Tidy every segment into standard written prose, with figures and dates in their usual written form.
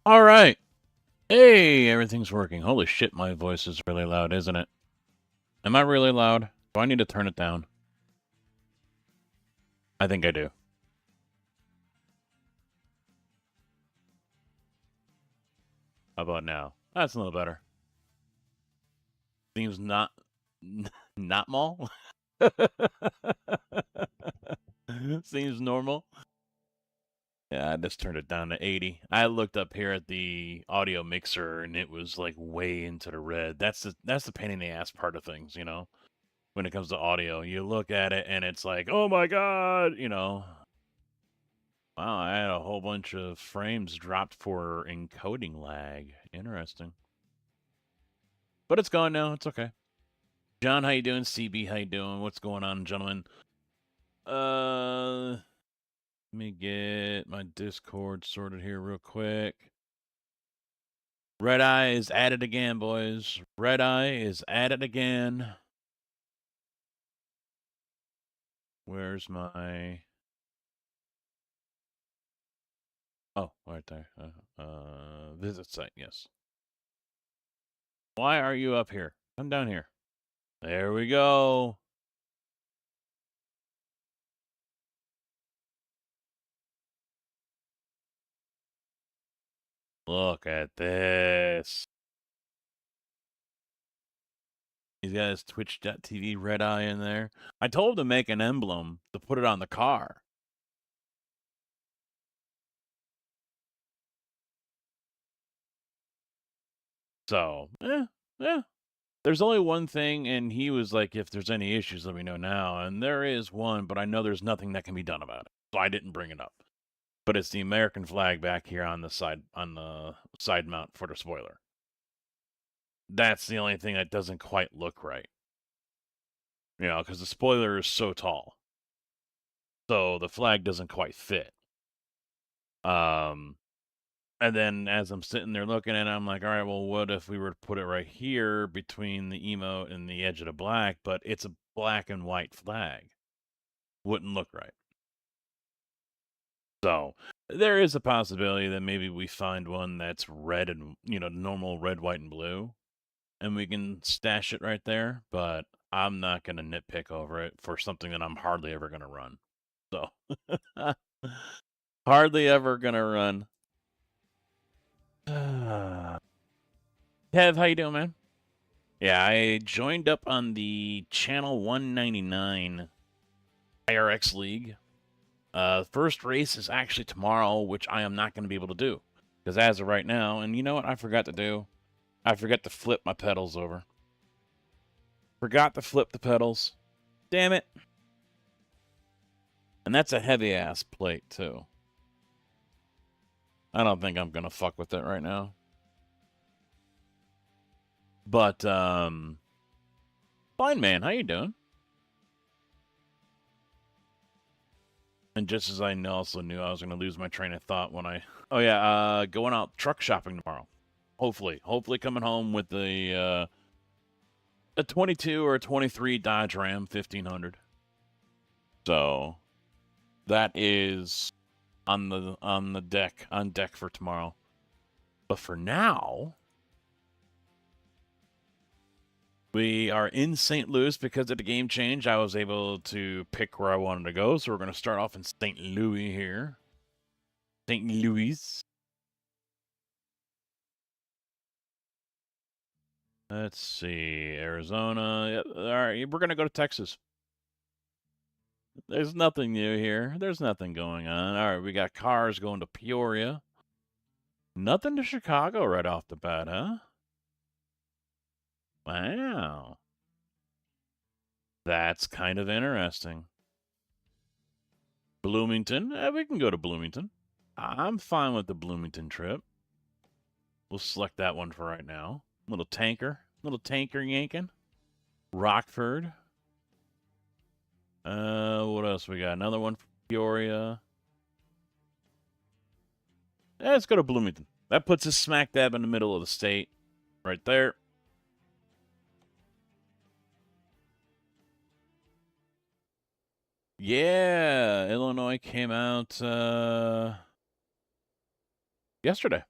All right. Hey, everything's working. Holy shit, my voice is really loud, isn't it? Am I really loud? Do I need to turn it down? I think I do. How about now? That's a little better. Seems not mall. Seems normal. Yeah, I just turned it down to 80. I looked up here at the audio mixer and it was like way into the red. That's the pain in the ass part of things, you know. When it comes to audio, you look at it and it's like, "Oh my god," you know. Wow, I had a whole bunch of frames dropped for encoding lag. Interesting. But it's gone now. It's okay. John, how you doing? CB, how you doing? What's going on, gentlemen? Let me get my Discord sorted here real quick. Red Eye is at it again, boys. Red Eye is at it again. Where's my... Oh, right there. Visit site, yes. Why are you up here? Come down here. There we go. Look at this. He's got his Twitch.tv Red Eye in there. I told him to make an emblem to put it on the car. So, yeah. There's only one thing, and he was like, if there's any issues, let me know now. And there is one, but I know there's nothing that can be done about it. So I didn't bring it up. But it's the American flag back here on the side mount for the spoiler. That's the only thing that doesn't quite look right. You know, because the spoiler is so tall. So the flag doesn't quite fit. And then as I'm sitting there looking at it, I'm like, all right, well, what if we were to put it right here between the emote and the edge of the black, but it's a black and white flag? Wouldn't look right. So there is a possibility that maybe we find one that's red and, you know, normal red, white, and blue, and we can stash it right there, but I'm not going to nitpick over it for something that I'm hardly ever going to run. So hardly ever going to run. Kev, how you doing, man? Yeah, I joined up on the Channel 199 IRX League. First race is actually tomorrow, which I am not going to be able to do. Because as of right now, and you know what I forgot to do? I forgot to flip my pedals over. Forgot to flip the pedals. Damn it. And that's a heavy-ass plate, too. I don't think I'm going to fuck with it right now. But, fine, man. How you doing? And just as I also knew I was going to lose my train of thought when I... Oh, yeah, going out truck shopping tomorrow. Hopefully. Hopefully coming home with a 22 or a 23 Dodge Ram 1500. So, that is on deck for tomorrow. But for now... We are in St. Louis because of the game change. I was able to pick where I wanted to go, so we're going to start off in St. Louis here. St. Louis. Let's see. Arizona. Yep. All right, we're going to go to Texas. There's nothing new here. There's nothing going on. All right, we got cars going to Peoria. Nothing to Chicago right off the bat, huh? Wow. That's kind of interesting. Bloomington. We can go to Bloomington. I'm fine with the Bloomington trip. We'll select that one for right now. Little tanker yanking. Rockford. What else we got? Another one for Peoria. Let's go to Bloomington. That puts us smack dab in the middle of the state. Right there. Yeah, Illinois came out Yesterday.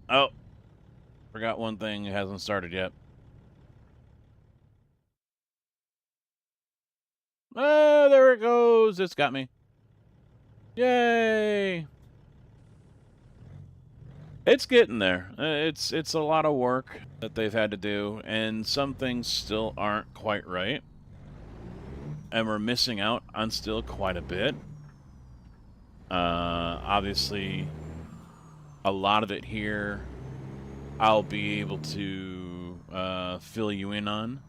Oh, forgot one thing. It hasn't started yet. Ah, there it goes. It's got me. Yay! It's getting there. It's a lot of work that they've had to do, and some things still aren't quite right. And we're missing out on still quite a bit. Obviously, a lot of it here I'll be able to fill you in on,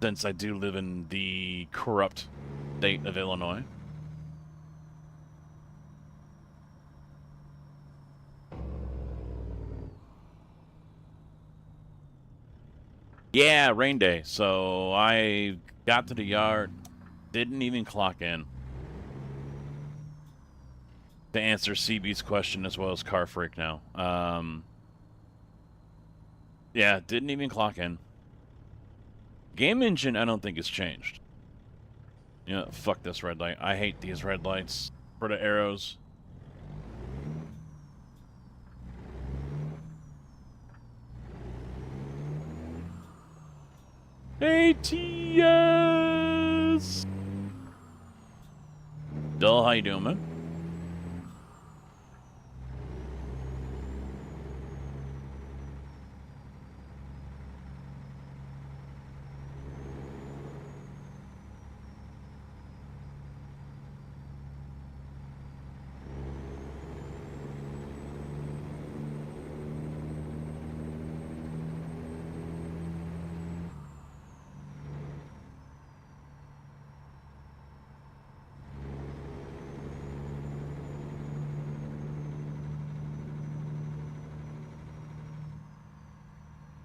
since I do live in the corrupt state of Illinois. Yeah, rain day. So I got to the yard, didn't even clock in. To answer CB's question as well as Car Freak now. Yeah, didn't even clock in. Game engine, I don't think has changed. You know, fuck this red light. I hate these red lights for the arrows. ATS! Dill, how you doing, man?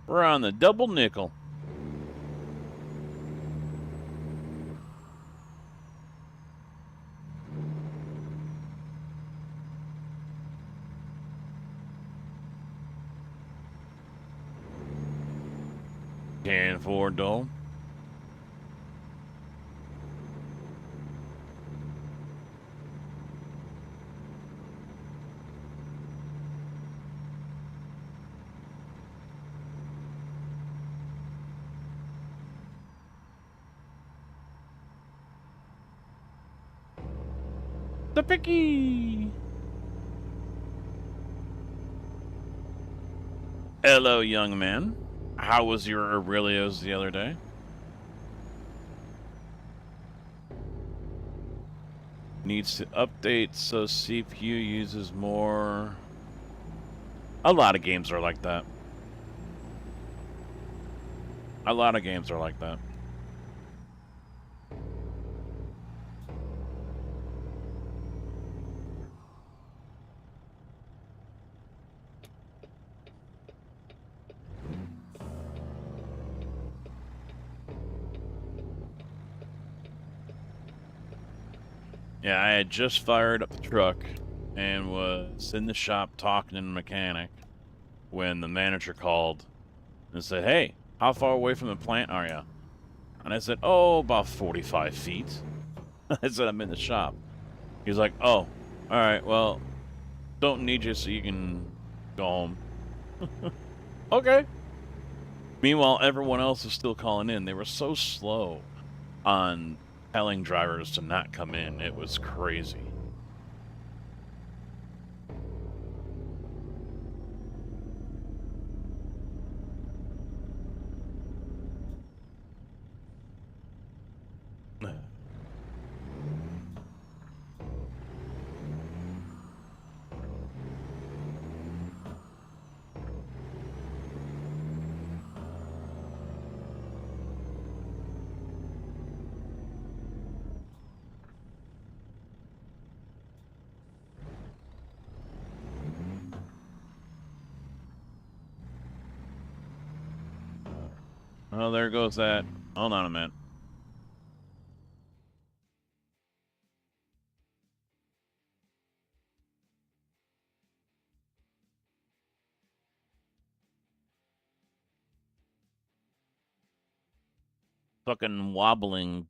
We're on the double nickel. Can for dull. The picky. Hello, young man. How was your Aurelios the other day? Needs to update so CPU uses more. A lot of games are like that. A lot of games are like that. Yeah, I had just fired up the truck and was in the shop talking to the mechanic when the manager called and said, "Hey, how far away from the plant are you?" And I said, "Oh, about 45 feet." I said, "I'm in the shop." He's like, "Oh, all right, well, don't need you so you can go home." Okay. Meanwhile, everyone else is still calling in. They were so slow on telling drivers to not come in. It was crazy. Oh, there goes that. Hold on a minute. Fucking wobbling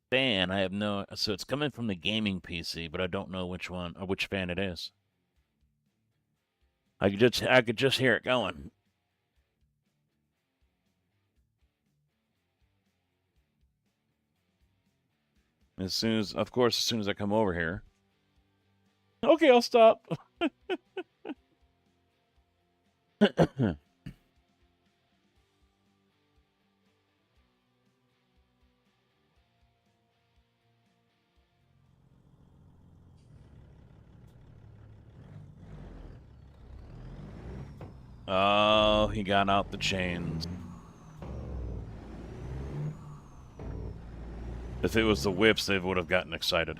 fan. I have no. So it's coming from the gaming PC, but I don't know which one or which fan it is. I could just hear it going. As soon as, of course, as soon as I come over here. Okay, I'll stop. Oh, he got out the chains. If it was the whips, they would have gotten excited.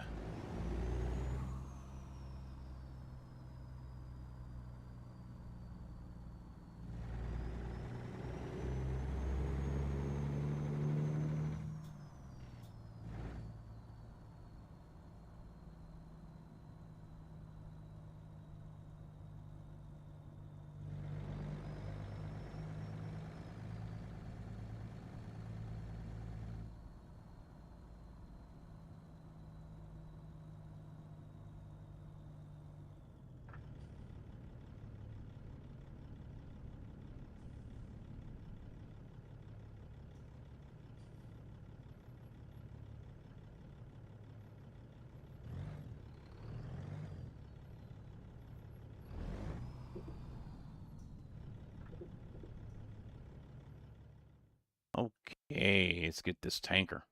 Okay, let's get this tanker.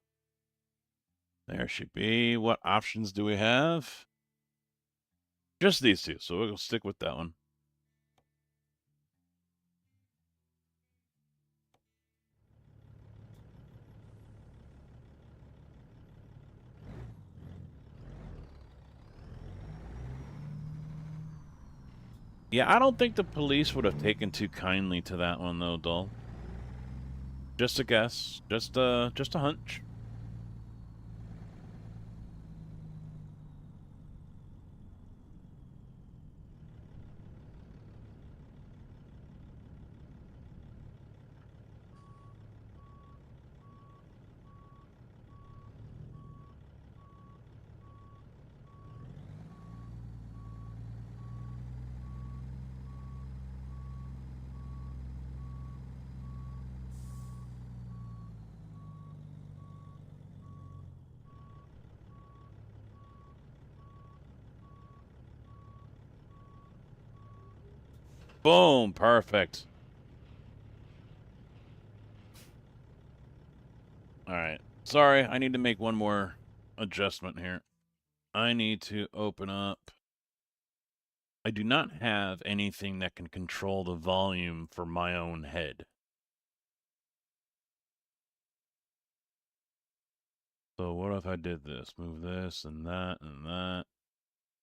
There should be. What options do we have? Just these two, so we'll stick with that one. Yeah, I don't think the police would have taken too kindly to that one, though, Dull. Just a guess. Just a hunch. Boom, perfect. All right. Sorry, I need to make one more adjustment here. I need to open up. I do not have anything that can control the volume for my own head. So what if I did this? Move this and that and that,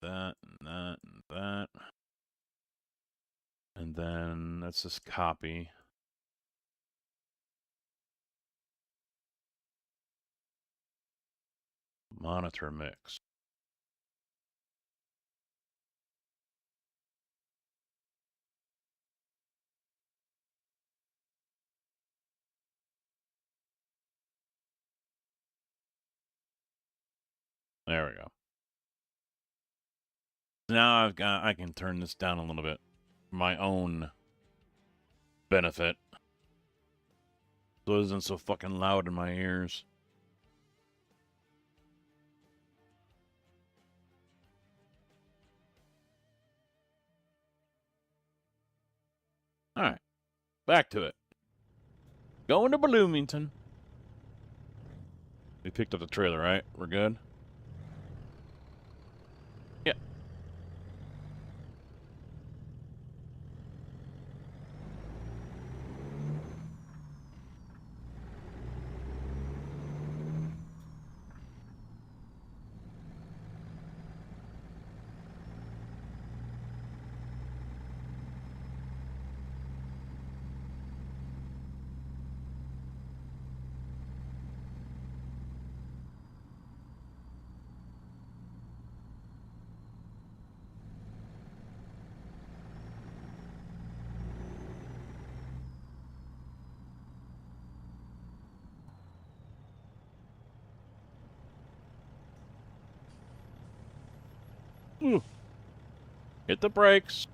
that and that and that. And then let's just copy. Monitor mix. There we go. Now I can turn this down a little bit for my own benefit. So it isn't so fucking loud in my ears. Alright. Back to it. Going to Bloomington. We picked up the trailer, right? We're good? Yeah. Ooh. Hit the brakes.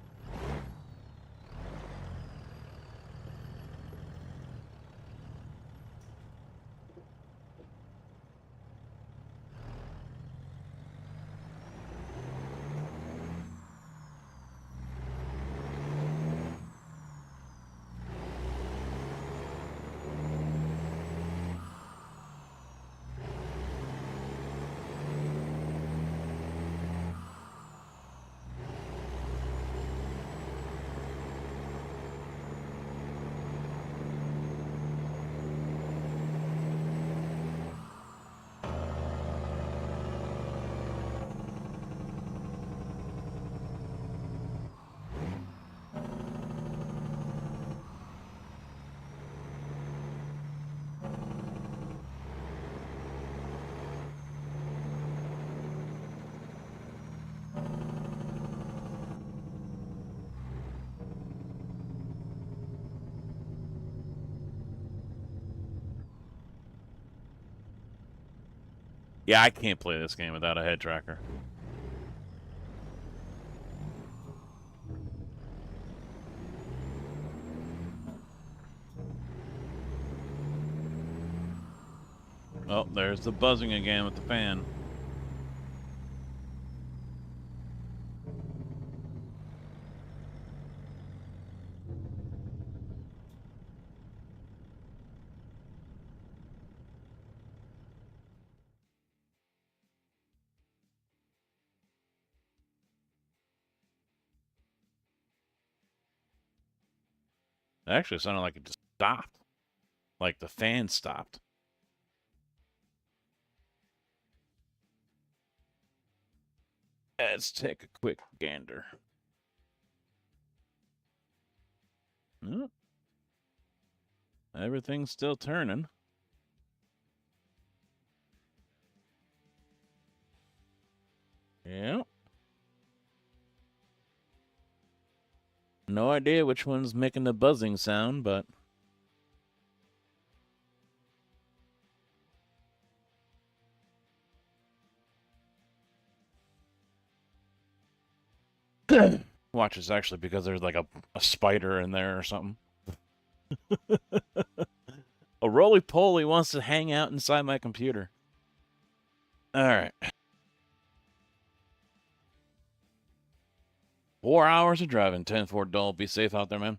Yeah, I can't play this game without a head tracker. Oh, there's the buzzing again with the fan. It actually sounded like it just stopped. Like the fan stopped. Let's take a quick gander. Oh, everything's still turning. Yeah. No idea which one's making the buzzing sound, but... Watch, it's actually because there's like a spider in there or something. A roly-poly wants to hang out inside my computer. Alright. 4 hours of driving, 10-4 dull. Be safe out there, man.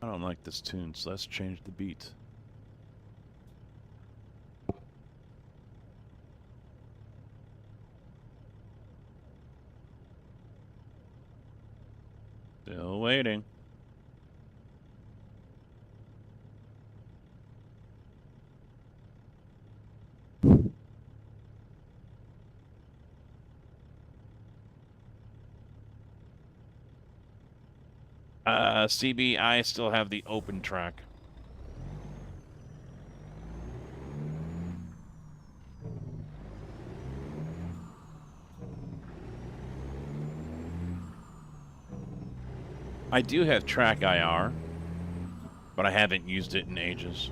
I don't like this tune, so let's change the beat. Still waiting. CB, I still have the open track. I do have track IR, but I haven't used it in ages.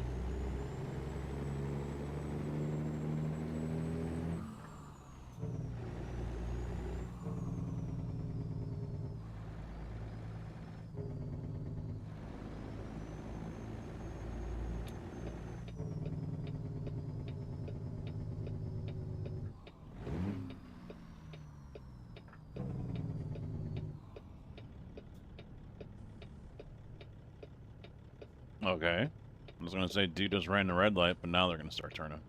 Okay. I was gonna say, dude just ran the red light, but now they're gonna start turning.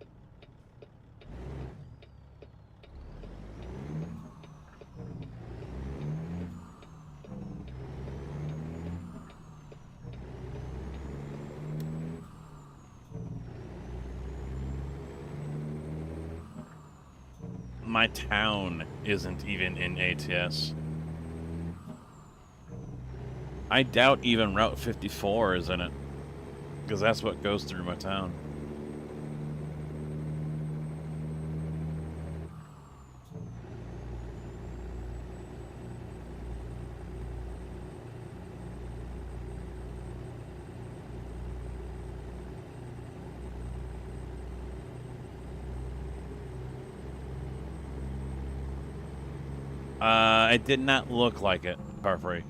My town isn't even in ATS. I doubt even Route 54 is in it, because that's what goes through my town. It did not look like it, Car Freak.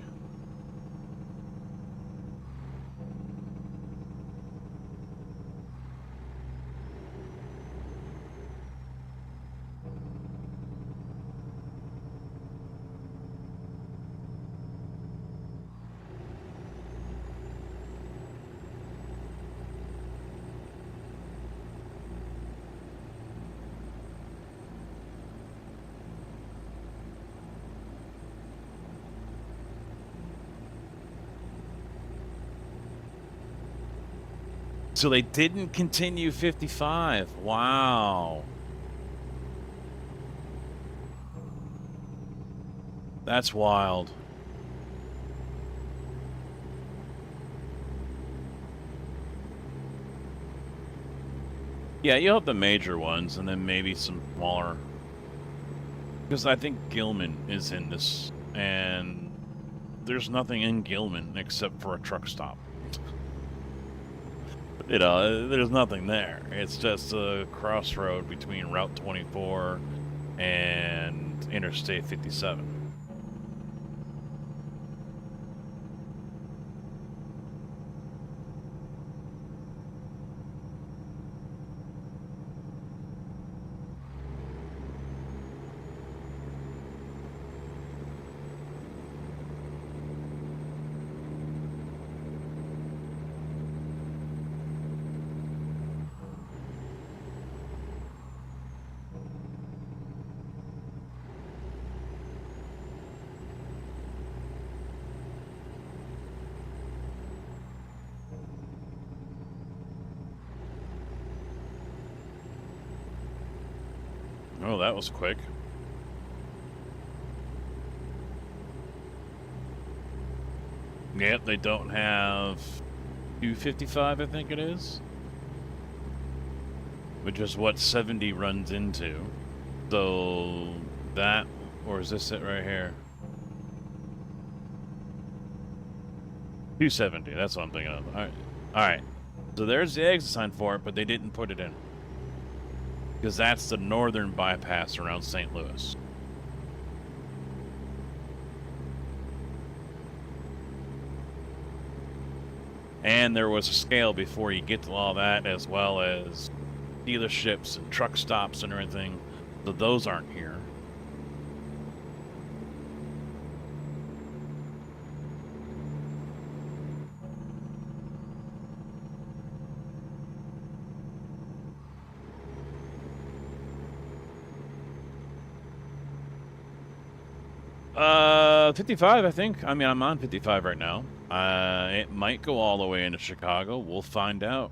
So they didn't continue 55. Wow. That's wild. Yeah, you have the major ones and then maybe some smaller. Because I think Gilman is in this, and there's nothing in Gilman except for a truck stop. You know, there's nothing there. It's just a crossroad between Route 24 and Interstate 57. Oh, that was quick. Yep, they don't have 255, I think it is. Which is what 70 runs into. So that, or is this it right here? 270, that's what I'm thinking of. Alright. Alright. So there's the exit sign for it, but they didn't put it in. Because that's the northern bypass around St. Louis. And there was a scale before you get to all that, as well as dealerships and truck stops and everything. So those aren't here. Uh, 55, I think. I mean, I'm on 55 right now. It might go all the way into Chicago. We'll find out.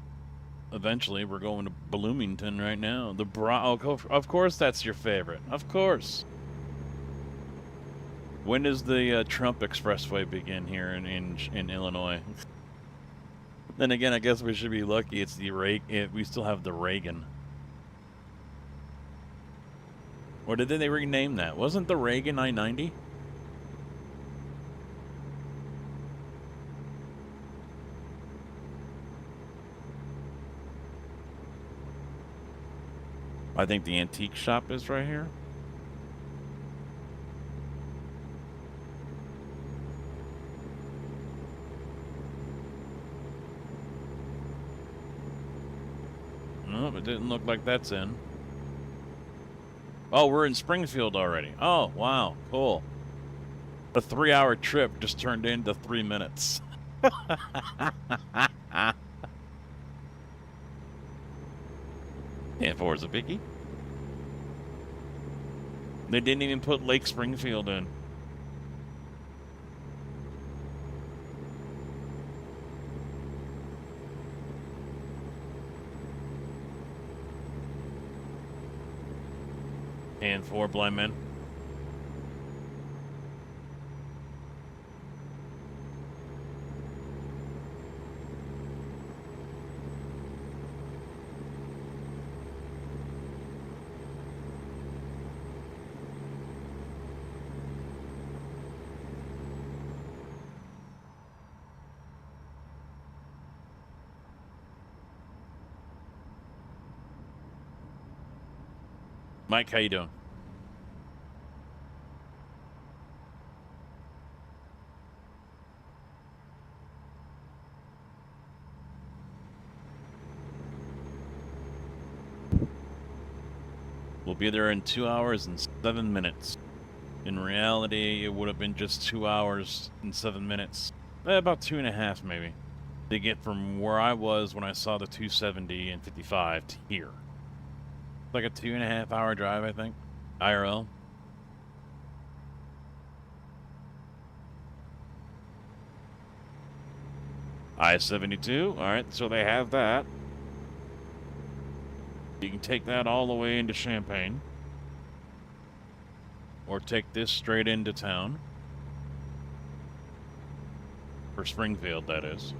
Eventually, we're going to Bloomington right now. Of course, that's your favorite. Of course. When does the Trump Expressway begin here in Illinois? Then again, I guess we should be lucky. It's the we still have the Reagan. Or did they rename that? Wasn't the Reagan I-90? I think the antique shop is right here. Nope, it didn't look like that's in. Oh, we're in Springfield already. Oh, wow, cool. A 3-hour trip just turned into 3 minutes. And four is a picky. They didn't even put Lake Springfield in. And four blind men. Mike, how you doing? We'll be there in 2 hours and 7 minutes. In reality, it would have been just 2 hours and 7 minutes. About 2.5 maybe. To get from where I was when I saw the 270 and 55 to here. Like a 2.5 hour drive, I think. IRL. I-72. Alright, so they have that. You can take that all the way into Champaign. Or take this straight into town. For Springfield, that is.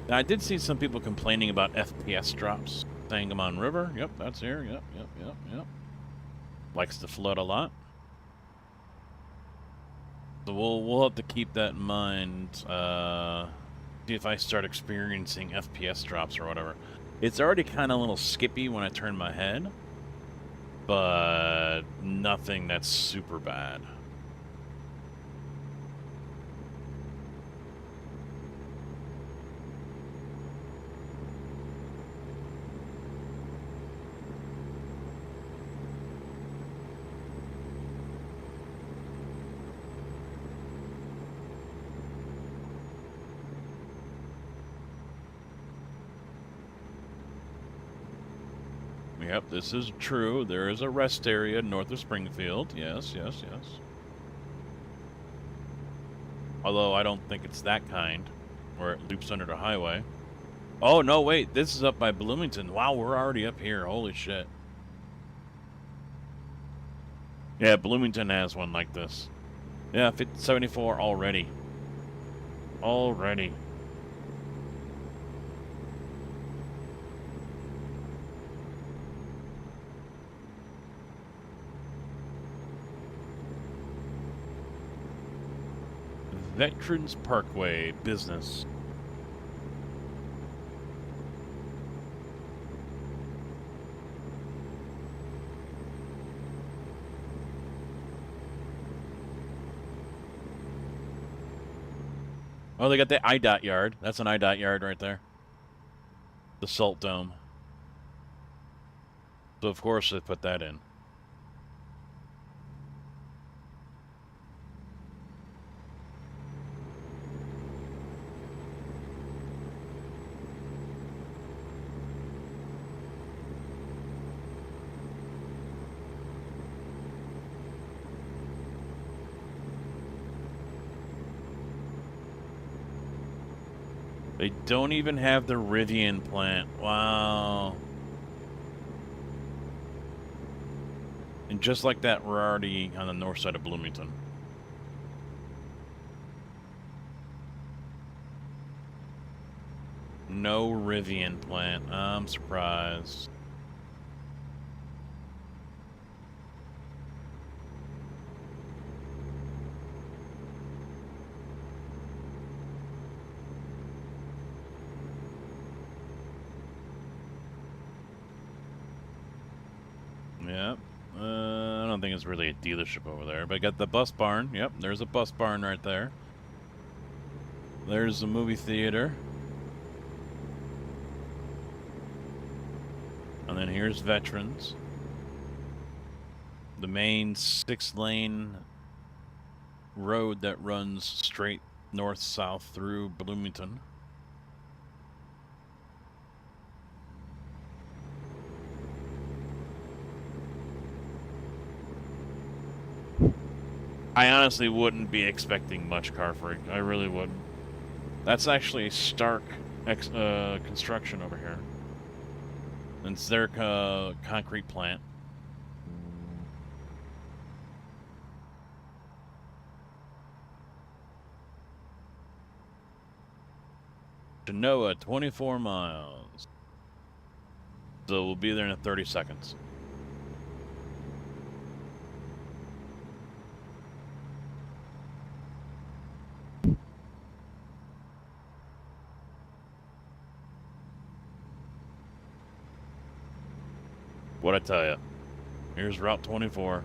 Now, I did see some people complaining about FPS drops. Sangamon River, yep, that's here, yep. Likes to flood a lot. So we'll have to keep that in mind. See if I start experiencing FPS drops or whatever. It's already kind of a little skippy when I turn my head, but nothing that's super bad. Yep, this is true. There is a rest area north of Springfield. Yes. Although I don't think it's that kind, where it loops under the highway. Oh, no, wait. This is up by Bloomington. Wow, we're already up here. Holy shit. Yeah, Bloomington has one like this. Yeah, 74 already. Already. Veterans Parkway Business. Oh, they got the IDOT yard. That's an IDOT yard right there. The Salt Dome. So, of course, they put that in. They don't even have the Rivian plant. Wow. And just like that, we're already on the north side of Bloomington. No Rivian plant. I'm surprised. Yep. I don't think it's really a dealership over there, but I got the bus barn. Yep, there's a bus barn right there. There's the movie theater. And then here's Veterans. The main 6-lane road that runs straight north-south through Bloomington. I honestly wouldn't be expecting much car freight. I really wouldn't. That's actually Stark construction over here. It's their concrete plant. Genoa, 24 miles. So we'll be there in 30 seconds. What'd I tell you? Here's Route 24.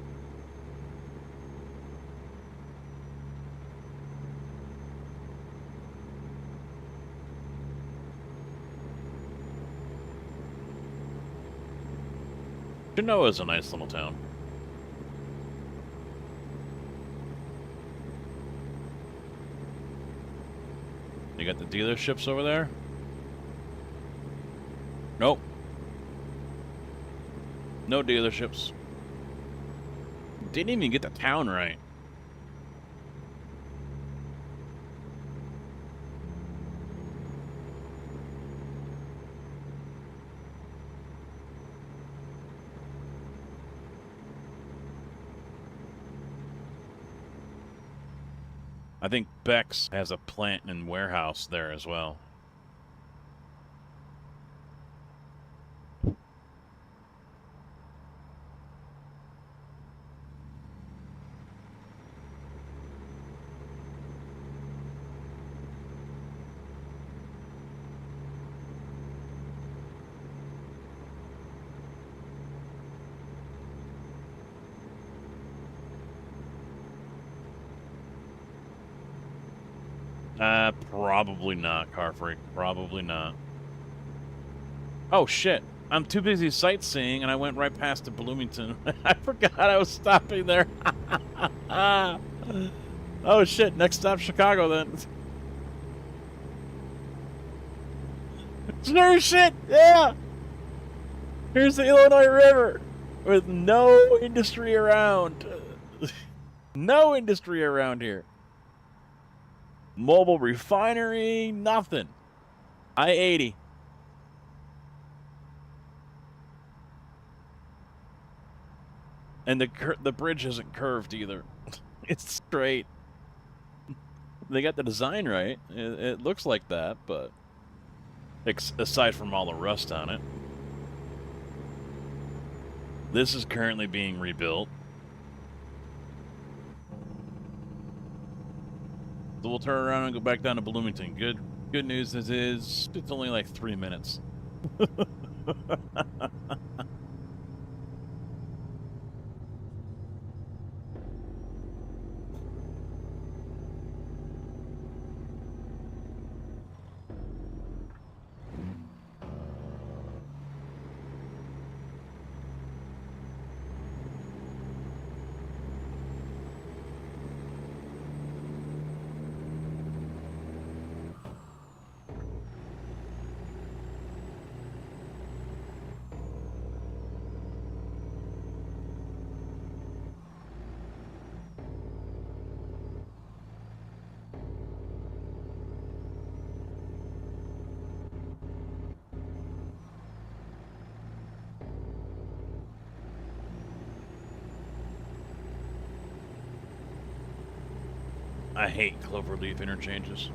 Genoa is a nice little town. You got the dealerships over there? Nope. No dealerships. Didn't even get the town right. I think Beck's has a plant and warehouse there as well. Probably not, Car Freak. Probably not. Oh, shit. I'm too busy sightseeing, and I went right past the Bloomington. I forgot I was stopping there. Oh, shit. Next stop, Chicago, then. No shit! Yeah! Here's the Illinois River with no industry around. No industry around here. Mobile refinery, nothing. I-80. And the bridge isn't curved either. It's straight. They got the design right. It looks like that, but aside from all the rust on it. This is currently being rebuilt. So we'll turn around and go back down to Bloomington. Good news is it's only like 3 minutes. I hate cloverleaf interchanges.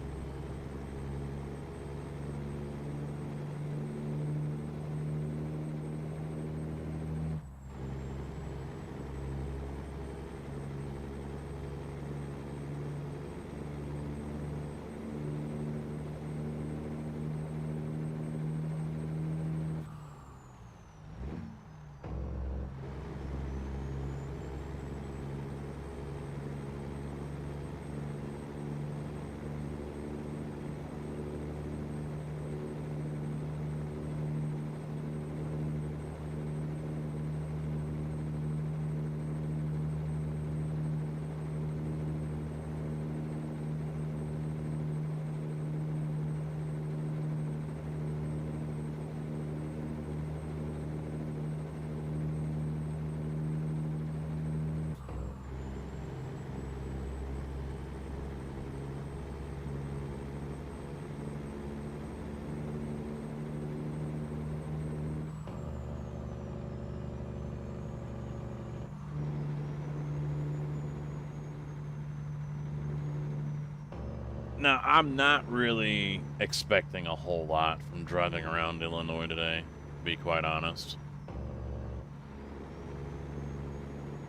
Now, I'm not really expecting a whole lot from driving around Illinois today, to be quite honest.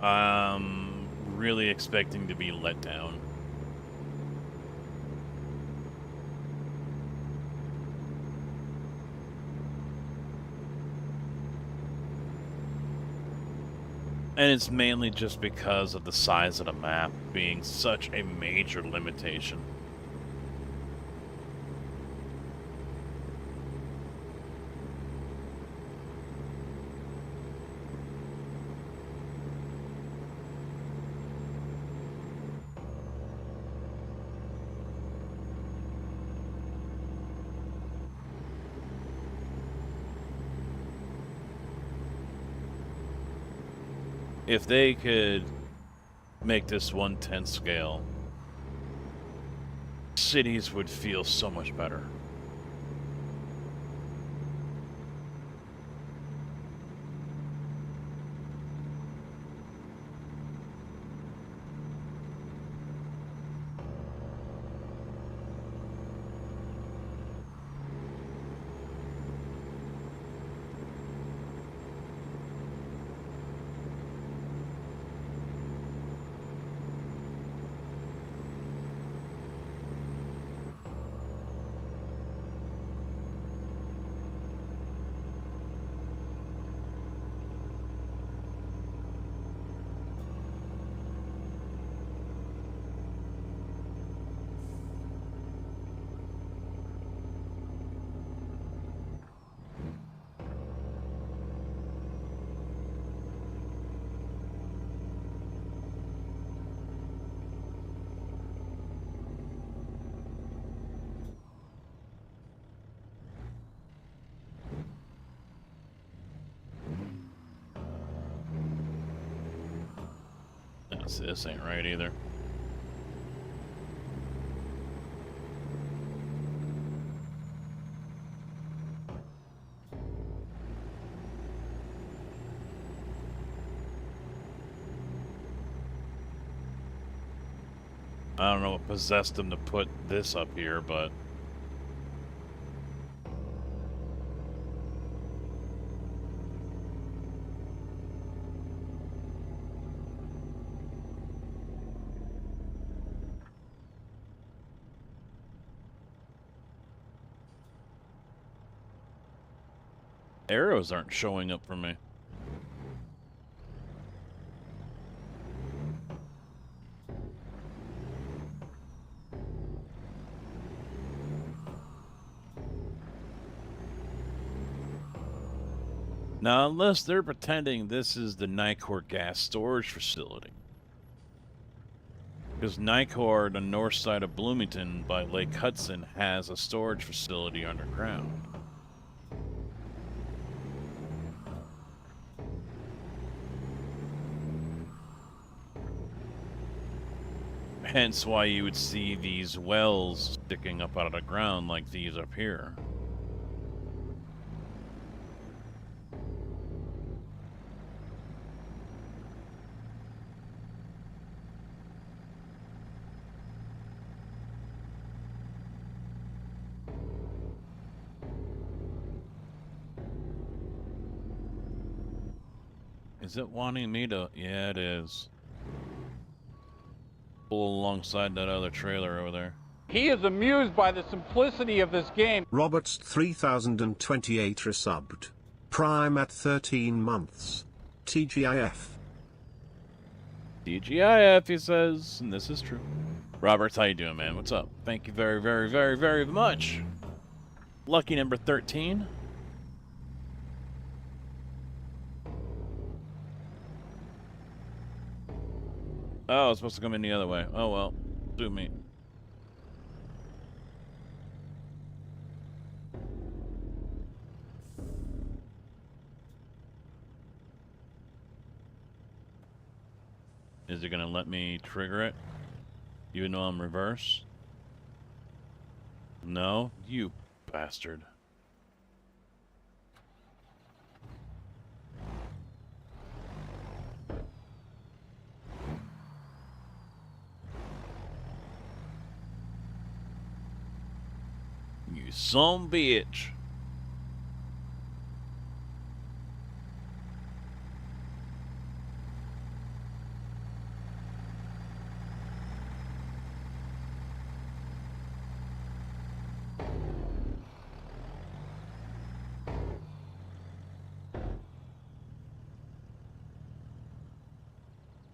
I'm really expecting to be let down. And it's mainly just because of the size of the map being such a major limitation. If they could make this 1/10 scale, cities would feel so much better. This ain't right either. I don't know what possessed them to put this up here, but... arrows aren't showing up for me. Now, unless they're pretending this is the Nicor gas storage facility. Because Nicor, the north side of Bloomington by Lake Hudson, has a storage facility underground. Hence why you would see these wells sticking up out of the ground like these up here. Is it wanting me to... yeah, it is. Pull alongside that other trailer over there. He is amused by the simplicity of this game. Roberts 3028 resubbed. Prime at 13 months. TGIF. TGIF, he says, and this is true. Roberts, how you doing, man? What's up? Thank you very, very, very, very much. Lucky number 13. Oh, it's supposed to come in the other way. Oh, well. Do me. Is it going to let me trigger it? Even though I'm reverse? No? You bastard. You son bitch.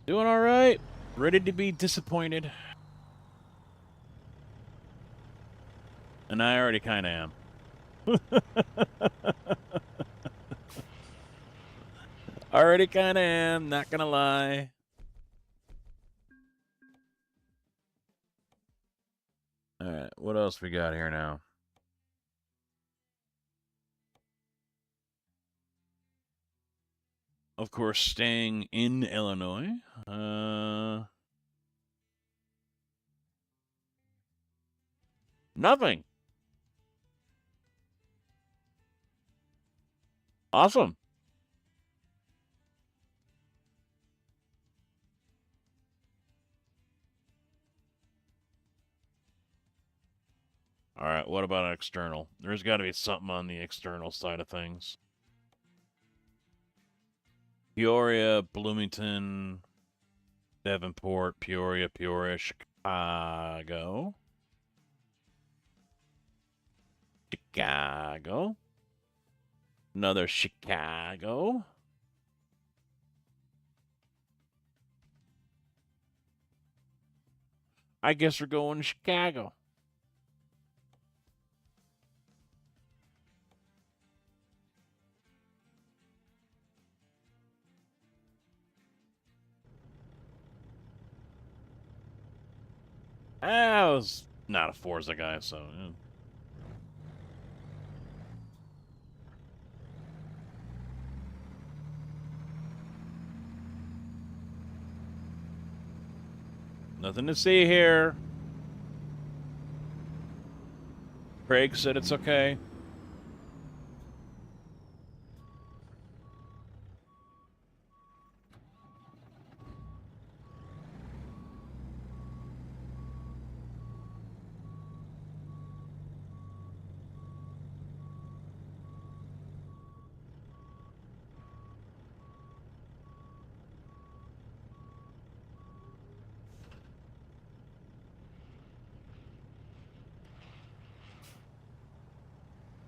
Doing all right. Ready to be disappointed. And I already kind of am. Already kind of am, not gonna lie. Alright, what else we got here now? Of course, staying in Illinois. Nothing. Awesome. All right, what about external? There's got to be something on the external side of things. Peoria, Bloomington, Davenport, Peoria, Chicago. Chicago. Another Chicago. I guess we're going to Chicago. I was not a Forza guy, so... Yeah. Nothing to see here. Craig said it's okay.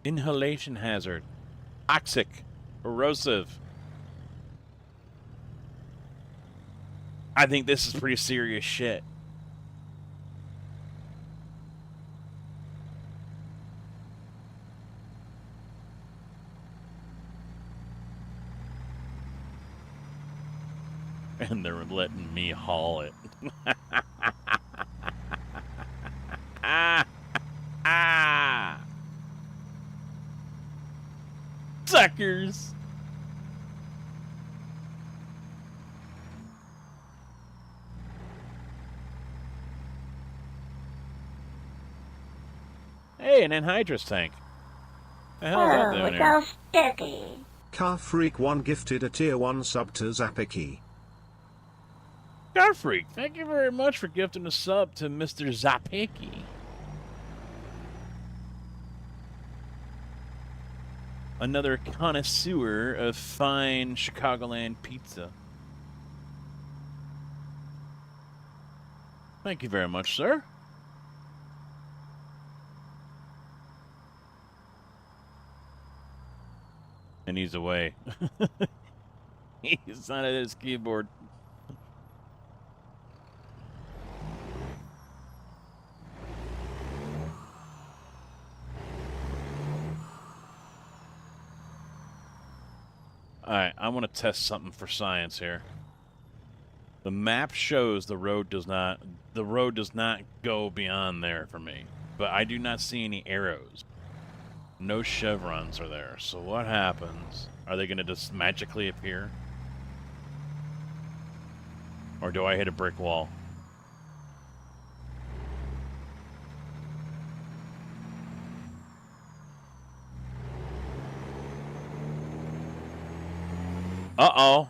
Inhalation hazard. Toxic. Corrosive. I think this is pretty serious shit. And they're letting me haul it. Suckers. Hey, an anhydrous tank. The hell is that doing here? So sticky. Car Freak 1 gifted a tier 1 sub to Zapiki. Car Freak, thank you very much for gifting a sub to Mr. Zapiki. Another connoisseur of fine Chicagoland pizza. Thank you very much, sir. And he's away. He's not at his keyboard. Alright, I want to test something for science here. The map shows the road does not go beyond there for me. But I do not see any arrows. No chevrons are there. So what happens? Are they going to just magically appear? Or do I hit a brick wall? Uh-oh.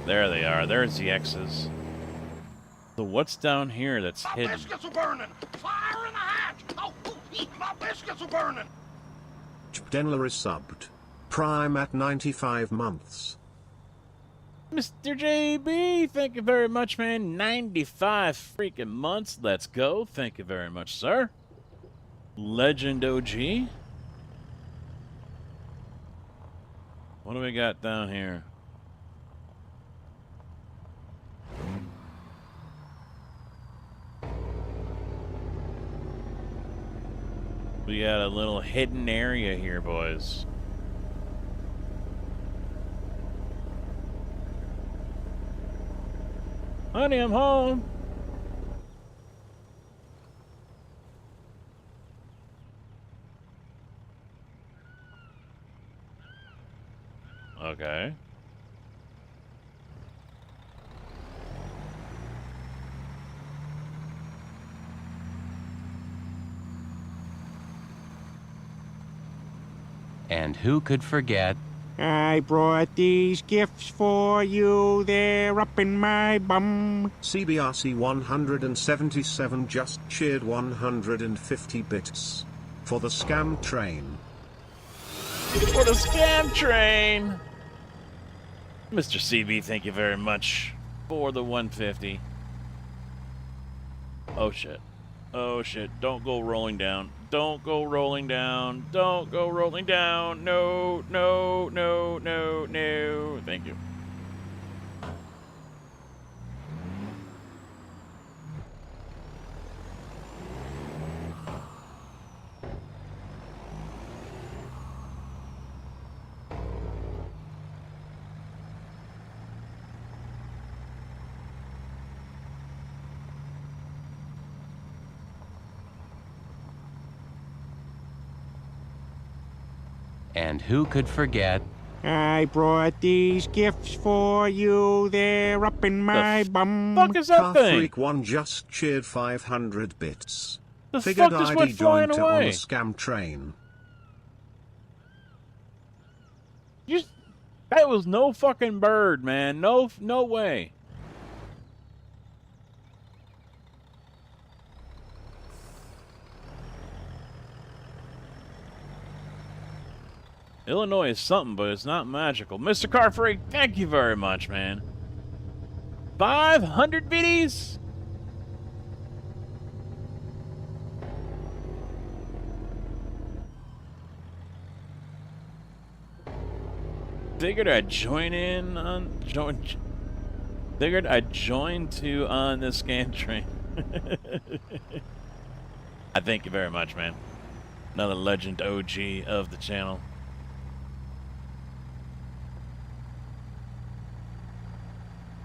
There they are. There's the X's. So what's down here that's hidden? My biscuits are burning! Fire in the hatch! Oh, my biscuits are burning! Denler is subbed. Prime at 95 months. Mr. JB, thank you very much, man. 95 freaking months. Let's go. Thank you very much, sir. Legend OG? What do we got down here? We got a little hidden area here, boys. Honey, I'm home. Okay. And who could forget? I brought these gifts for you, they're up in my bum. CBRC 177 just cheered 150 bits. For the scam train. For the scam train! Mr. CB, thank you very much for the 150. Oh shit. Oh shit. Don't go rolling down. Don't go rolling down. Don't go rolling down. No, no, no, no, no. Thank you. And who could forget? I brought these gifts for you, they're up in my bum. Fuck is that Car thing? Freak 1 just cheered 500 bits. The Figured fuck just ID went flying joined on away? the scam train. That was no fucking bird, man. No way. Illinois is something, but it's not magical. Mr. Car Freak, thank you very much, man. 500 biddies? Figured I'd join in on Figured I'd join to on this scam train. I thank you very much, man. Another legend OG of the channel.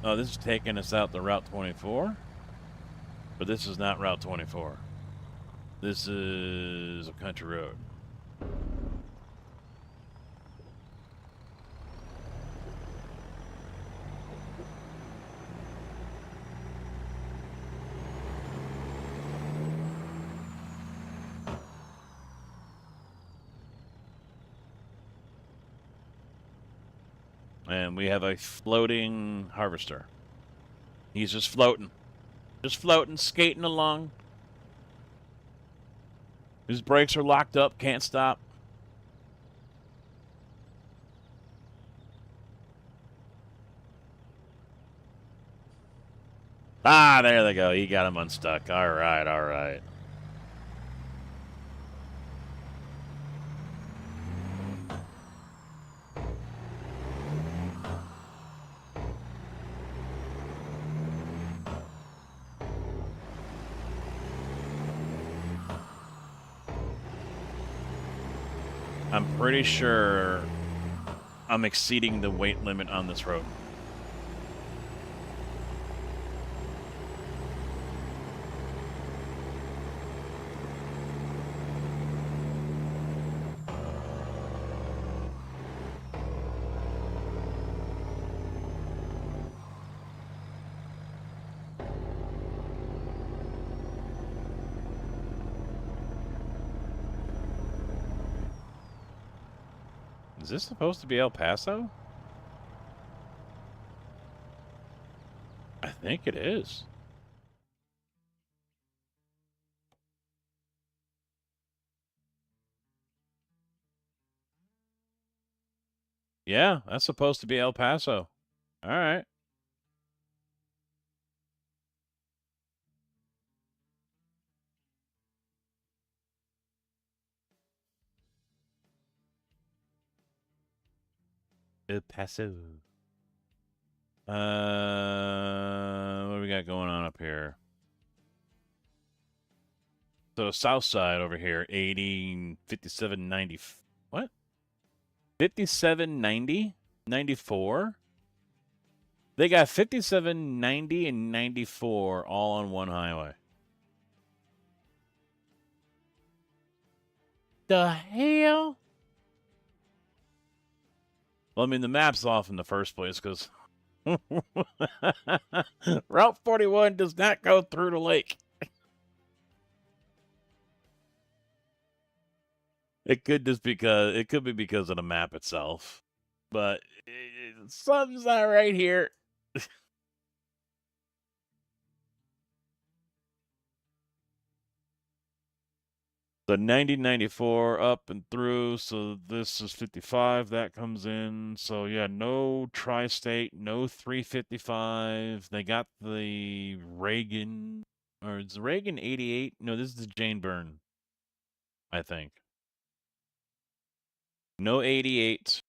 Oh, this is taking us out to Route 24. But this is not Route 24. This is a country road. And we have a floating harvester. He's just floating. Just floating, skating along. His brakes are locked up, can't stop. Ah, there they go. He got him unstuck. All right, all right. I'm pretty sure I'm exceeding the weight limit on this road. Is this supposed to be El Paso? I think it is. Yeah, that's supposed to be El Paso. All right. El Paso. What do we got going on up here? So south side over here, 80, 57, 90. What? 57, 90, 94? They got 57, 90, and 94 all on one highway. The hell? Well, I mean, the map's off in the first place because Route 41 does not go through the lake. It could be because of the map itself, but something's not right here. The 9094 up and through, so this is 55, that comes in. So yeah, no tri-state, no 355. They got the Reagan, or is Reagan 88? No, this is the Jane Byrne, I think. No 88.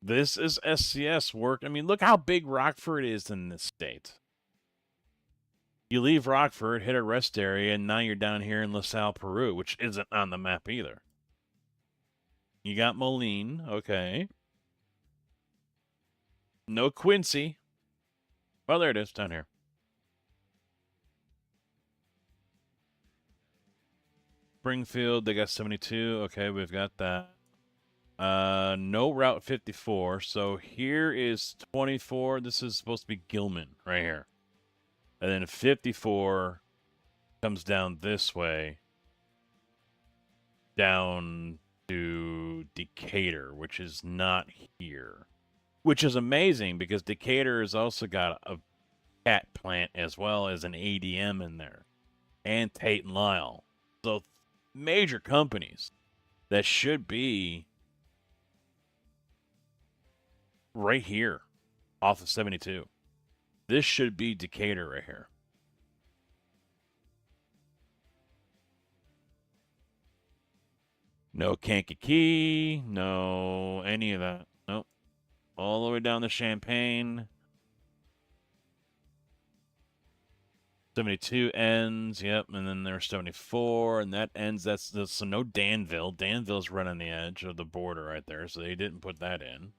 This is SCS work. I mean, look how big Rockford is in this state. You leave Rockford, hit a rest area, and now you're down here in LaSalle, Peru, which isn't on the map either. You got Moline, okay. No Quincy. Well, there it is, down here. Springfield, they got 72. Okay, we've got that. No Route 54. So here is 24. This is supposed to be Gilman right here. And then 54 comes down this way. Down to Decatur, which is not here. Which is amazing because Decatur has also got a cat plant as well as an ADM in there. And Tate and Lyle. So major companies that should be right here off of 72. This should be Decatur right here. No Kankakee, no any of that. Nope. All the way down to Champaign. 72 ends, yep, and then there's 74, and that ends, so no Danville. Danville's right on the edge of the border right there, so they didn't put that in.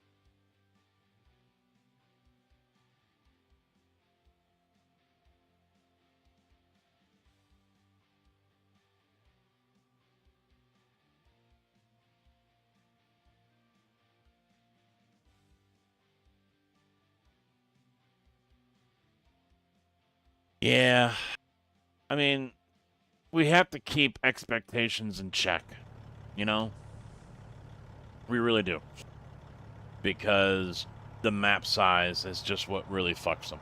Yeah, I mean, we have to keep expectations in check, you know? We really do. Because the map size is just what really fucks them.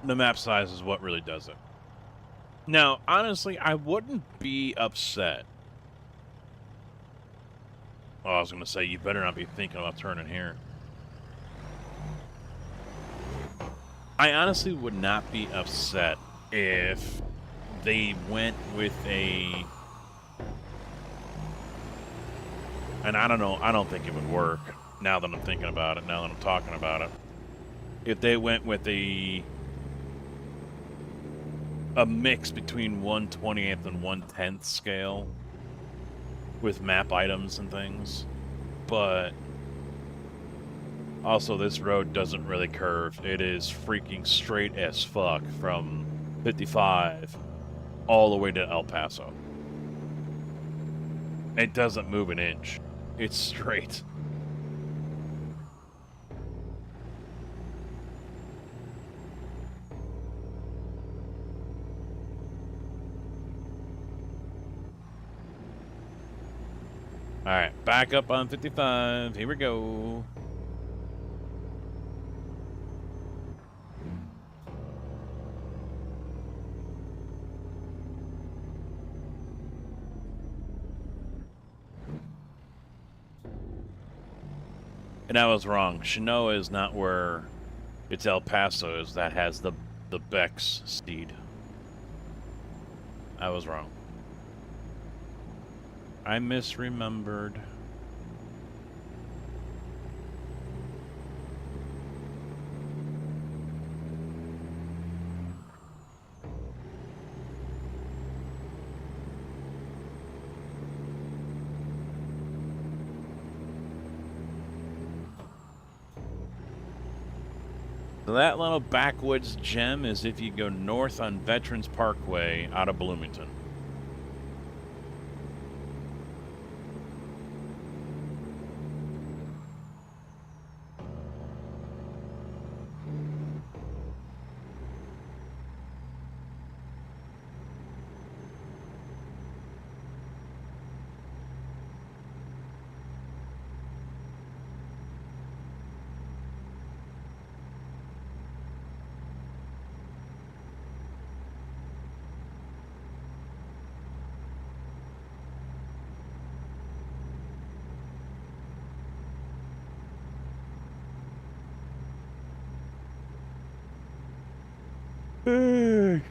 The map size is what really does it. Now, honestly, I wouldn't be upset. Oh, I was going to say, you better not be thinking about turning here. I honestly would not be upset if they went with a... And I don't know, I don't think it would work now that I'm thinking about it, now that I'm talking about it. If they went with a mix between 1/20th and 1/10th scale with map items and things, but also this road doesn't really curve. It is freaking straight as fuck from 55 all the way to El Paso. It doesn't move an inch. It's straight. Alright, back up on 55. Here we go. And I was wrong. Chinoa is not where it's El Paso is that has the Bex steed. I was wrong. I misremembered. So that little backwoods gem is if you go north on Veterans Parkway out of Bloomington.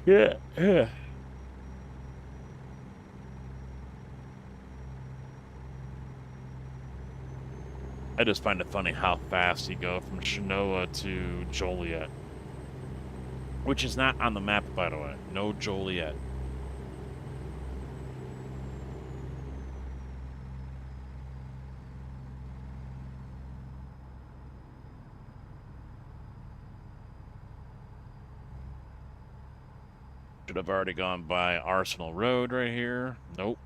Yeah. I just find it funny how fast you go from Chinoa to Joliet. Which is not on the map, by the way. No Joliet. Should have already gone by Arsenal Road right here. Nope.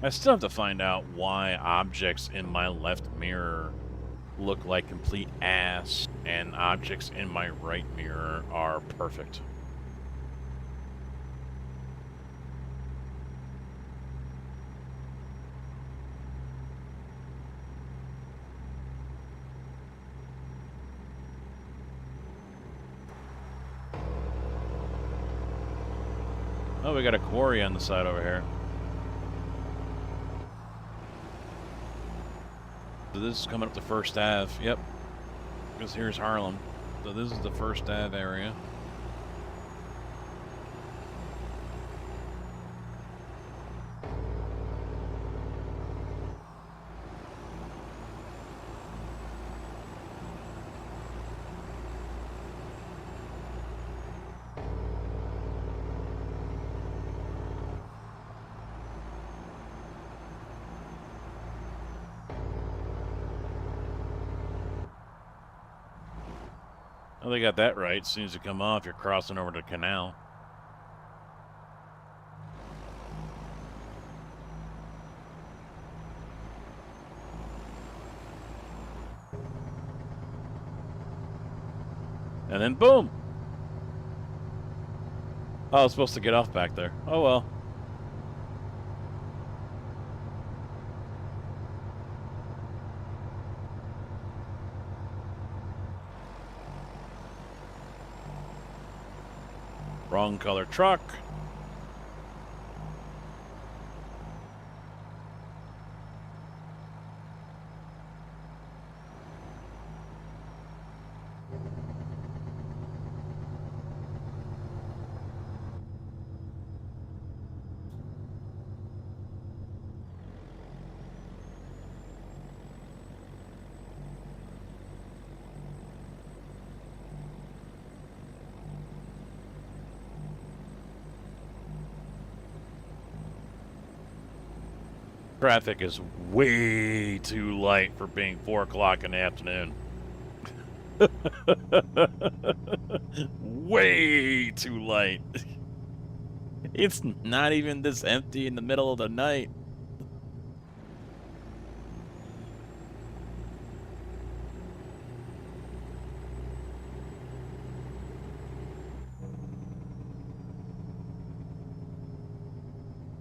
I still have to find out why objects in my left mirror look like complete ass and objects in my right mirror are perfect. Oh, we got a quarry on the side over here. So this is coming up to First Ave. Yep. Because here's Harlem. So this is the First Ave area. Oh, they got that right. As soon as you come off, you're crossing over the canal. And then boom! Oh, I was supposed to get off back there. Oh well. Wrong color truck. Traffic is way too light for being 4 o'clock in the afternoon. Way too light. It's not even this empty in the middle of the night.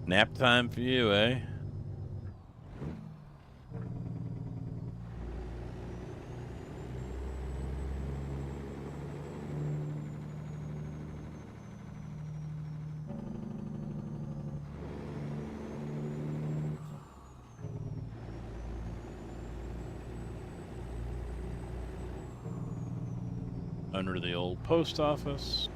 Nap time for you, eh? Under the old post office.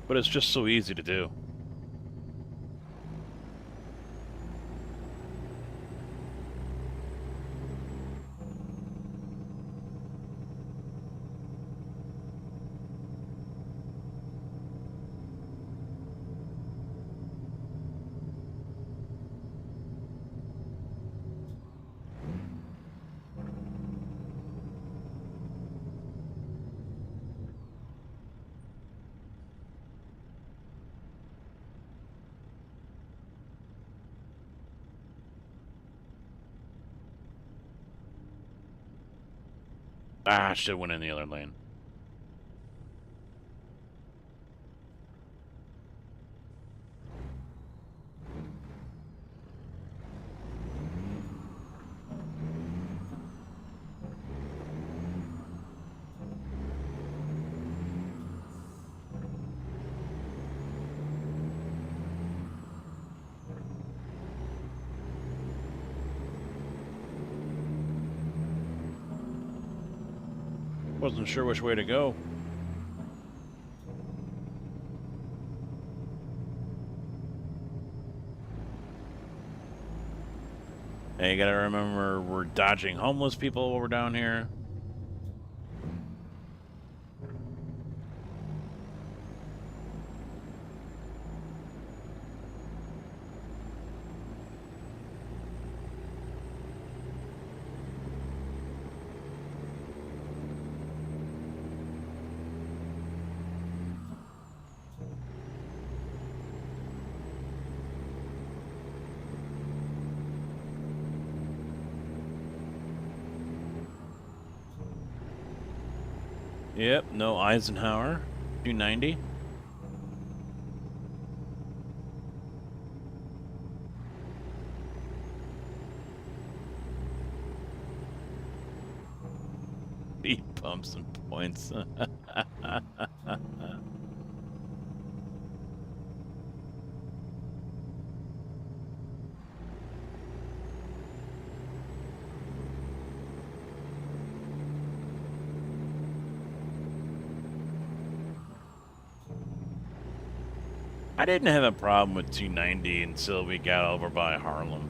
But it's just so easy to do. Ah, should have went in the other lane. Wasn't sure which way to go. Hey, you gotta remember we're dodging homeless people while we're down here. Yep, no Eisenhower. 290. He pumps some points. I didn't have a problem with 290 until we got over by Harlem.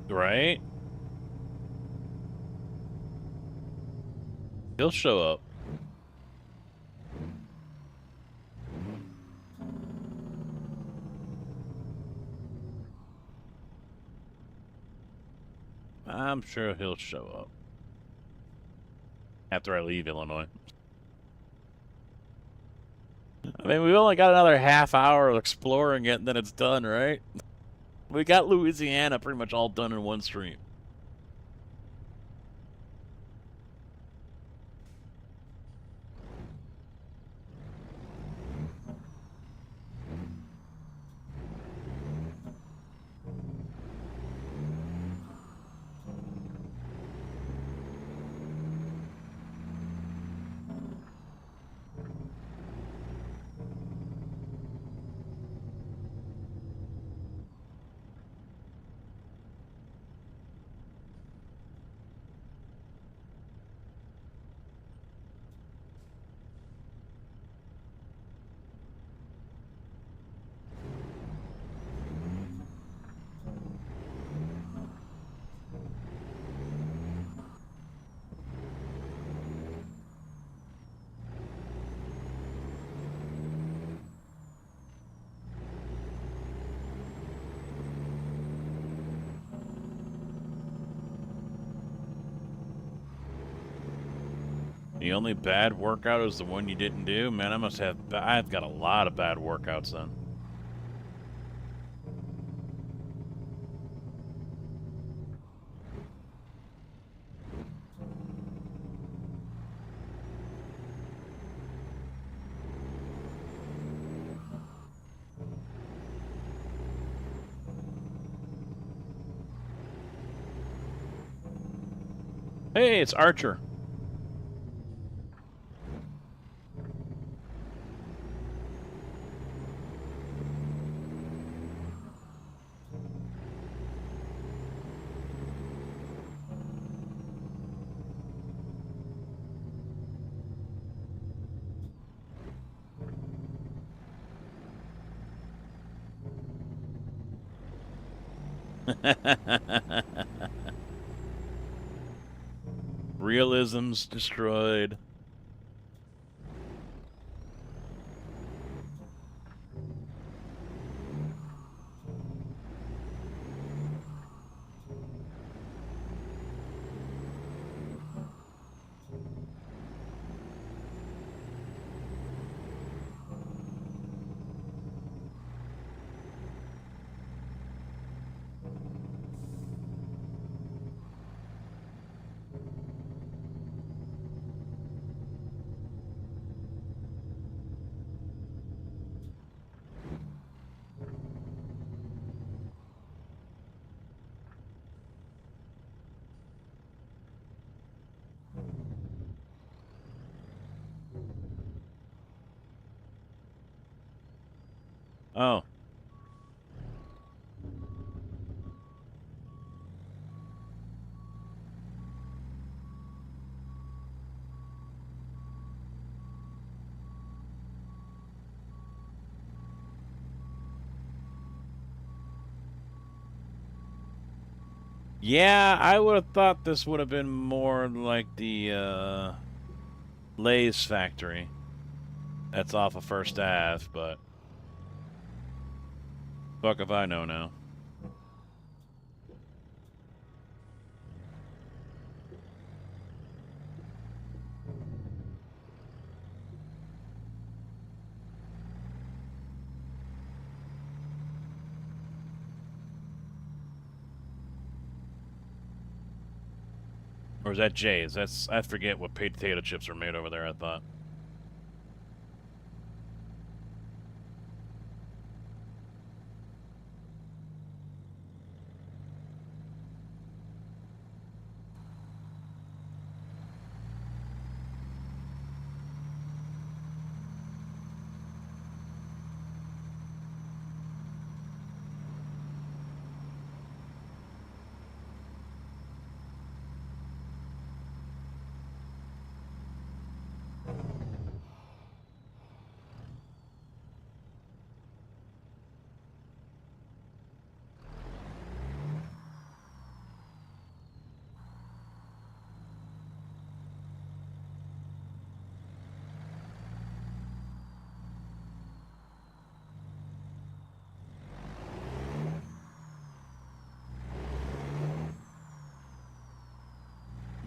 Right? He'll show up. I'm sure he'll show up after I leave Illinois. I mean, we only got another half hour exploring it, and then it's done, right? We got Louisiana pretty much all done in one stream. The only bad workout is the one you didn't do? Man, I've got a lot of bad workouts then. Hey, it's Archer. Realism's destroyed. Oh. Yeah, I would have thought this would have been more like the Lay's factory. That's off of First Ave, but fuck if I know now. Or is that Jay's? I forget what potato chips are made over there, I thought.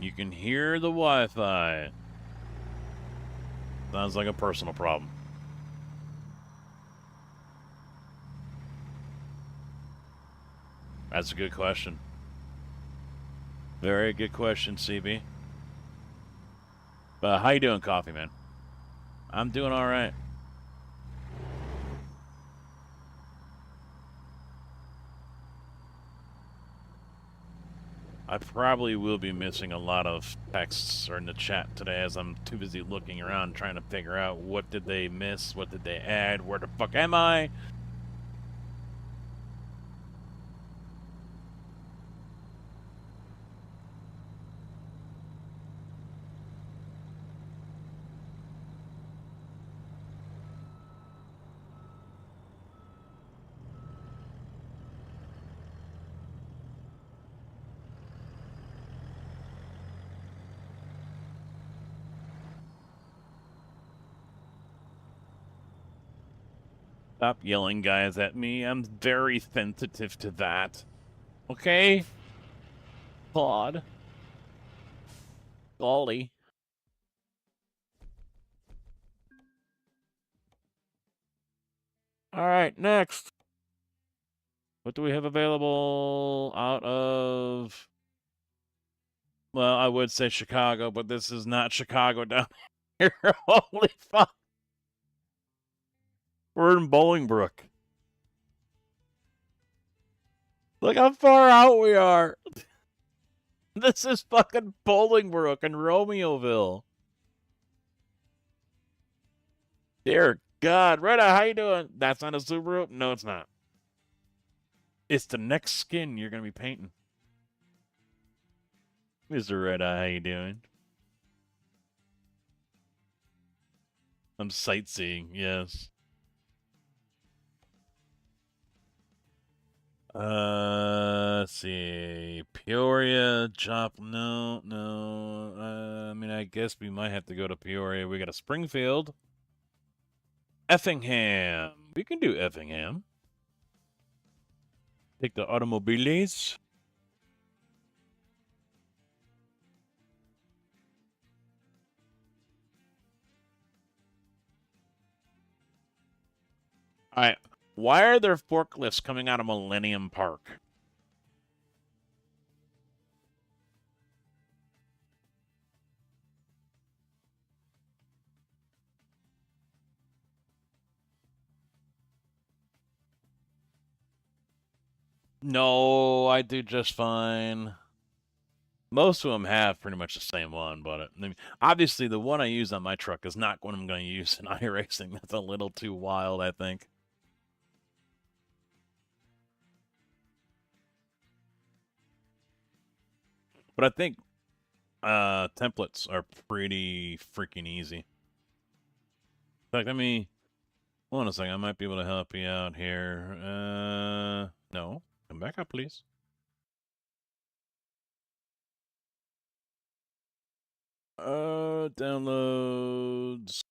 You can hear the Wi-Fi. Sounds like a personal problem. That's a good question. Very good question, CB. How you doing, Coffee Man? I'm doing all right. I probably will be missing a lot of texts or in the chat today as I'm too busy looking around trying to figure out what did they miss, what did they add, where the fuck am I? Stop yelling, guys, at me. I'm very sensitive to that. Okay? Claude. Golly. All right, next. What do we have available out of... Well, I would say Chicago, but this is not Chicago down here. Holy fuck. We're in Bolingbrook. Look how far out we are. This is fucking Bolingbrook and Romeoville. Dear God. Retta, how you doing? That's not a Subaru? No, it's not. It's the next skin you're going to be painting. Mr. Red Eye, how you doing? I'm sightseeing, yes. Let's see. Peoria, no. I mean, I guess we might have to go to Peoria. We got a Springfield. Effingham. We can do Effingham. Take the automobiles. All right. Why are there forklifts coming out of Millennium Park? No, I do just fine. Most of them have pretty much the same one, but I mean, obviously the one I use on my truck is not what I'm going to use in iRacing. That's a little too wild, I think. But I think templates are pretty freaking easy. In fact, hold on a second. I might be able to help you out here. No. Come back up, please. Downloads.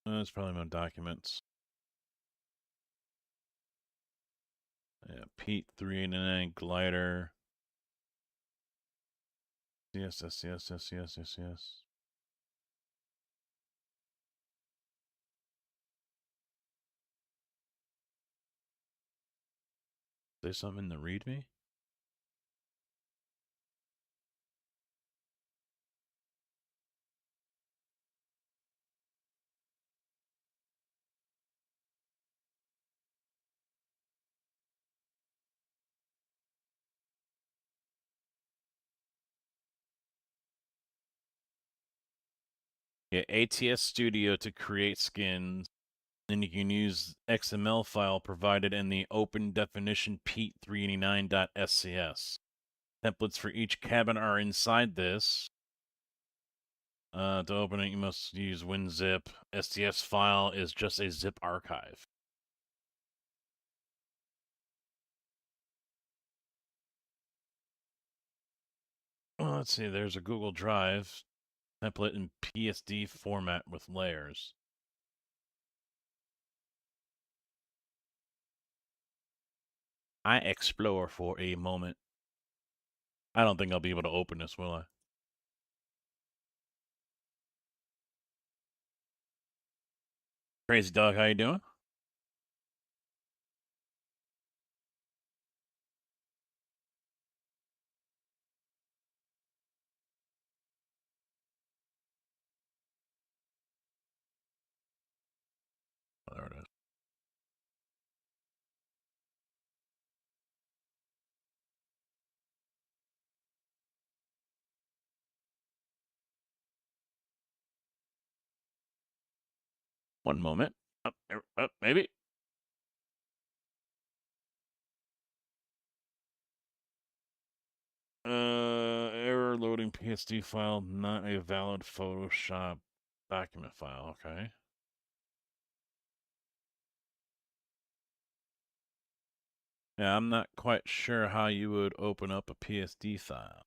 That's probably my documents. Yeah, Pete 389 glider. Yes. Say something in the README? Yeah, ATS Studio to create skins. And you can use XML file provided in the open definition Pete389.scs. Templates for each cabin are inside this. To open it, you must use WinZip. STS file is just a zip archive. Well, let's see. There's a Google Drive template in PSD format with layers. I explore for a moment. I don't think I'll be able to open this, will I? Crazy Dog, how you doing? Oh, there it is. One moment. Maybe. Error loading PSD file, not a valid Photoshop document file. Okay. Yeah, I'm not quite sure how you would open up a PSD file.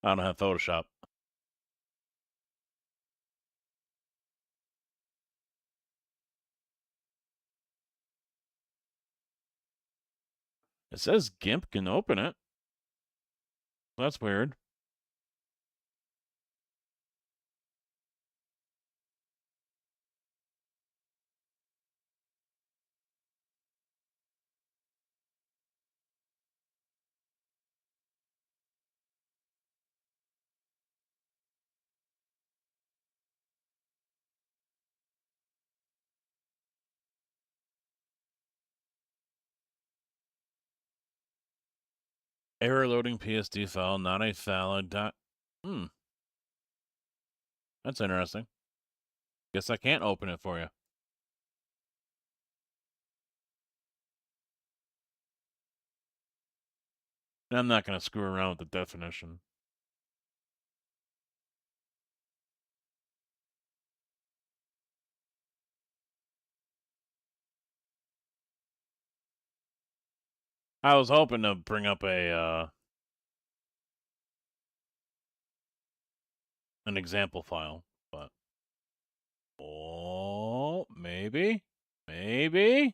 I don't have Photoshop. It says GIMP can open it. That's weird. Error loading PSD file, not a valid That's interesting. Guess I can't open it for you. I'm not going to screw around with the definition. I was hoping to bring up a an example file, but oh, maybe. Maybe.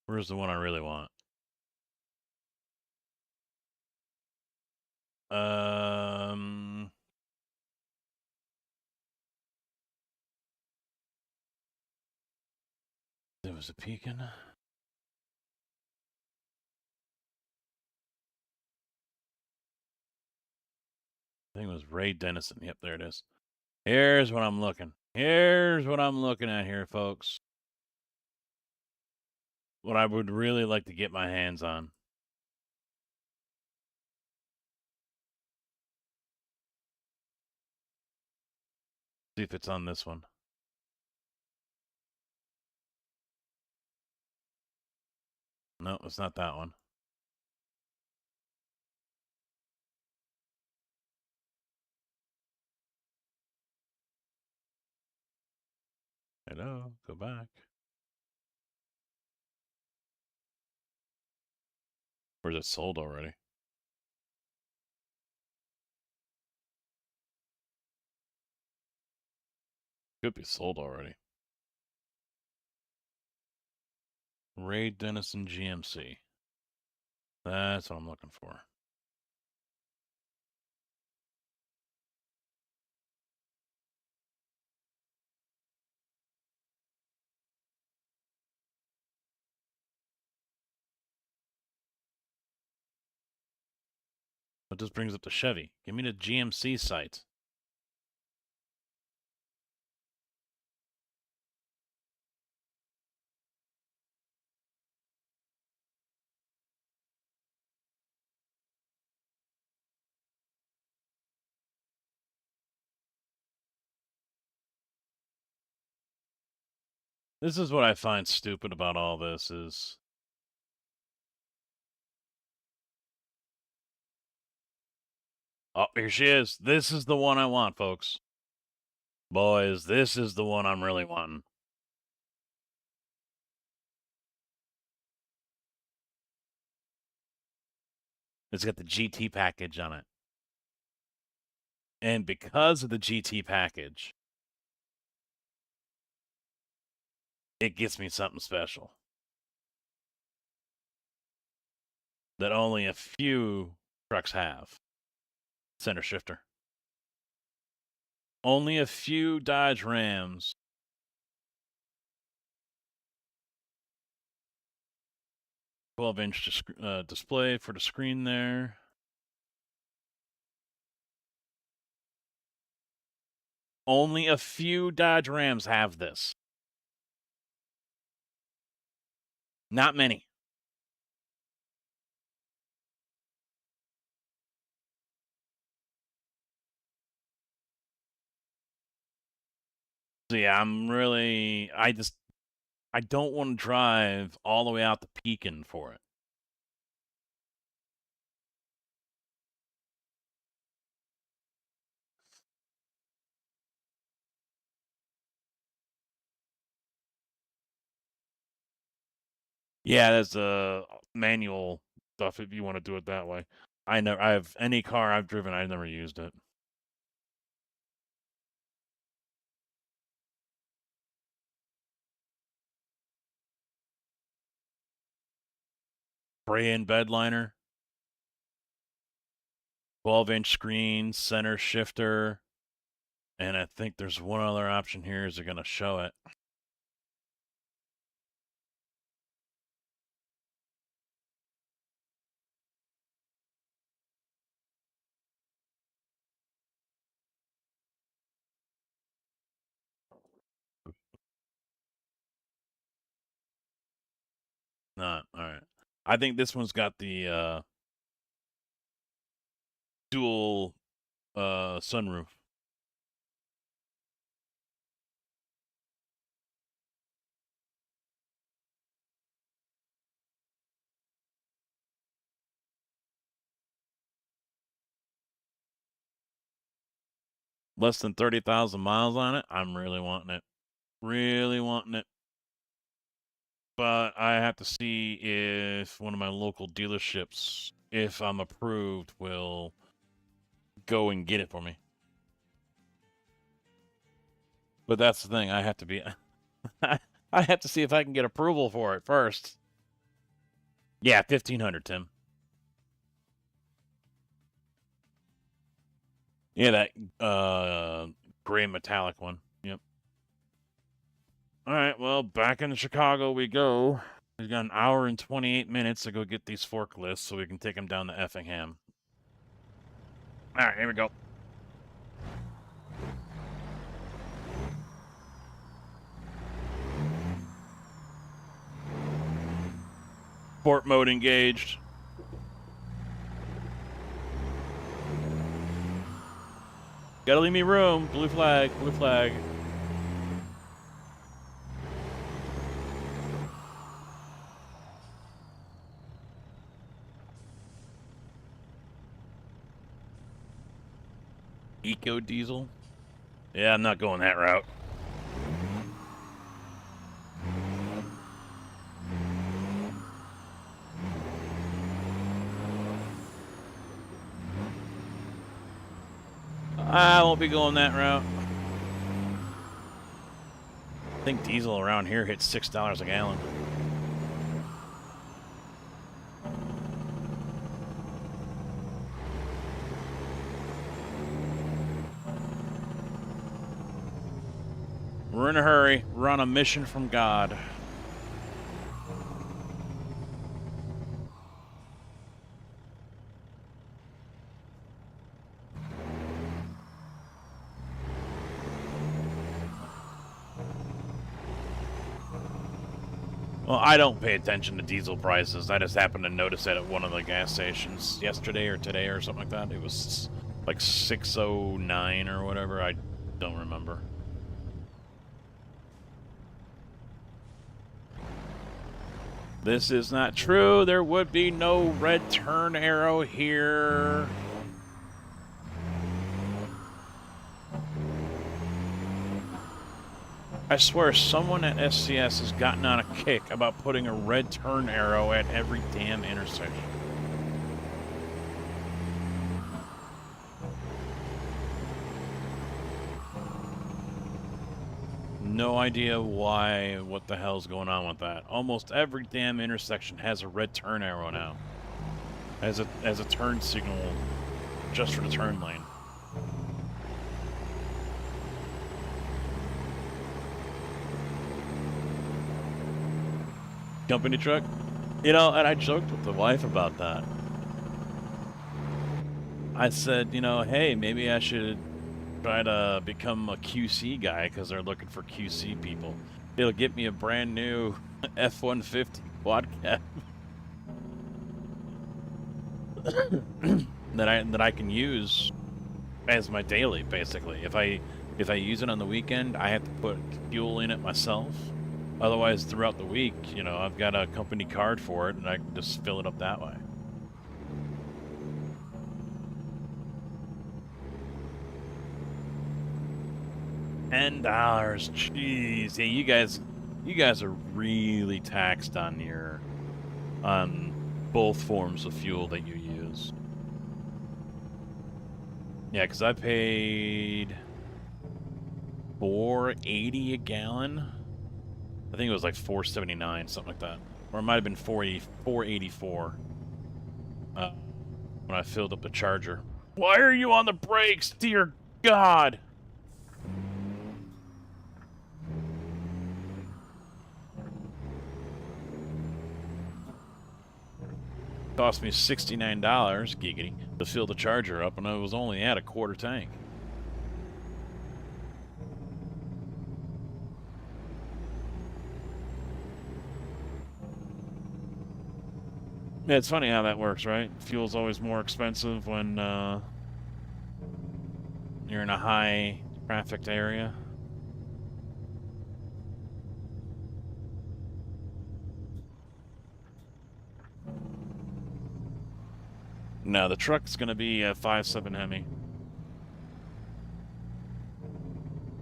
Where's the one I really want? There was a peeking. I think it was Ray Dennison. Yep, there it is. Here's what I'm looking. Here's what I'm looking at here, folks. What I would really like to get my hands on. See if it's on this one. No, it's not that one. Hello, go back. Or is it sold already? Could be sold already. Ray Dennison GMC. That's what I'm looking for. It just brings up the Chevy. Give me the GMC site. This is what I find stupid about all this is oh, here she is. This is the one I want, folks. Boys, this is the one I'm really wanting. It's got the GT package on it. And because of the GT package, it gets me something special that only a few trucks have. Center shifter. Only a few Dodge Rams 12-inch display for the screen there. Only a few Dodge Rams have this. Not many. So yeah, I don't want to drive all the way out to Pekin for it. Yeah, there's a manual stuff if you want to do it that way. I've any car I've driven, I've never used it. Spray-in bed liner. 12-inch screen, center shifter. And I think there's one other option here. Is it going to show it? Not. All right. I think this one's got the dual sunroof. Less than 30,000 miles on it. I'm really wanting it. Really wanting it. But I have to see if one of my local dealerships, if I'm approved, will go and get it for me. But that's the thing. I have to be... I have to see if I can get approval for it first. Yeah, 1,500, Tim. Yeah, that gray metallic one. Yep. All right, well, back into Chicago we go. We've got an hour and 28 minutes to go get these forklifts so we can take them down to Effingham. All right, here we go. Sport mode engaged. Gotta leave me room. Blue flag, blue flag. Eco diesel? Yeah, I'm not going that route. I won't be going that route. I think diesel around here hits $6 a gallon. We're in a hurry. We're on a mission from God. Well, I don't pay attention to diesel prices. I just happened to notice it at one of the gas stations yesterday or today or something like that. It was like 609 or whatever. I don't remember. This is not true. There would be no red turn arrow here. I swear someone at SCS has gotten on a kick about putting a red turn arrow at every damn intersection. no idea what the hell's going on with that. Almost every damn intersection has a red turn arrow now. As a turn signal just for the turn lane. Company truck? You know, and I joked with the wife about that. I said, you know, hey, maybe I should try to become a QC guy because they're looking for QC people. It'll get me a brand new F-150 quad cab that I can use as my daily, basically. If I use it on the weekend, I have to put fuel in it myself. Otherwise, throughout the week, you know, I've got a company card for it, and I can just fill it up that way. $10, jeez. Yeah, you guys are really taxed on both forms of fuel that you use. Yeah, because I paid $4.80 a gallon. I think it was like $4.79, something like that, or it might have been $4.84 when I filled up the charger. Why are you on the brakes, dear God? Cost me $69, giggity, to fill the charger up, and I was only at a quarter tank. Yeah, it's funny how that works, right? Fuel's always more expensive when you're in a high trafficked area. No, the truck's gonna be a 5.7 Hemi.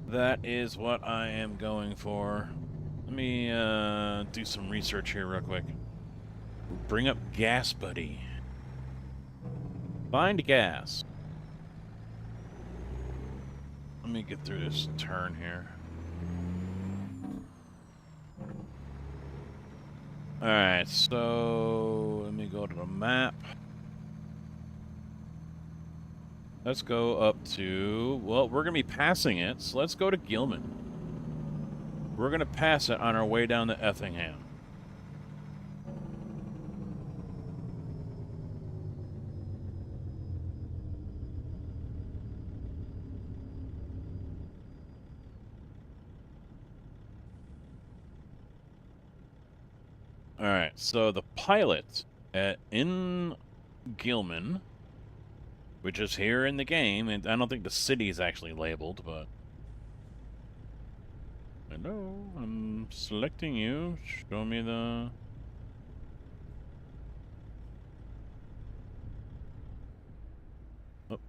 That is what I am going for. Let me do some research here real quick. Bring up gas, buddy. Find gas. Let me get through this turn here. Alright, so let me go to the map. Let's go up to, well, we're going to be passing it, so let's go to Gilman. We're going to pass it on our way down to Effingham. Alright, so the pilot in Gilman, which is here in the game, and I don't think the city is actually labeled, but... Hello, I'm selecting you. Show me the... Oh.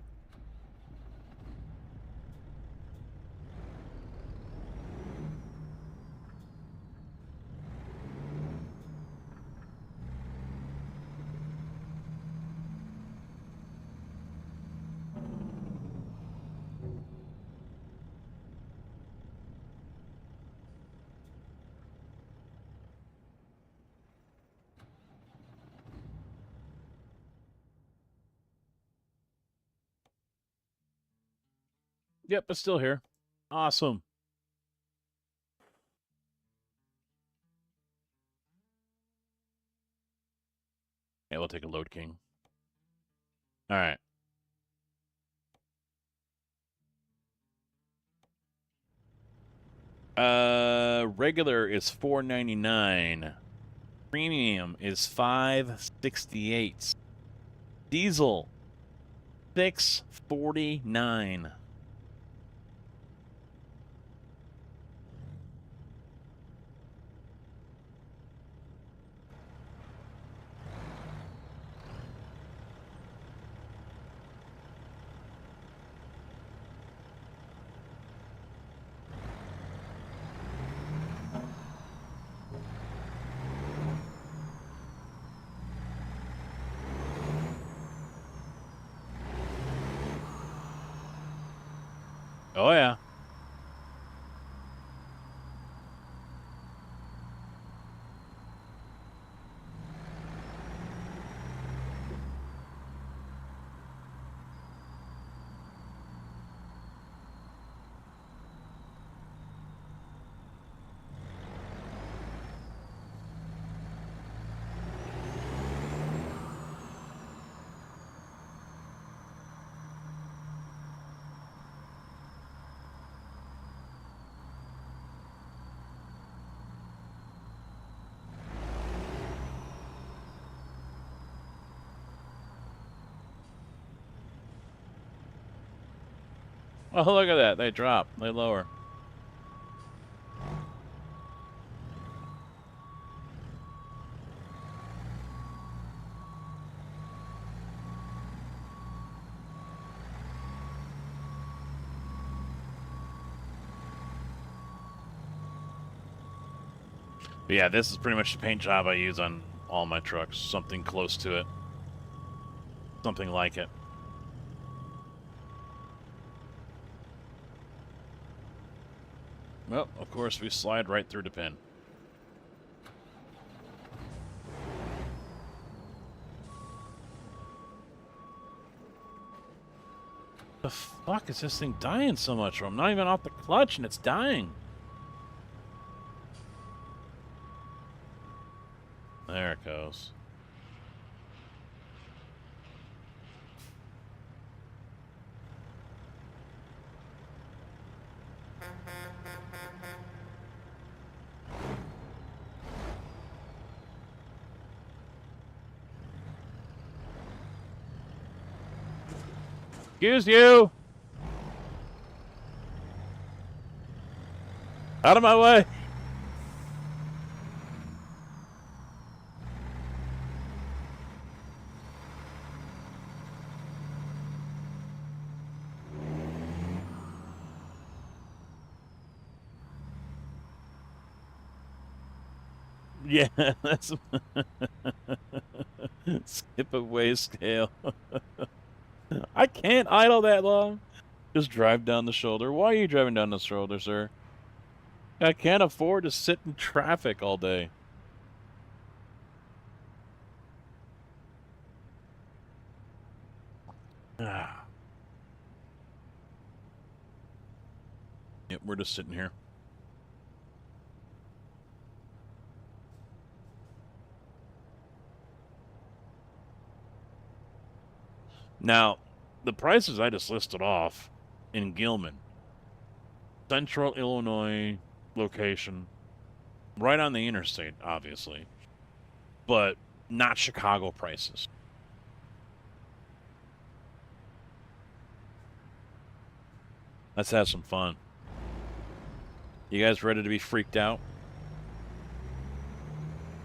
Yep, it's still here. Awesome. Yeah, we'll take a load king. All right. Regular is $4.99. Premium is $5.68. Diesel $6.49. Oh, yeah. Oh, look at that. They drop. They lower. But yeah, this is pretty much the paint job I use on all my trucks. Something close to it. Something like it. Well, of course, we slide right through the pin. The fuck is this thing dying so much? I'm not even off the clutch and it's dying. There it goes. Excuse you! Out of my way! Yeah, that's skip away scale. I can't idle that long. Just drive down the shoulder. Why are you driving down the shoulder, sir? I can't afford to sit in traffic all day. Yep, we're just sitting here. Now, the prices I just listed off in Gilman, Central Illinois location, right on the interstate, obviously, but not Chicago prices. Let's have some fun. You guys ready to be freaked out?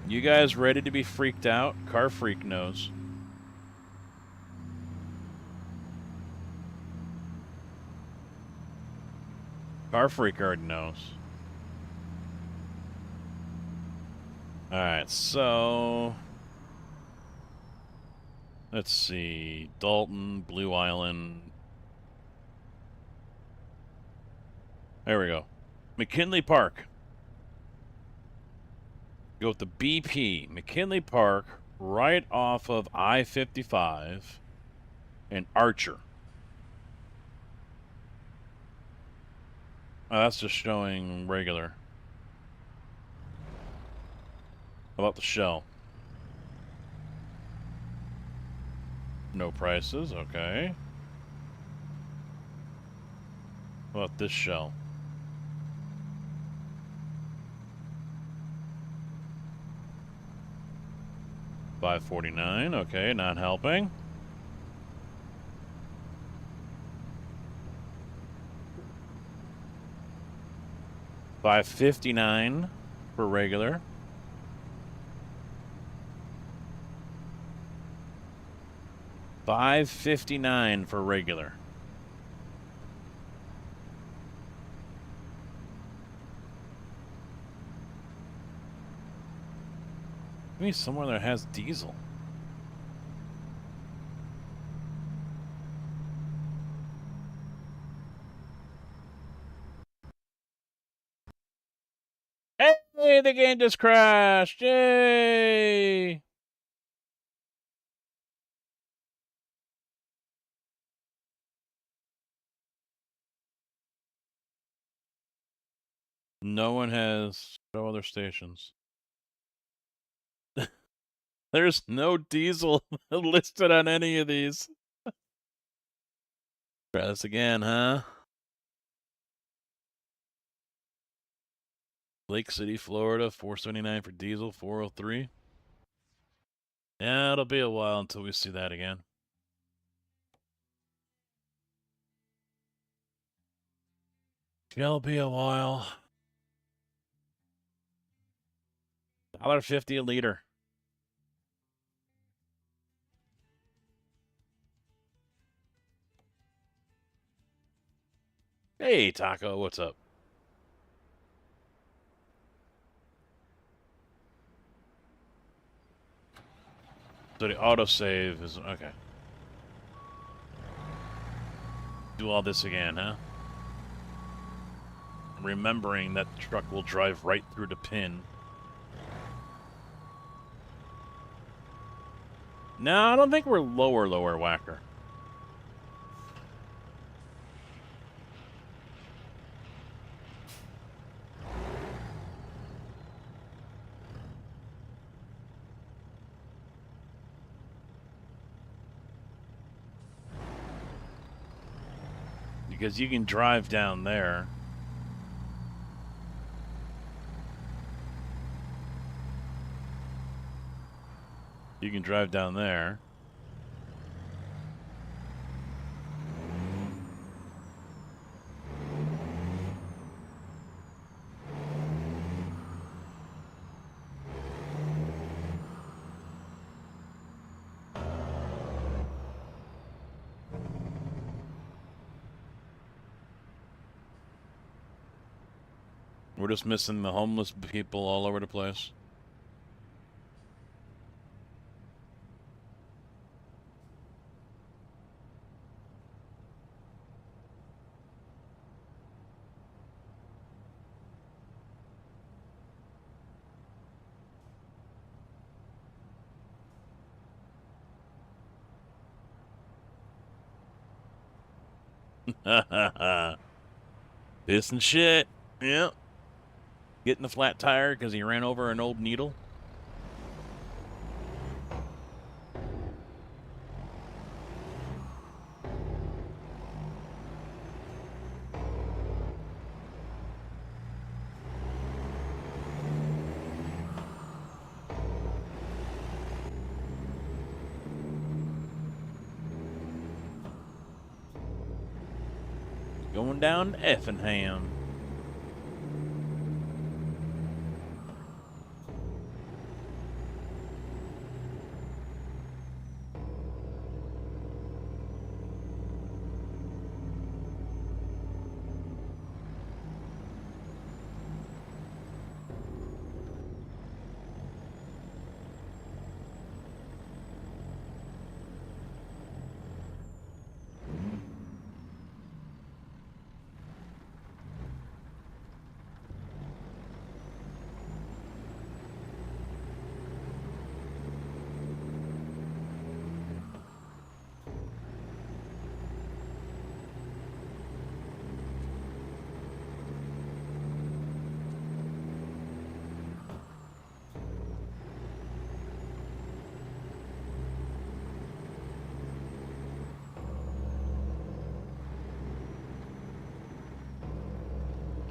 You guys ready to be freaked out? Car Freak knows. Car Freak already knows. Alright, so... let's see. Dalton, Blue Island. There we go. McKinley Park. Go with the BP. McKinley Park, right off of I-55 and Archer. Oh, that's just showing regular. How about the shell? No prices, okay. How about this shell? $5.49, okay, not helping. $5.59 for regular. $5.59 for regular. Give me somewhere that has diesel. Hey, the game just crashed! Yay! No one has no other stations. There's no diesel listed on any of these. Try this again, huh? Lake City, Florida, $4.79 for diesel, 403. Yeah, it'll be a while until we see that again. It'll be a while. $1.50 a liter. Hey, Taco, what's up? So the autosave is okay. Do all this again, huh? Remembering that the truck will drive right through the pin. No, I don't think we're lower whacker. Because you can drive down there. You can drive down there. We're just missing the homeless people all over the place. This and shit. Yep. Getting a flat tire because he ran over an old needle. Going down Effingham.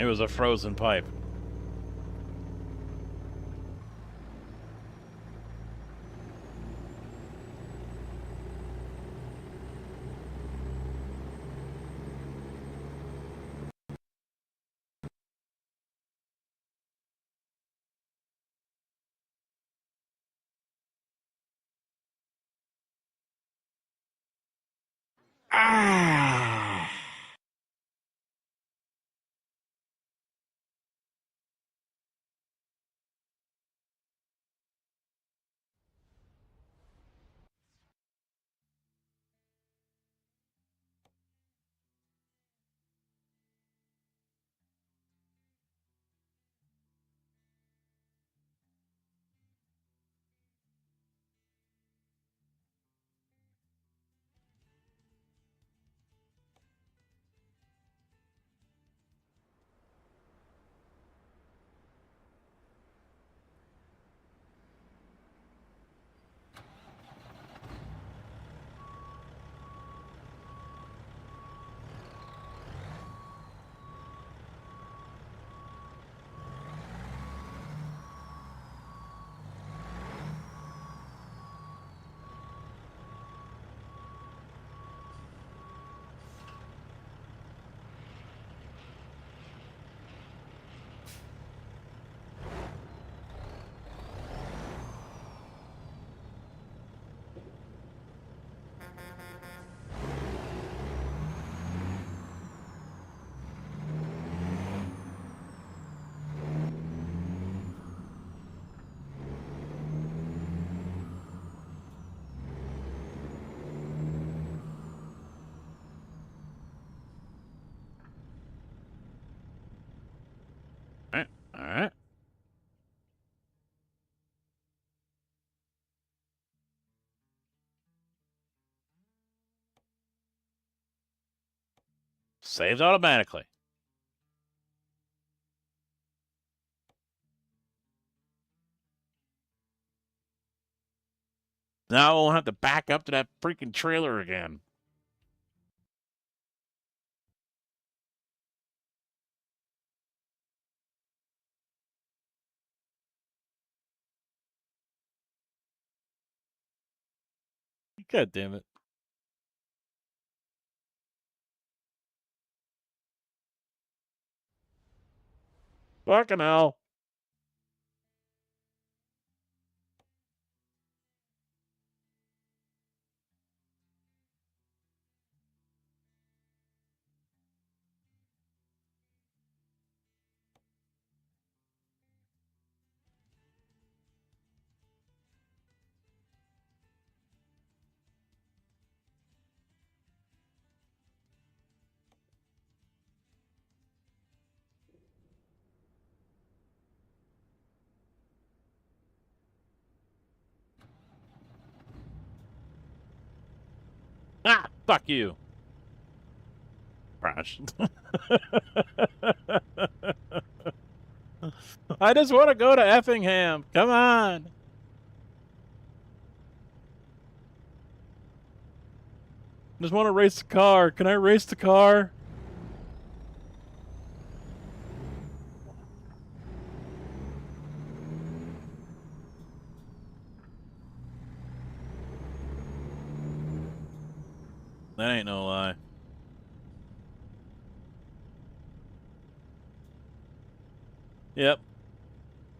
It was a frozen pipe. Ah! Saves automatically. Now I won't have to back up to that freaking trailer again. God damn it. Fucking hell. Ah, fuck you. Crash. I just want to go to Effingham. Come on. Just want to race the car. Can I race the car? That ain't no lie. Yep.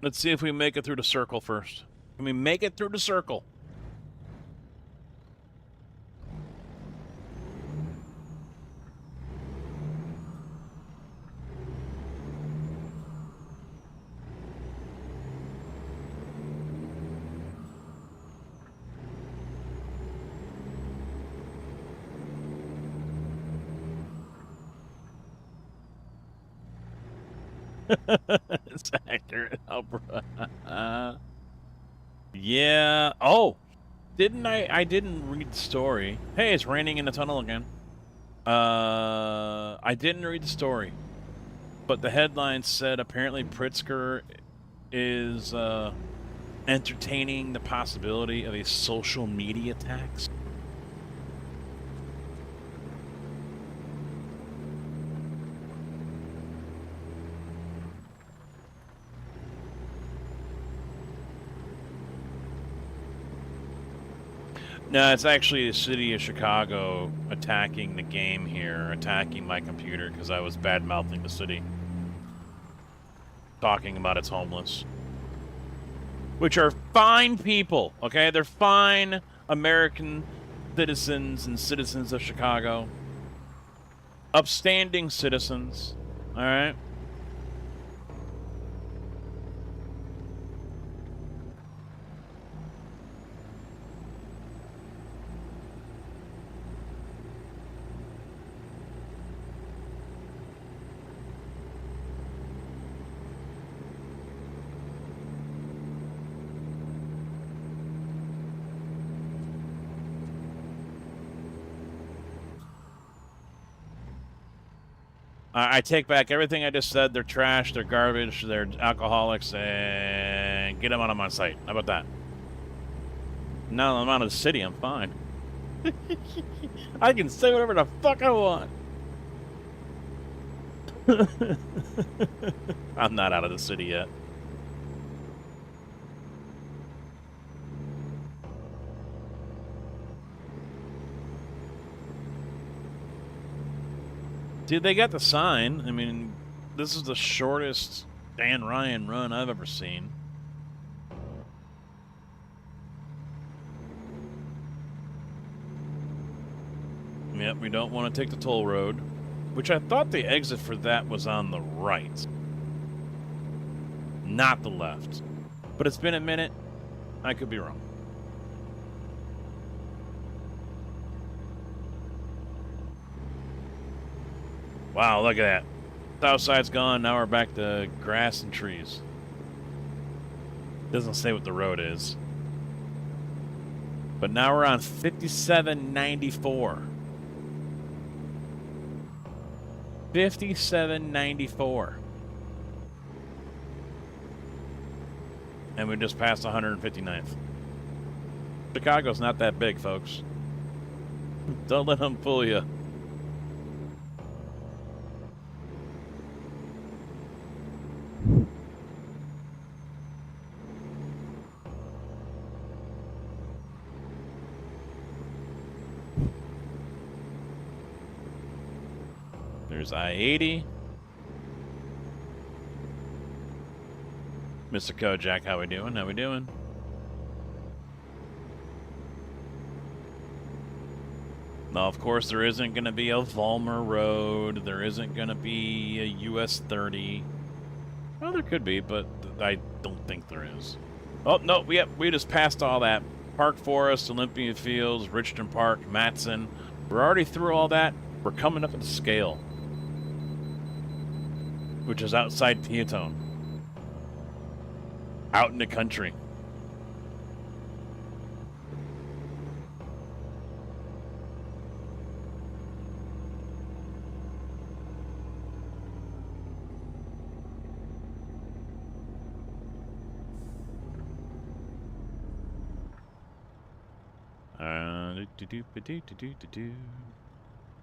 Let's see if we make it through the circle first. Can we make it through the circle? It's accurate, Albra. Yeah. Oh, didn't I didn't read the story. Hey, it's raining in the tunnel again. I didn't read the story, but the headline said apparently Pritzker is entertaining the possibility of a social media tax. No, it's actually the city of Chicago attacking the game here, attacking my computer because I was bad-mouthing the city. Talking about its homeless. Which are fine people, okay? They're fine American citizens and citizens of Chicago. Upstanding citizens, alright? I take back everything I just said. They're trash, they're garbage, they're alcoholics, and get them out of my sight. How about that? Now that I'm out of the city, I'm fine. I can say whatever the fuck I want. I'm not out of the city yet. Dude, they got the sign. I mean, this is the shortest Dan Ryan run I've ever seen. Yep, we don't want to take the toll road, which I thought the exit for that was on the right, not the left. But it's been a minute. I could be wrong. Wow, look at that. South side's gone. Now we're back to grass and trees. Doesn't say what the road is. But now we're on 5794. 5794. And we just passed 159th. Chicago's not that big, folks. Don't let them fool you. There's I-80. Mr. Kojak, how we doing? How we doing? Now, of course, there isn't going to be a Vollmer Road. There isn't going to be a US 30. Well, there could be, but I don't think there is. Oh, no, we just passed all that. Park Forest, Olympia Fields, Richardson Park, Matson. We're already through all that. We're coming up at the scale, which is outside Peatone. Out in the country.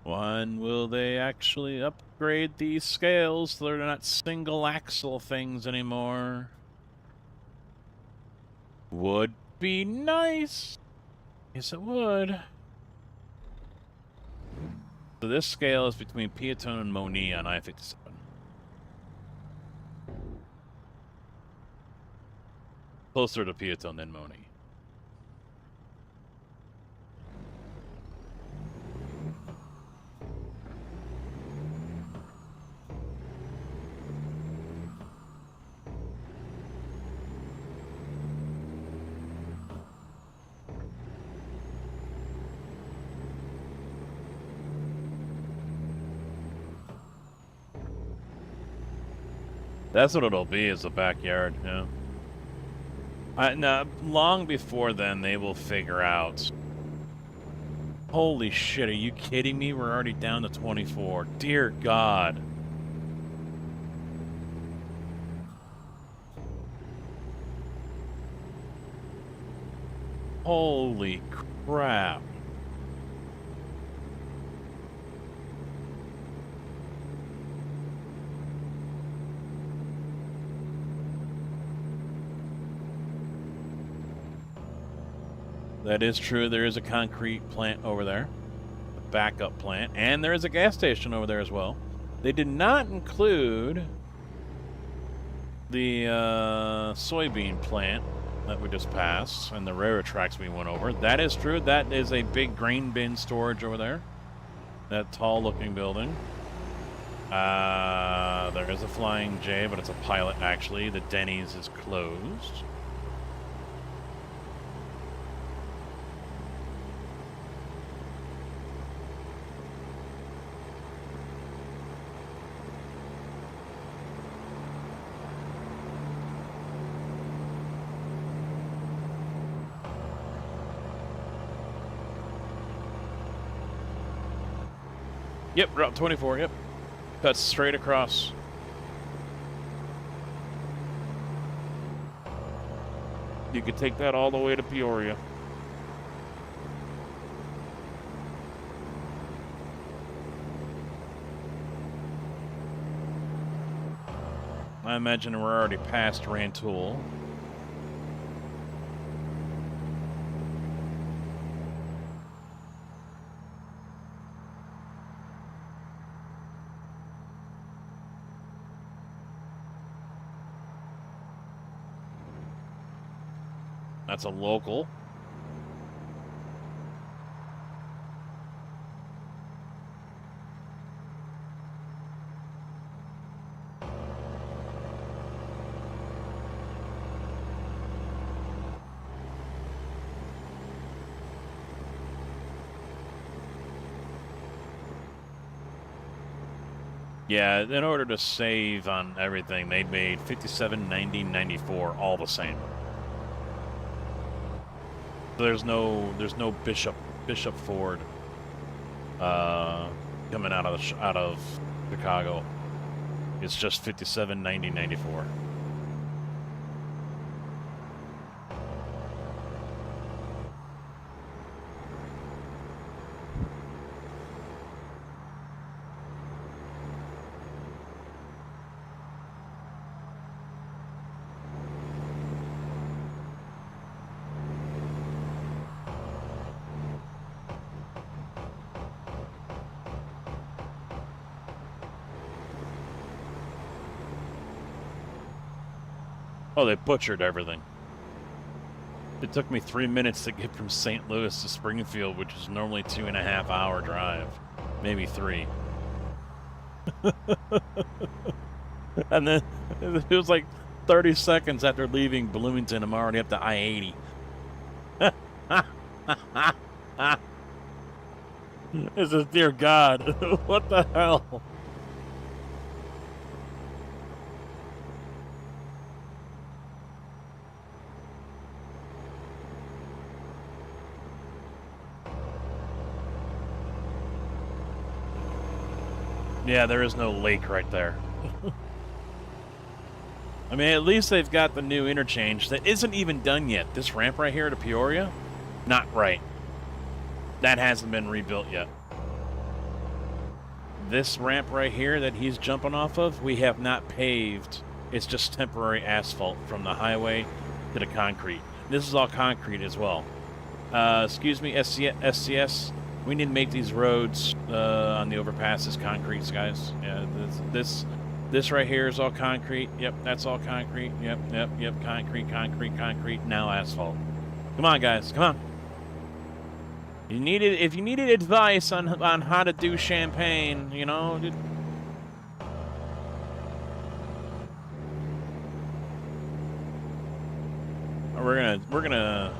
When will they actually upgrade these scales so they're not single axle things anymore? Would be nice. Yes, it would. So this scale is between Peatone and Moni on I-57. Closer to Peatone than Moni. That's what it'll be, is a backyard, yeah. No, long before then, they will figure out. Holy shit, are you kidding me? We're already down to 24. Dear God. Holy crap. That is true. There is a concrete plant over there, a backup plant, and there is a gas station over there as well. They did not include the soybean plant that we just passed and the railroad tracks we went over. That is true. That is a big grain bin storage over there. That tall-looking building. There is a Flying J, but it's a pilot, actually. The Denny's is closed. Yep, Route 24, yep. Cuts straight across. You could take that all the way to Peoria. I imagine we're already past Rantoul. That's a local. Yeah, in order to save on everything, they made 57, 90, 94 all the same. There's no Bishop Ford coming out of Chicago. It's just 57, 90, 94. Oh, they butchered everything. It took me 3 minutes to get from St. Louis to Springfield, which is normally 2.5 hour drive. Maybe 3. And then it was like 30 seconds after leaving Bloomington, I'm already up to I-80. This is, dear God, what the hell? Yeah, there is no lake right there. I mean, at least they've got the new interchange that isn't even done yet. This ramp right here to Peoria, not right. That hasn't been rebuilt yet. This ramp right here that he's jumping off of, we have not paved. It's just temporary asphalt from the highway to the concrete. This is all concrete as well. Excuse me, SCS. We need to make these roads on the overpasses concrete, guys. Yeah, this right here is all concrete. Yep, that's all concrete. Yep, concrete. Now asphalt. Come on, guys, come on. If you needed advice on how to do Champaign, you know. We're gonna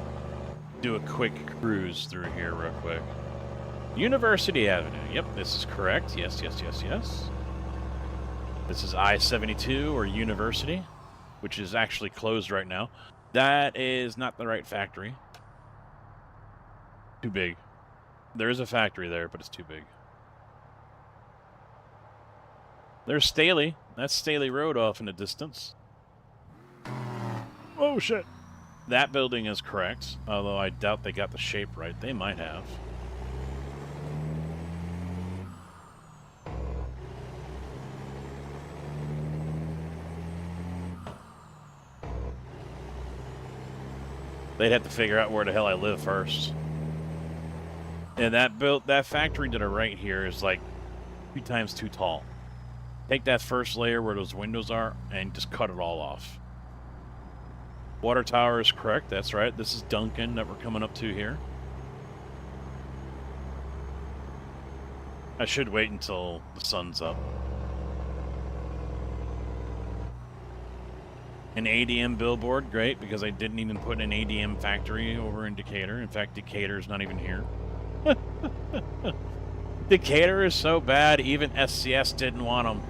do a quick cruise through here real quick. University Avenue. Yep, this is correct. Yes. This is I-72 or University, which is actually closed right now. That is not the right factory. Too big. There is a factory there, but it's too big. There's Staley. That's Staley Road off in the distance. Oh, shit. That building is correct, although I doubt they got the shape right. They might have. They'd have to figure out where the hell I live first. And that factory to the right here is like 2 times too tall. Take that first layer where those windows are and just cut it all off. Water tower is correct, that's right. This is Duncan that we're coming up to here. I should wait until the sun's up. An ADM billboard, great, because I didn't even put an ADM factory over in Decatur. In fact, Decatur's not even here. Decatur is so bad, even SCS didn't want them.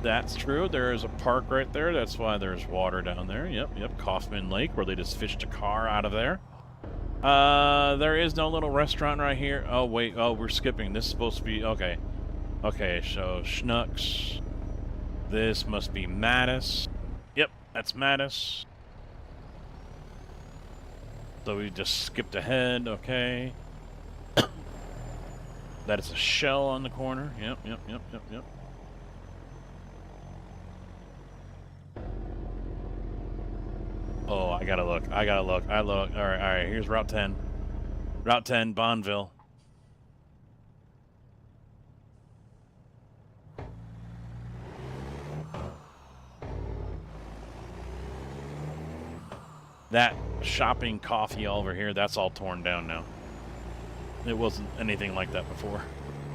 That's true. There is a park right there. That's why there's water down there. Yep. Kaufman Lake, where they just fished a car out of there. There is no little restaurant right here. Oh, wait. Oh, we're skipping. This is supposed to be... Okay. Okay, so Schnucks. This must be Mattis. Yep, that's Mattis. So we just skipped ahead. Okay. That is a Shell on the corner. Yep. Oh, I gotta look. All right. Here's Route 10. Route 10, Bonneville. That shopping coffee over here, that's all torn down now. It wasn't anything like that before.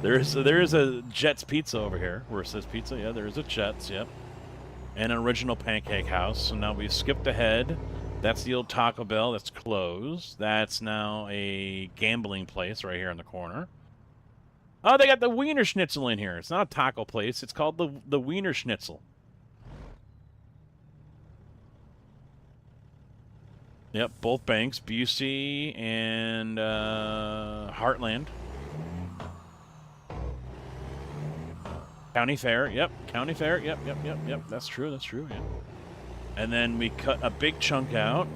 There is a Jets Pizza over here. Where it says pizza, yeah, there is a Jets, yep. And an original Pancake House. So now we've skipped ahead. That's the old Taco Bell that's closed. That's now a gambling place right here in the corner. Oh, they got the Wiener Schnitzel in here. It's not a taco place. It's called the Wiener Schnitzel. Yep, both banks, Busey and Heartland. County Fair, yep. County Fair, yep. That's true, yeah. And then we cut a big chunk out.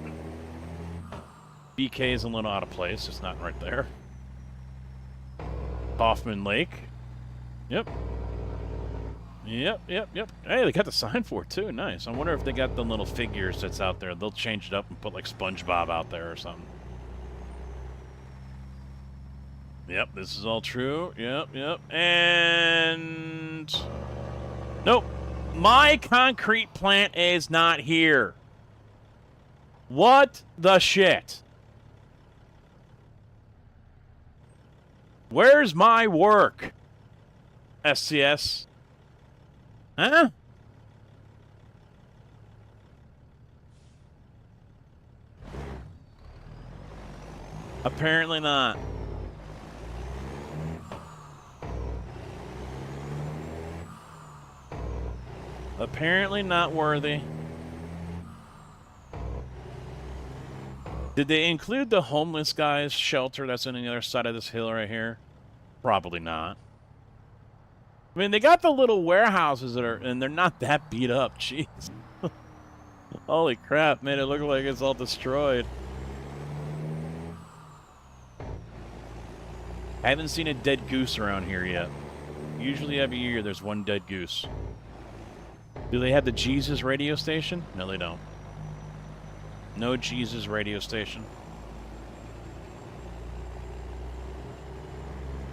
BK is a little out of place. It's not right there. Hoffman Lake. Yep. Hey, they got the sign for it, too. Nice. I wonder if they got the little figures that's out there. They'll change it up and put, like, SpongeBob out there or something. Yep, this is all true. Yep. And... Nope. My concrete plant is not here. What the shit? Where's my work? SCS? Huh? Apparently not. Apparently not worthy. Did they include the homeless guy's shelter that's on the other side of this hill right here? Probably not. I mean, they got the little warehouses that are, and they're not that beat up. Jeez. Holy crap, made it look like it's all destroyed. I haven't seen a dead goose around here yet. Usually every year there's one dead goose. Do they have the Jesus radio station? No, they don't. No Jesus radio station.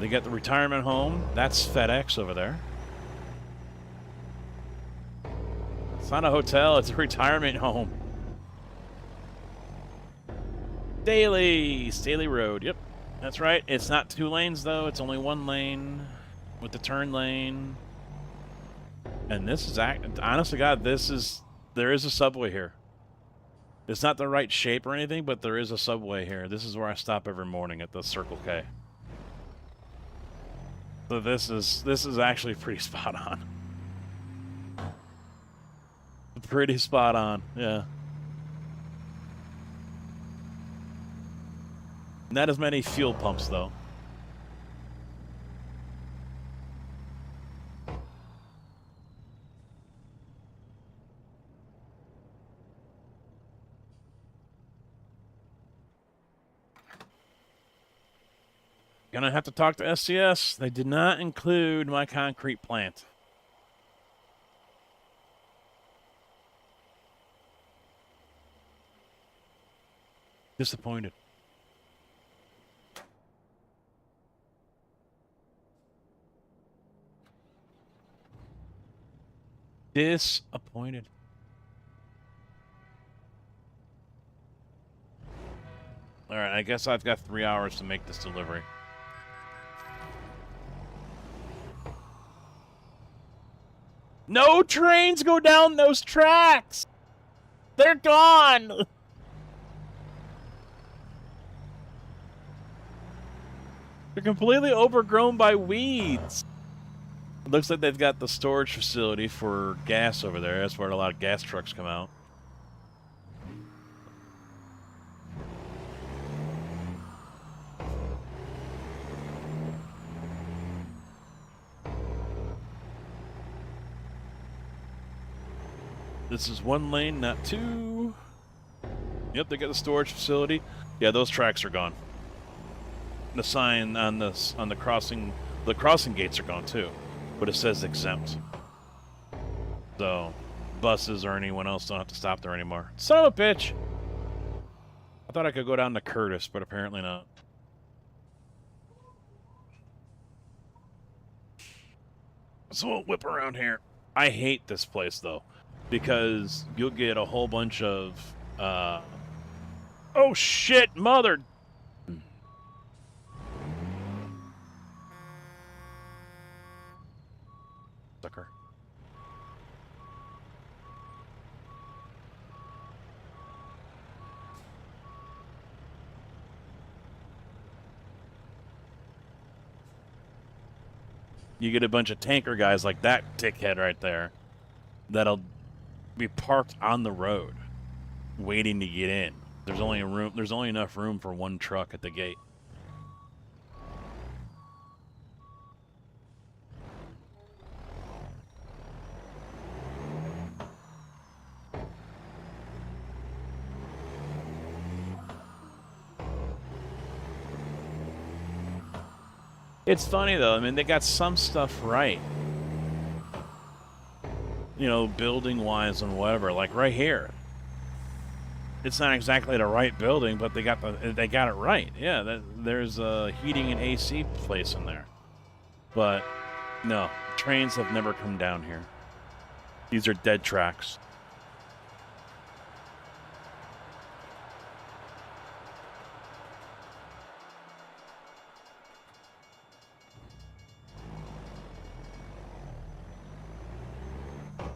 They got the retirement home. That's FedEx over there. It's not a hotel, it's a retirement home. Staley Road. Yep, that's right. It's not 2 lanes, though. It's only 1 lane with the turn lane. And this is, honest to God, there is a subway here. It's not the right shape or anything, but there is a subway here. This is where I stop every morning at the Circle K. So this is actually pretty spot on. Pretty spot on, yeah. Not as many fuel pumps, though. Gonna have to talk to SCS. They did not include my concrete plant. Disappointed. Disappointed. All right, I guess I've got 3 hours to make this delivery. No trains go down those tracks! They're gone! They're completely overgrown by weeds. It looks like they've got the storage facility for gas over there. That's where a lot of gas trucks come out. This is 1 lane, not 2. Yep, they got the storage facility. Yeah, those tracks are gone. The sign on the crossing gates are gone too, but it says exempt. So, buses or anyone else don't have to stop there anymore. Son of a bitch! I thought I could go down to Curtis, but apparently not. So we'll whip around here. I hate this place though, because you'll get a whole bunch of oh shit, mother. Sucker. You get a bunch of tanker guys like that dickhead right there that'll be parked on the road waiting to get in. There's only enough room for 1 truck at the gate. It's funny though. I mean, they got some stuff right. You know, building wise and whatever. Like right here, it's not exactly the right building, but they got it right. Yeah, there's a heating and AC place in there. But no, trains have never come down here. These are dead tracks.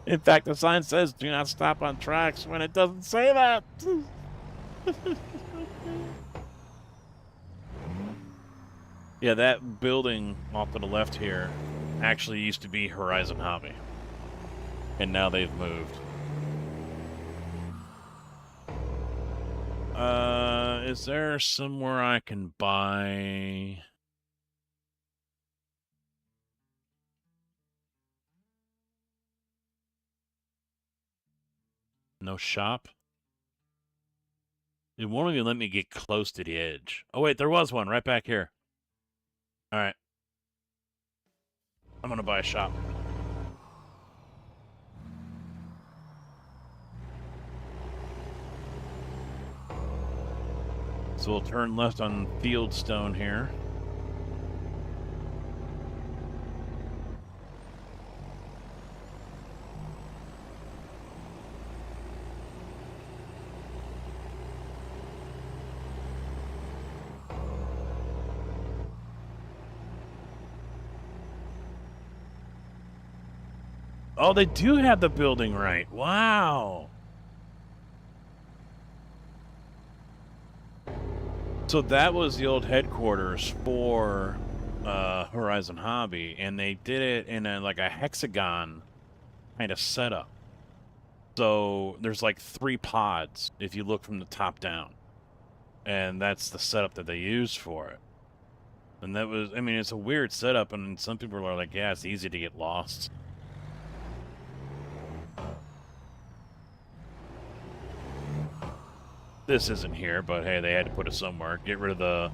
In fact, the sign says do not stop on tracks when it doesn't say that. Yeah, that building off to the left here actually used to be Horizon Hobby. And now they've moved. Is there somewhere I can buy... No shop? It won't even let me get close to the edge. Oh wait, there was one right back here. Alright. I'm gonna buy a shop. So we'll turn left on Fieldstone here. Oh, they do have the building right. Wow. So that was the old headquarters for Horizon Hobby, and they did it in like a hexagon kind of setup. So there's like 3 pods if you look from the top down. And that's the setup that they used for it. And that was, I mean, it's a weird setup, and some people are like, yeah, it's easy to get lost. This isn't here, but hey, they had to put it somewhere. Get rid of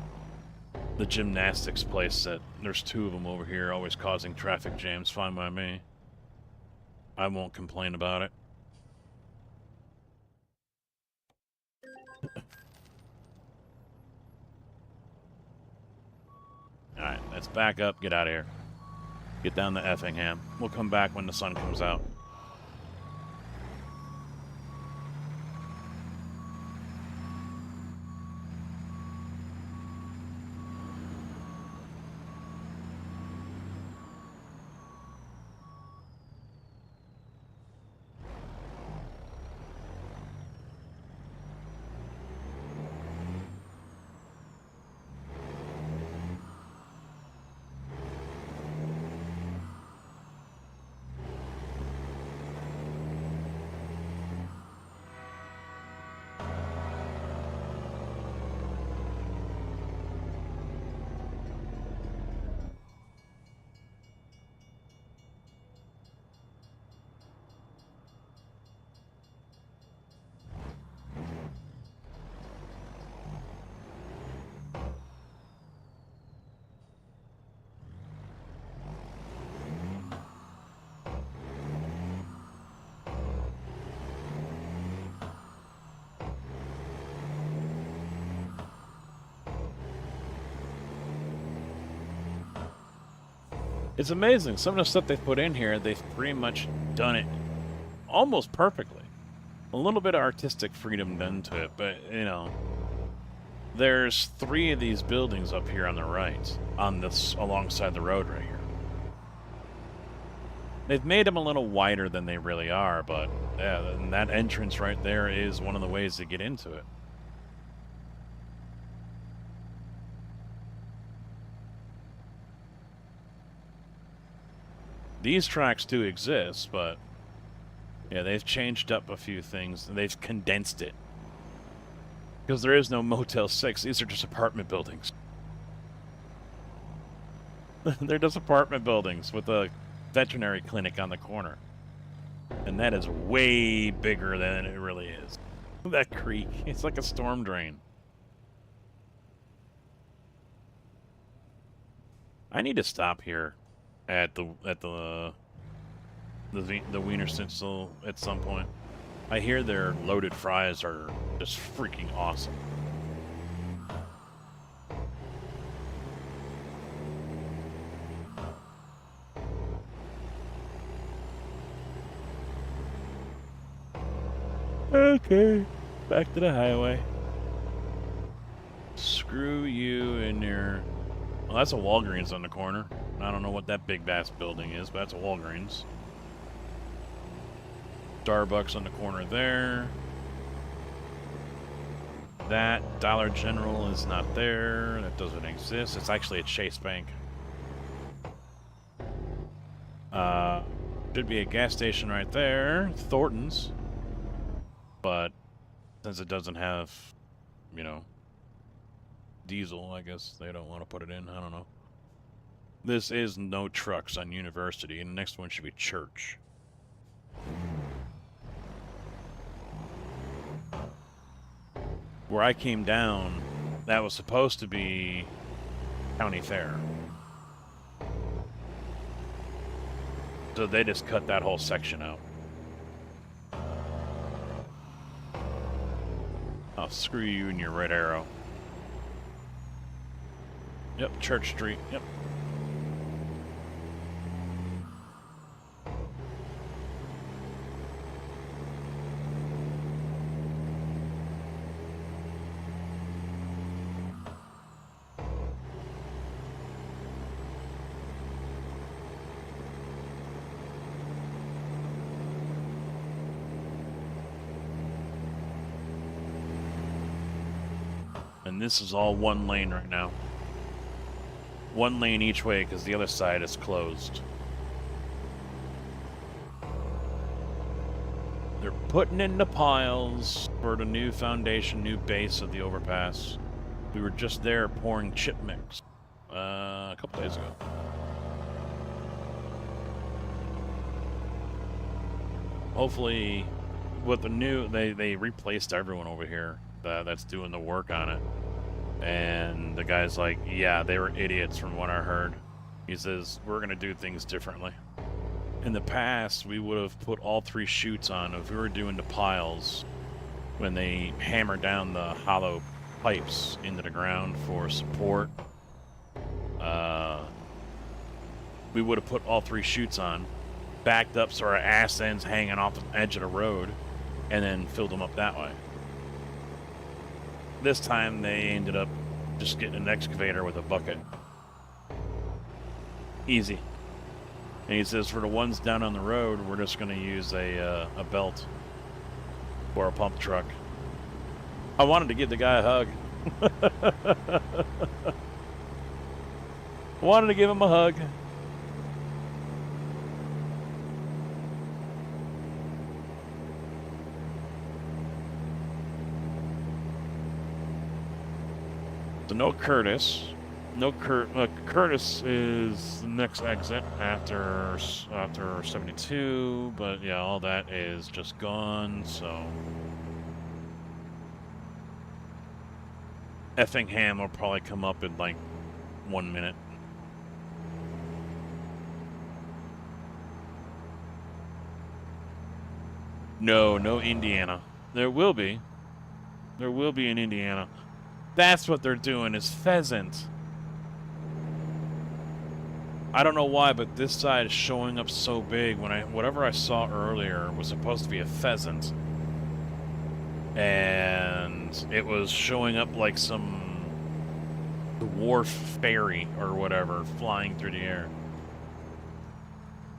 the gymnastics place that there's 2 of them over here, always causing traffic jams. Fine by me. I won't complain about it. Alright, let's back up, get out of here. Get down to Effingham. We'll come back when the sun comes out. It's amazing. Some of the stuff they've put in here, they've pretty much done it almost perfectly. A little bit of artistic freedom done to it, but, you know, there's 3 of these buildings up here on the right, on this, alongside the road right here. They've made them a little wider than they really are, but yeah, and that entrance right there is one of the ways to get into it. These tracks do exist, but yeah, they've changed up a few things. They've condensed it. Because there is no Motel 6. These are just apartment buildings. They're just apartment buildings with a veterinary clinic on the corner. And that is way bigger than it really is. That creek, it's like a storm drain. I need to stop here at the Wiener Schnitzel at some point. I hear their loaded fries are just freaking awesome. Okay, back to the highway. Screw you and your... Well, that's a Walgreens on the corner. I don't know what that big bass building is, but that's a Walgreens. Starbucks on the corner there. That Dollar General is not there. That doesn't exist. It's actually a Chase Bank. Should be a gas station right there. Thornton's. But since it doesn't have, you know, diesel, I guess they don't want to put it in. I don't know. This is no trucks on University, and the next one should be Church. Where I came down, that was supposed to be County Fair. So they just cut that whole section out. Oh, screw you and your red arrow. Yep, Church Street, yep. And this is all one lane right now. One lane each way because the other side is closed. They're putting in the piles for the new foundation, new base of the overpass. We were just there pouring chip mix a couple days ago. Hopefully, with the new, they replaced everyone over here that's doing the work on it. And the guy's like, yeah, they were idiots from what I heard. He says, we're going to do things differently. In the past, we would have put all 3 chutes on if we were doing the piles when they hammer down the hollow pipes into the ground for support. We would have put all 3 chutes on, backed up so our ass ends hanging off the edge of the road, and then filled them up that way. This time they ended up just getting an excavator with a bucket. Easy. And he says for the ones down on the road, we're just going to use a belt or a pump truck. I wanted to give the guy a hug. Wanted to give him a hug. So no Curtis. No Curtis is the next exit after 72, but yeah, all that is just gone, so Effingham will probably come up in like 1 minute. No Indiana. There will be. There will be in Indiana. That's what they're doing, is pheasant. I don't know why, but this side is showing up so big. Whatever I saw earlier was supposed to be a pheasant. And it was showing up like some dwarf fairy or whatever flying through the air.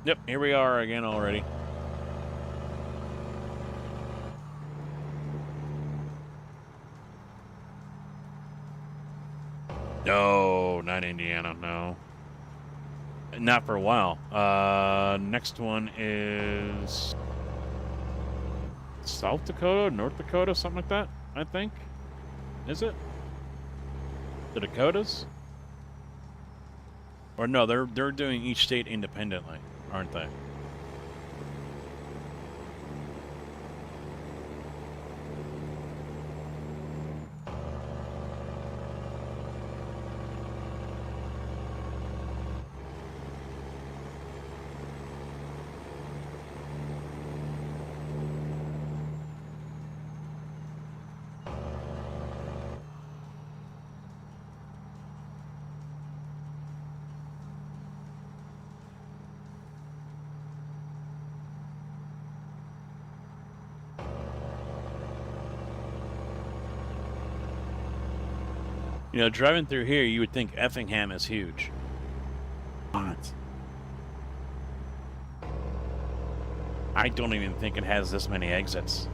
Yep, here we are again already. No, not Indiana, no. Not for a while. Next one is South Dakota, North Dakota, something like that, I think. Is it? The Dakotas? Or no, they're doing each state independently, aren't they? You know, driving through here, you would think Effingham is huge. What? I don't even think it has this many exits.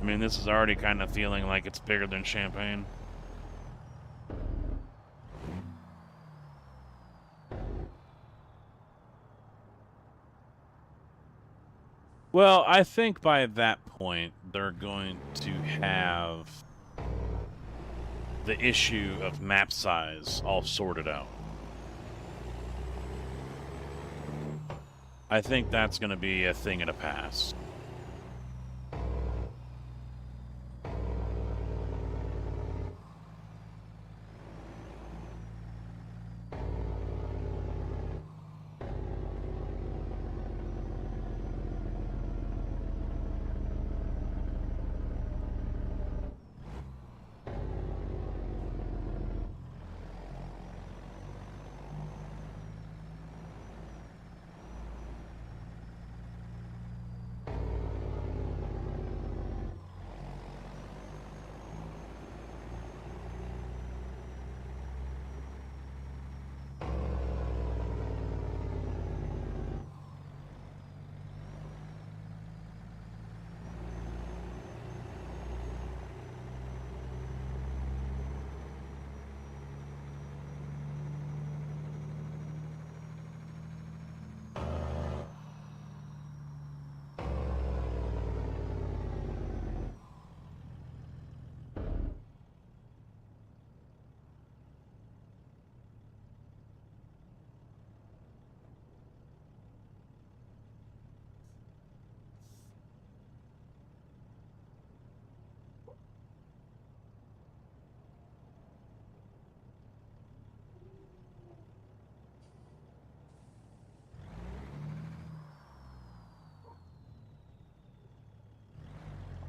I mean, this is already kind of feeling like it's bigger than Champaign. Well, I think by that point, they're going to have the issue of map size all sorted out. I think that's going to be a thing of the past.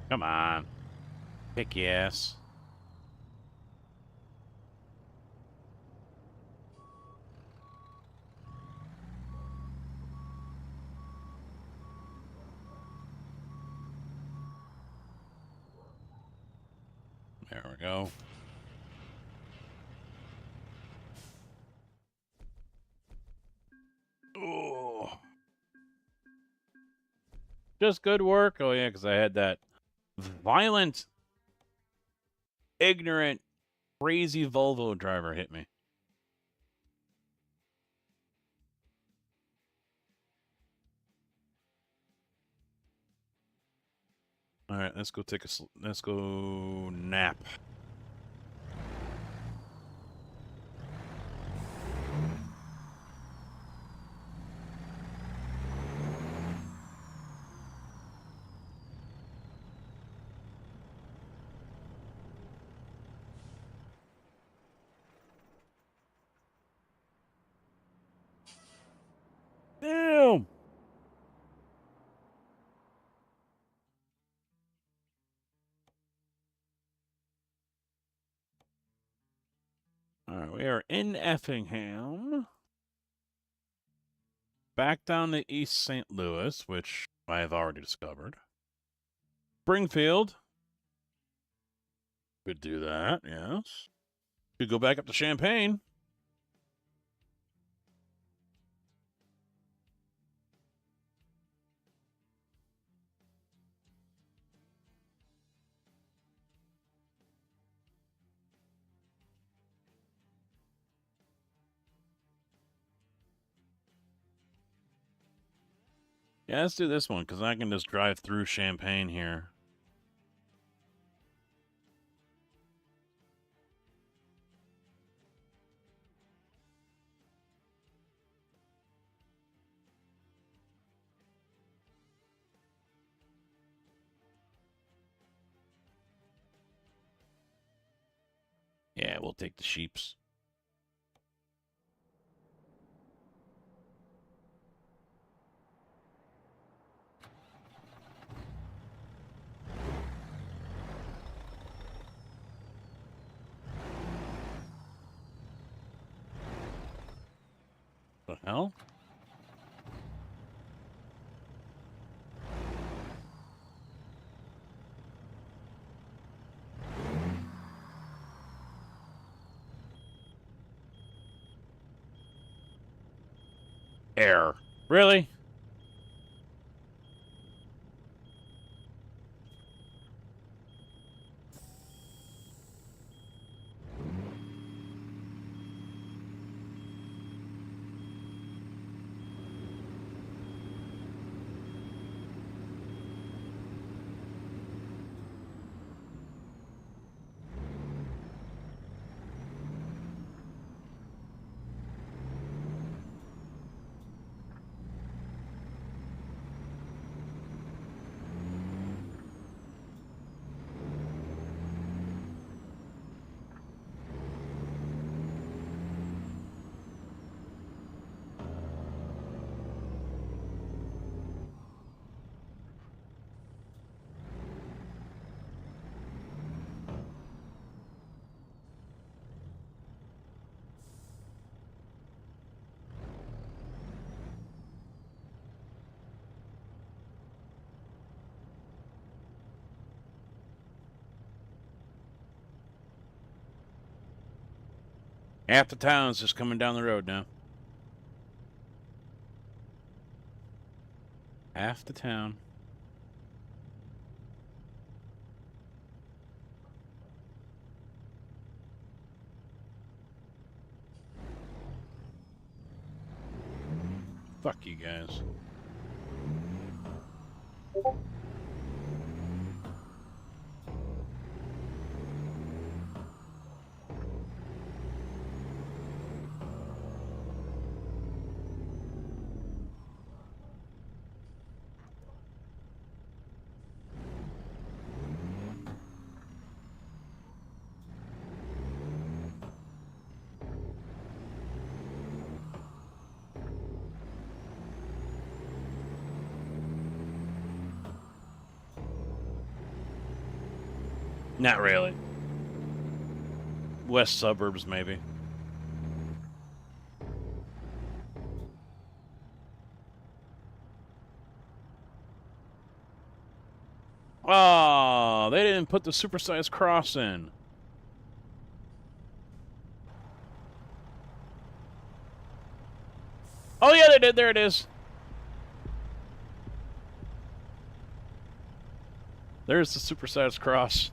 Come on. Kick your ass. There we go. Oh. Just good work. Oh, yeah, because I had that violent, ignorant, crazy Volvo driver hit me. All right, let's go take a let's go nap. Damn. All right, we are in Effingham. Back down to East St. Louis, which I have already discovered. Springfield. Could do that, yes. Could go back up to Champaign. Yeah, let's do this one, because I can just drive through Champaign here. Yeah, we'll take the sheeps. The hell? Error. Really? Half the town's just coming down the road now. Half the town. Fuck you guys. Not really. West suburbs, maybe. Oh, they didn't put the supersized cross in. Oh, yeah, they did. There it is. There's the supersized cross.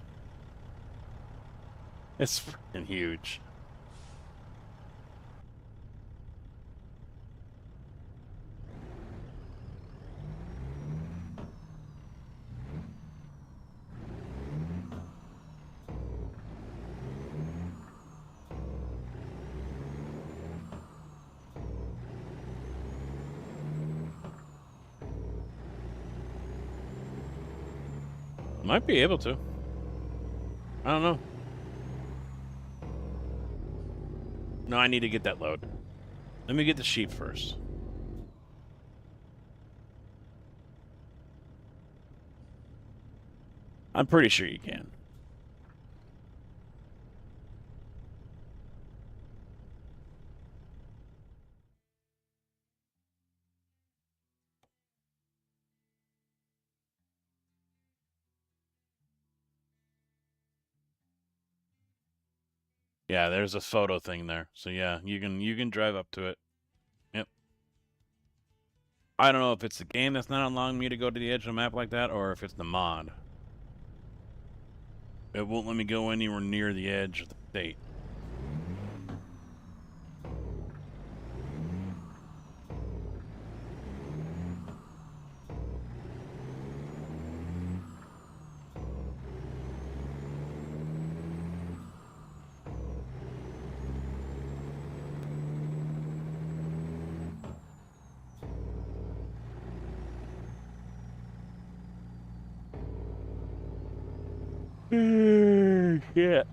It's freaking huge. Might be able to. I don't know. No, I need to get that load. Let me get the sheep first. I'm pretty sure you can. Yeah, there's a photo thing there. So yeah, you can drive up to it. Yep. I don't know if it's the game that's not allowing me to go to the edge of the map like that, or if it's the mod. It won't let me go anywhere near the edge of the state. Yeah.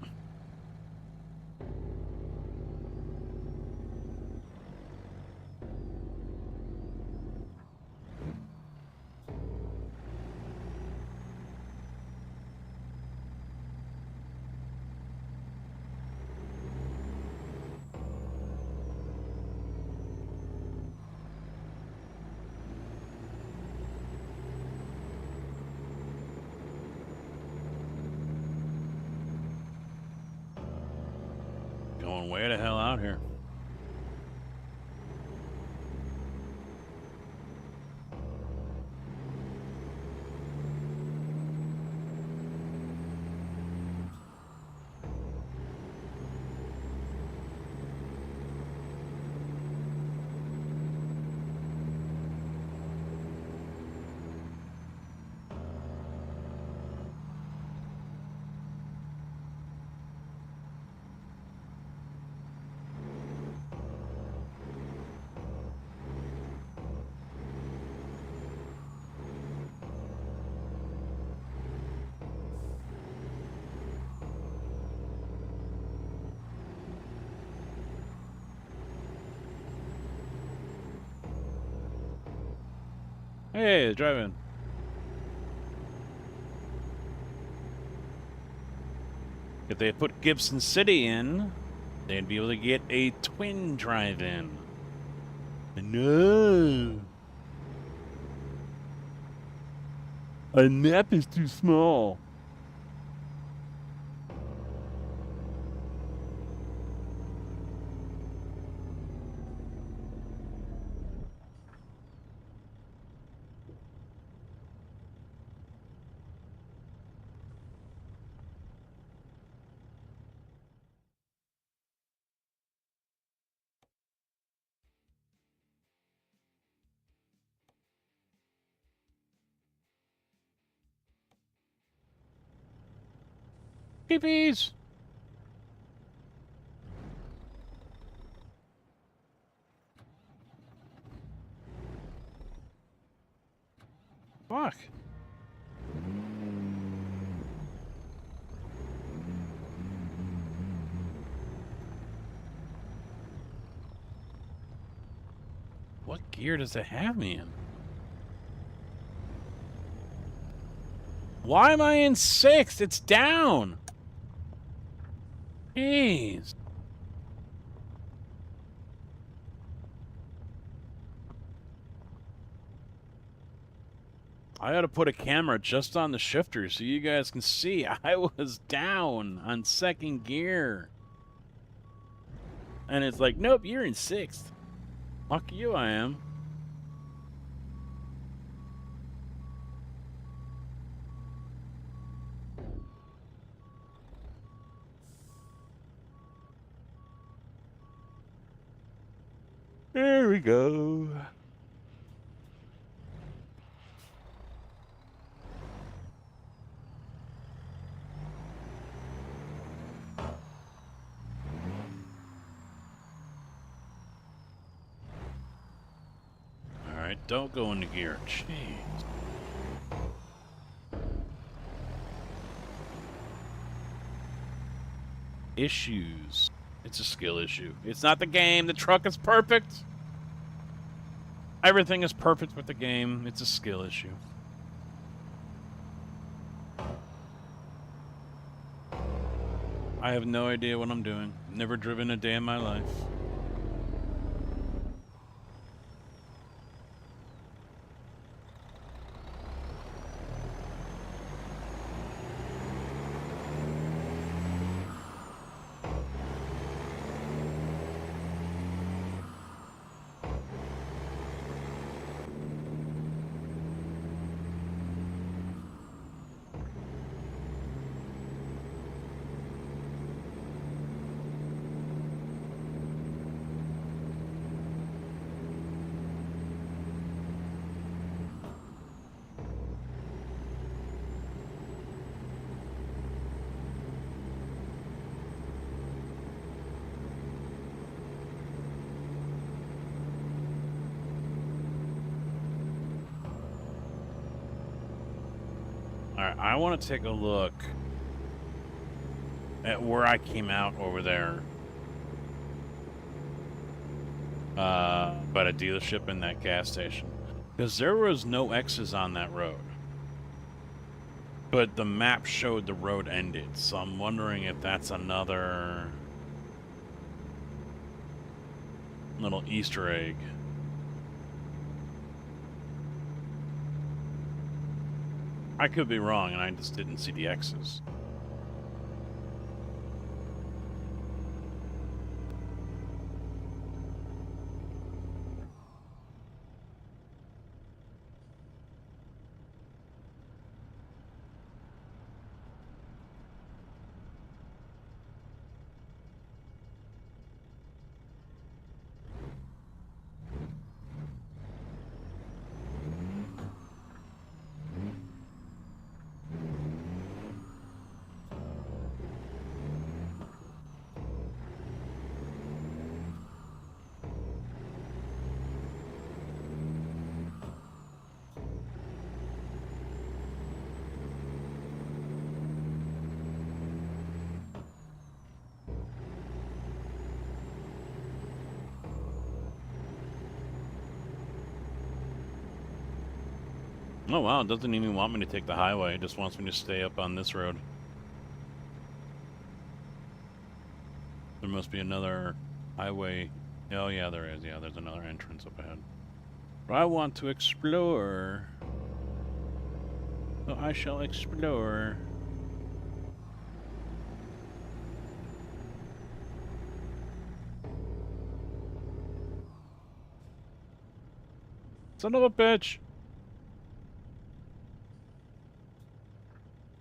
way the hell out here. Hey, drive-in. If they put Gibson City in, they'd be able to get a twin drive-in. No. A nap is too small. Peepees. Fuck. What gear does it have me in? Why am I in 6th? It's down. Jeez. I ought to put a camera just on the shifter so you guys can see I was down on 2nd gear. And it's like, nope, you're in 6th. Fuck you, I am. There we go. Alright, don't go into gear. Jeez. Issues. It's a skill issue. It's not the game. The truck is perfect. Everything is perfect with the game. It's a skill issue. I have no idea what I'm doing. Never driven a day in my life. Alright, I want to take a look at where I came out over there. By a dealership in that gas station. Because there was no X's on that road. But the map showed the road ended, so I'm wondering if that's another little Easter egg. I could be wrong, and I just didn't see the X's. Oh, wow. It doesn't even want me to take the highway. It just wants me to stay up on this road. There must be another highway. Oh, yeah, there is. Yeah, there's another entrance up ahead. But I want to explore. So I shall explore. Son of a bitch!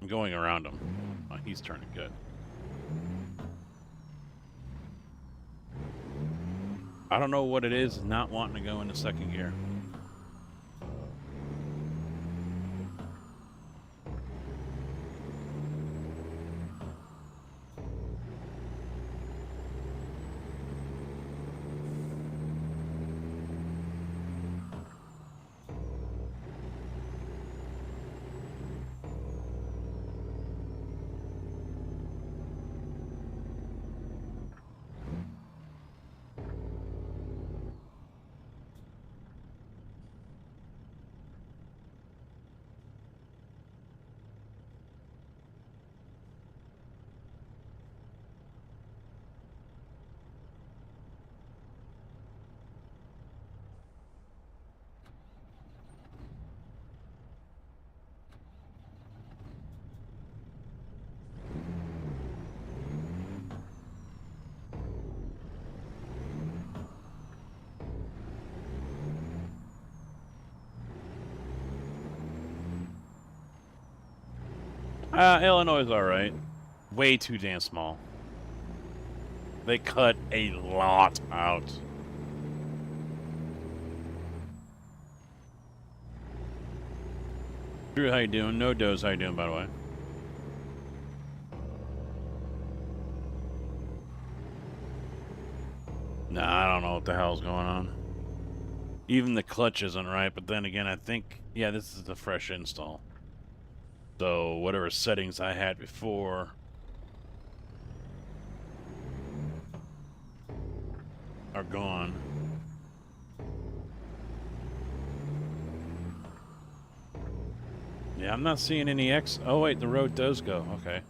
I'm going around him. Oh, he's turning good. I don't know what it is not wanting to go into second gear. Illinois is alright. Way too damn small. They cut a lot out. Drew, how you doing? No Doze, how you doing, by the way? Nah, I don't know what the hell's going on. Even the clutch isn't right, but then again, I think... Yeah, this is a fresh install. So, whatever settings I had before... are gone. Yeah, I'm not seeing any X... Oh, wait, the road does go. Okay.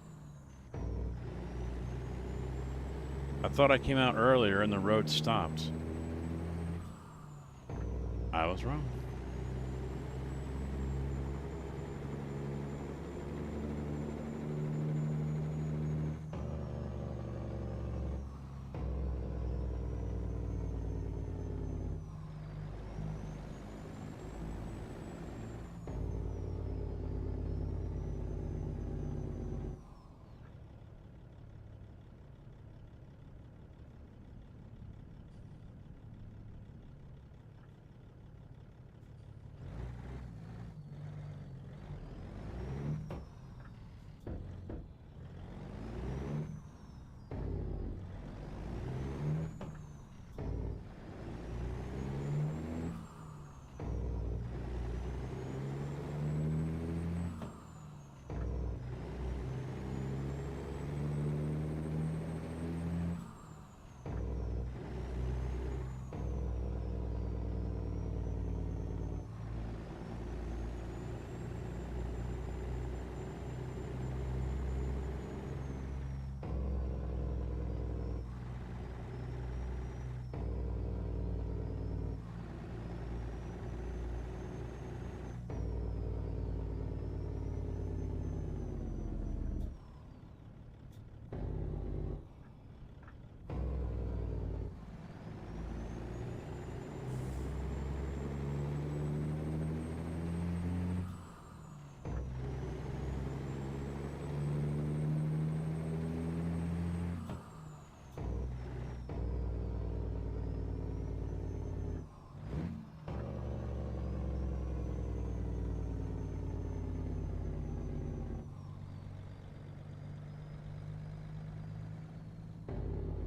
I thought I came out earlier and the road stopped. I was wrong.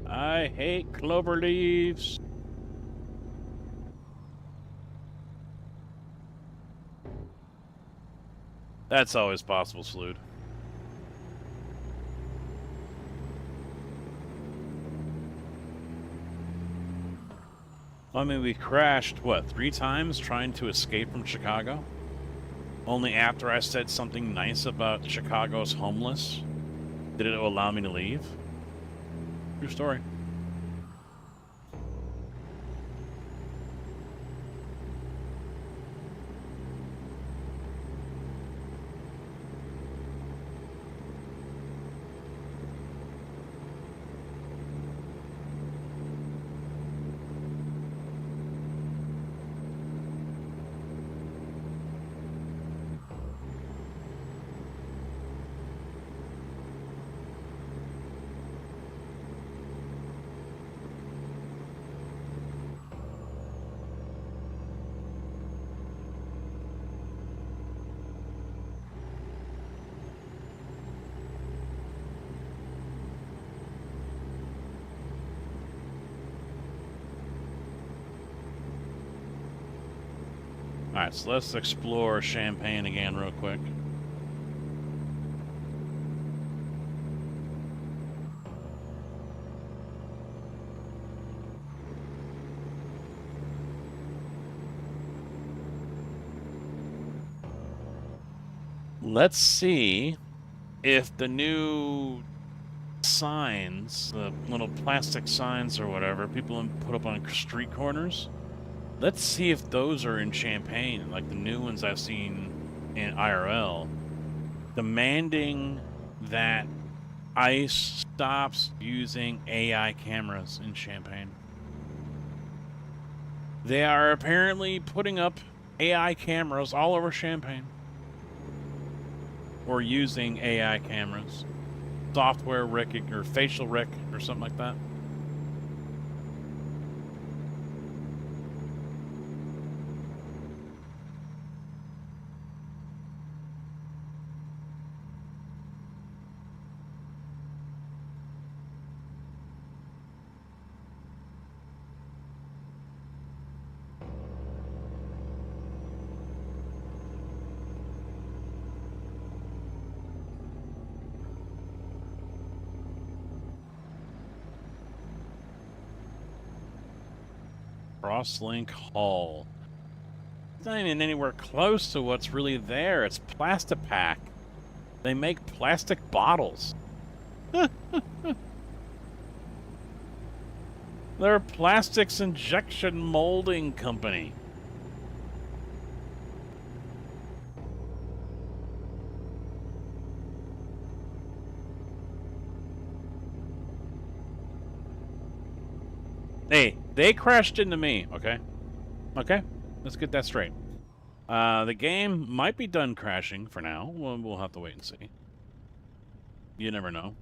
I hate clover leaves. That's always possible, Slood. I mean, we crashed, what, 3 times trying to escape from Chicago? Only after I said something nice about Chicago's homeless did it allow me to leave. True story. Alright, so let's explore Champaign again real quick. Let's see if the new signs, the little plastic signs or whatever, people put up on street corners. Let's see if those are in Champaign, like the new ones I've seen in IRL, demanding that ICE stops using AI cameras in Champaign. They are apparently putting up AI cameras all over Champaign. Or using AI cameras. Software or facial rec or something like that. Crosslink Hall. It's not even anywhere close to what's really there. It's Plastipack. They make plastic bottles. They're a plastics injection molding company. Hey, they crashed into me, okay? Okay, let's get that straight. The game might be done crashing for now. We'll have to wait and see. You never know.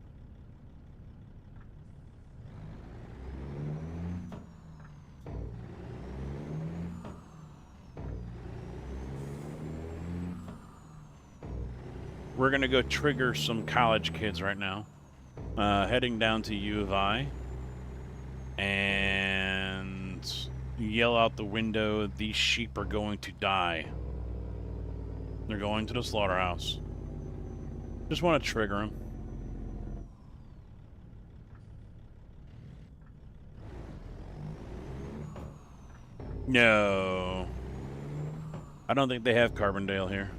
We're gonna go trigger some college kids right now. Heading down to U of I. And yell out the window, these sheep are going to die. They're going to the slaughterhouse. Just want to trigger them. No. I don't think they have Carbondale here.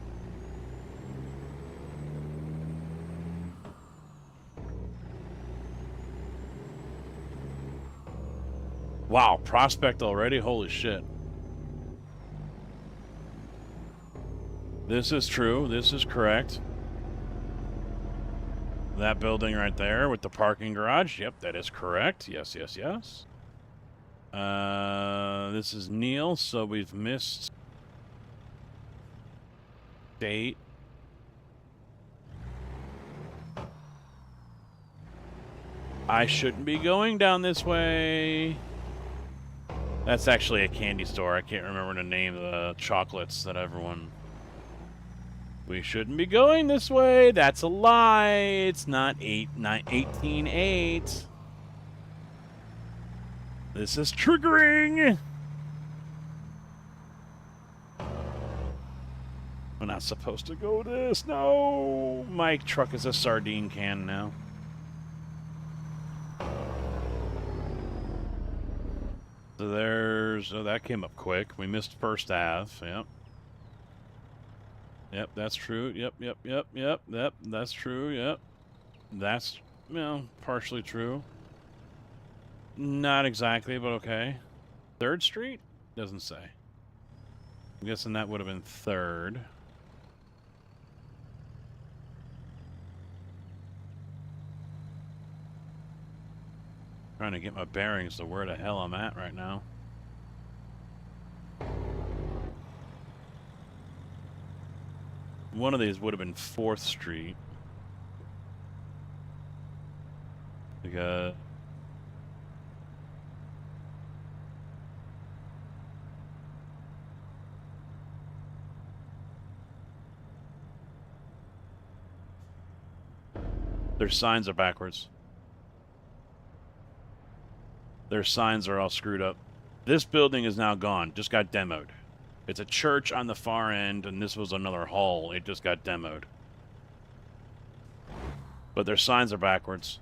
Wow, prospect already? Holy shit. This is true. This is correct. That building right there with the parking garage. Yep, that is correct. Yes, yes, yes. This is Neil, so we've missed date. I shouldn't be going down this way. That's actually a candy store. I can't remember the name of the chocolates that everyone... We shouldn't be going this way. That's a lie. It's not 18-8. This is triggering. We're not supposed to go this. No. My truck is a sardine can now. So there's... Oh, that came up quick. We missed First Ave. Yep. Yep, that's true. Yep. That's true. Yep. That's, well, partially true. Not exactly, but okay. 3rd Street? Doesn't say. I'm guessing that would have been 3rd. Trying to get my bearings to where the hell I'm at right now. One of these would have been 4th Street. Because... their signs are backwards. Their signs are all screwed up. This building is now gone. Just got demoed. It's a church on the far end, and this was another hall. It just got demoed. But their signs are backwards.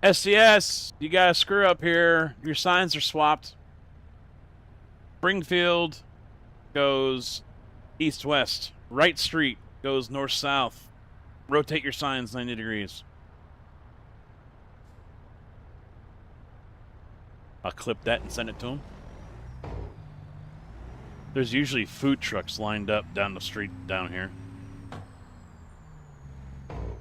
SCS, you got a screw up here. Your signs are swapped. Springfield goes east-west. Wright Street goes north-south. Rotate your signs 90 degrees. I'll clip that and send it to him. There's usually food trucks lined up down the street down here.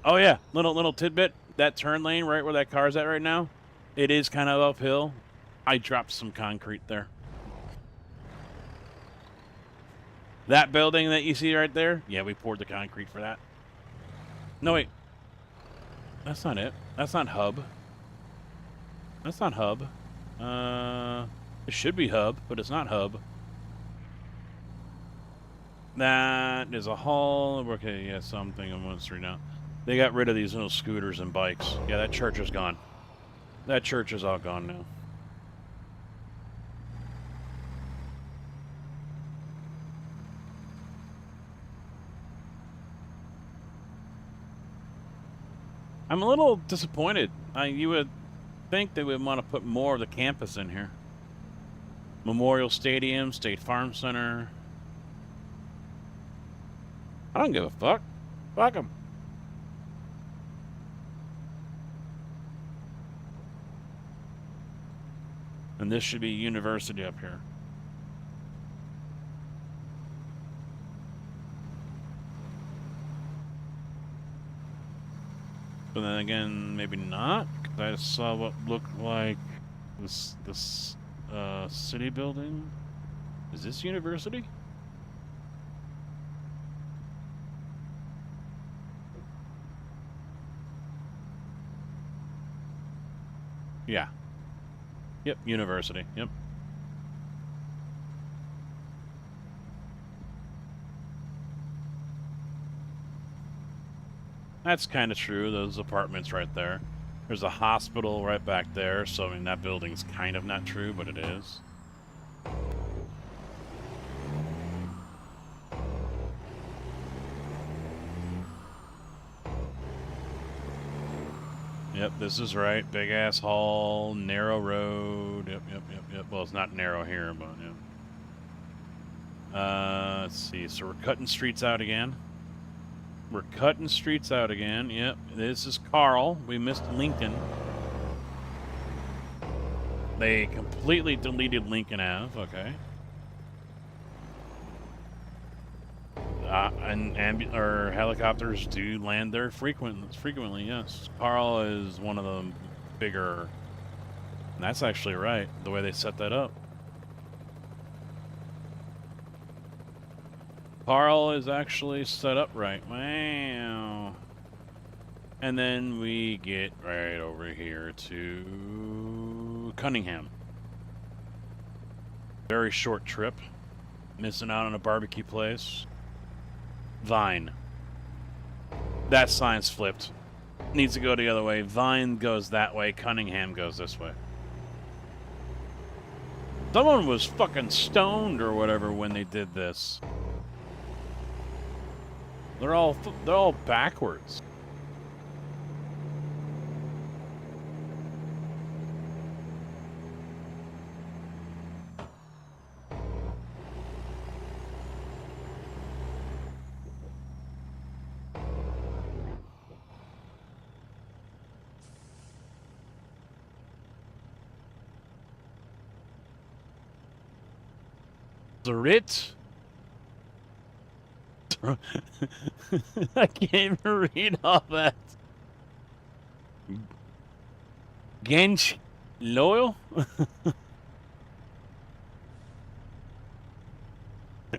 Oh yeah, little tidbit. That turn lane right where that car's at right now, it is kind of uphill. I dropped some concrete there. That building that you see right there, yeah, we poured the concrete for that. No, wait. That's not it. That's not Hub. That's not Hub. It should be Hub, but it's not Hub. That is a hall. Okay, yeah, something on 1 street now. They got rid of these little scooters and bikes. Yeah, that church is gone. That church is all gone now. I'm a little disappointed. You would think they would want to put more of the campus in here. Memorial Stadium, State Farm Center. I don't give a fuck. Fuck them. And this should be university up here. But then again, maybe not. 'Cause I saw what looked like this city building. Is this university? Yeah. Yep, university. Yep. That's kind of true, those apartments right there. There's a hospital right back there, so I mean, that building's kind of not true, but it is. Yep, this is right. Big ass hall, narrow road. Yep. Well, it's not narrow here, but yeah. Let's see. So we're cutting streets out again. Yep. This is Carl. We missed Lincoln. They completely deleted Lincoln Ave. Okay. And helicopters do land there frequently, yes. Carl is one of the bigger... And that's actually right, the way they set that up. Carl is actually set up right. Wow. And then we get right over here to Cunningham. Very short trip. Missing out on a barbecue place. Vine. That sign's flipped. Needs to go the other way. Vine goes that way. Cunningham goes this way. Someone was fucking stoned or whatever when they did this. They're all backwards. Zerit? I can't even read all that. Gench Loyal?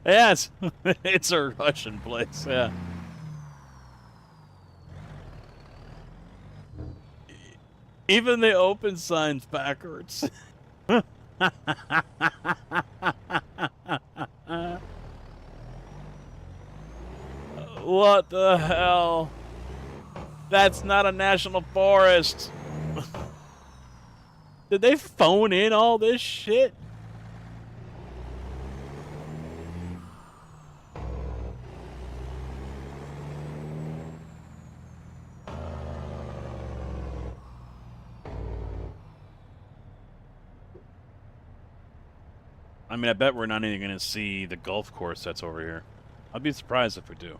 Yes, it's a Russian place, yeah. Even the open signs backwards. What the hell? That's not a national forest. Did they phone in all this shit? I mean, I bet we're not even going to see the golf course that's over here. I'd be surprised if we do.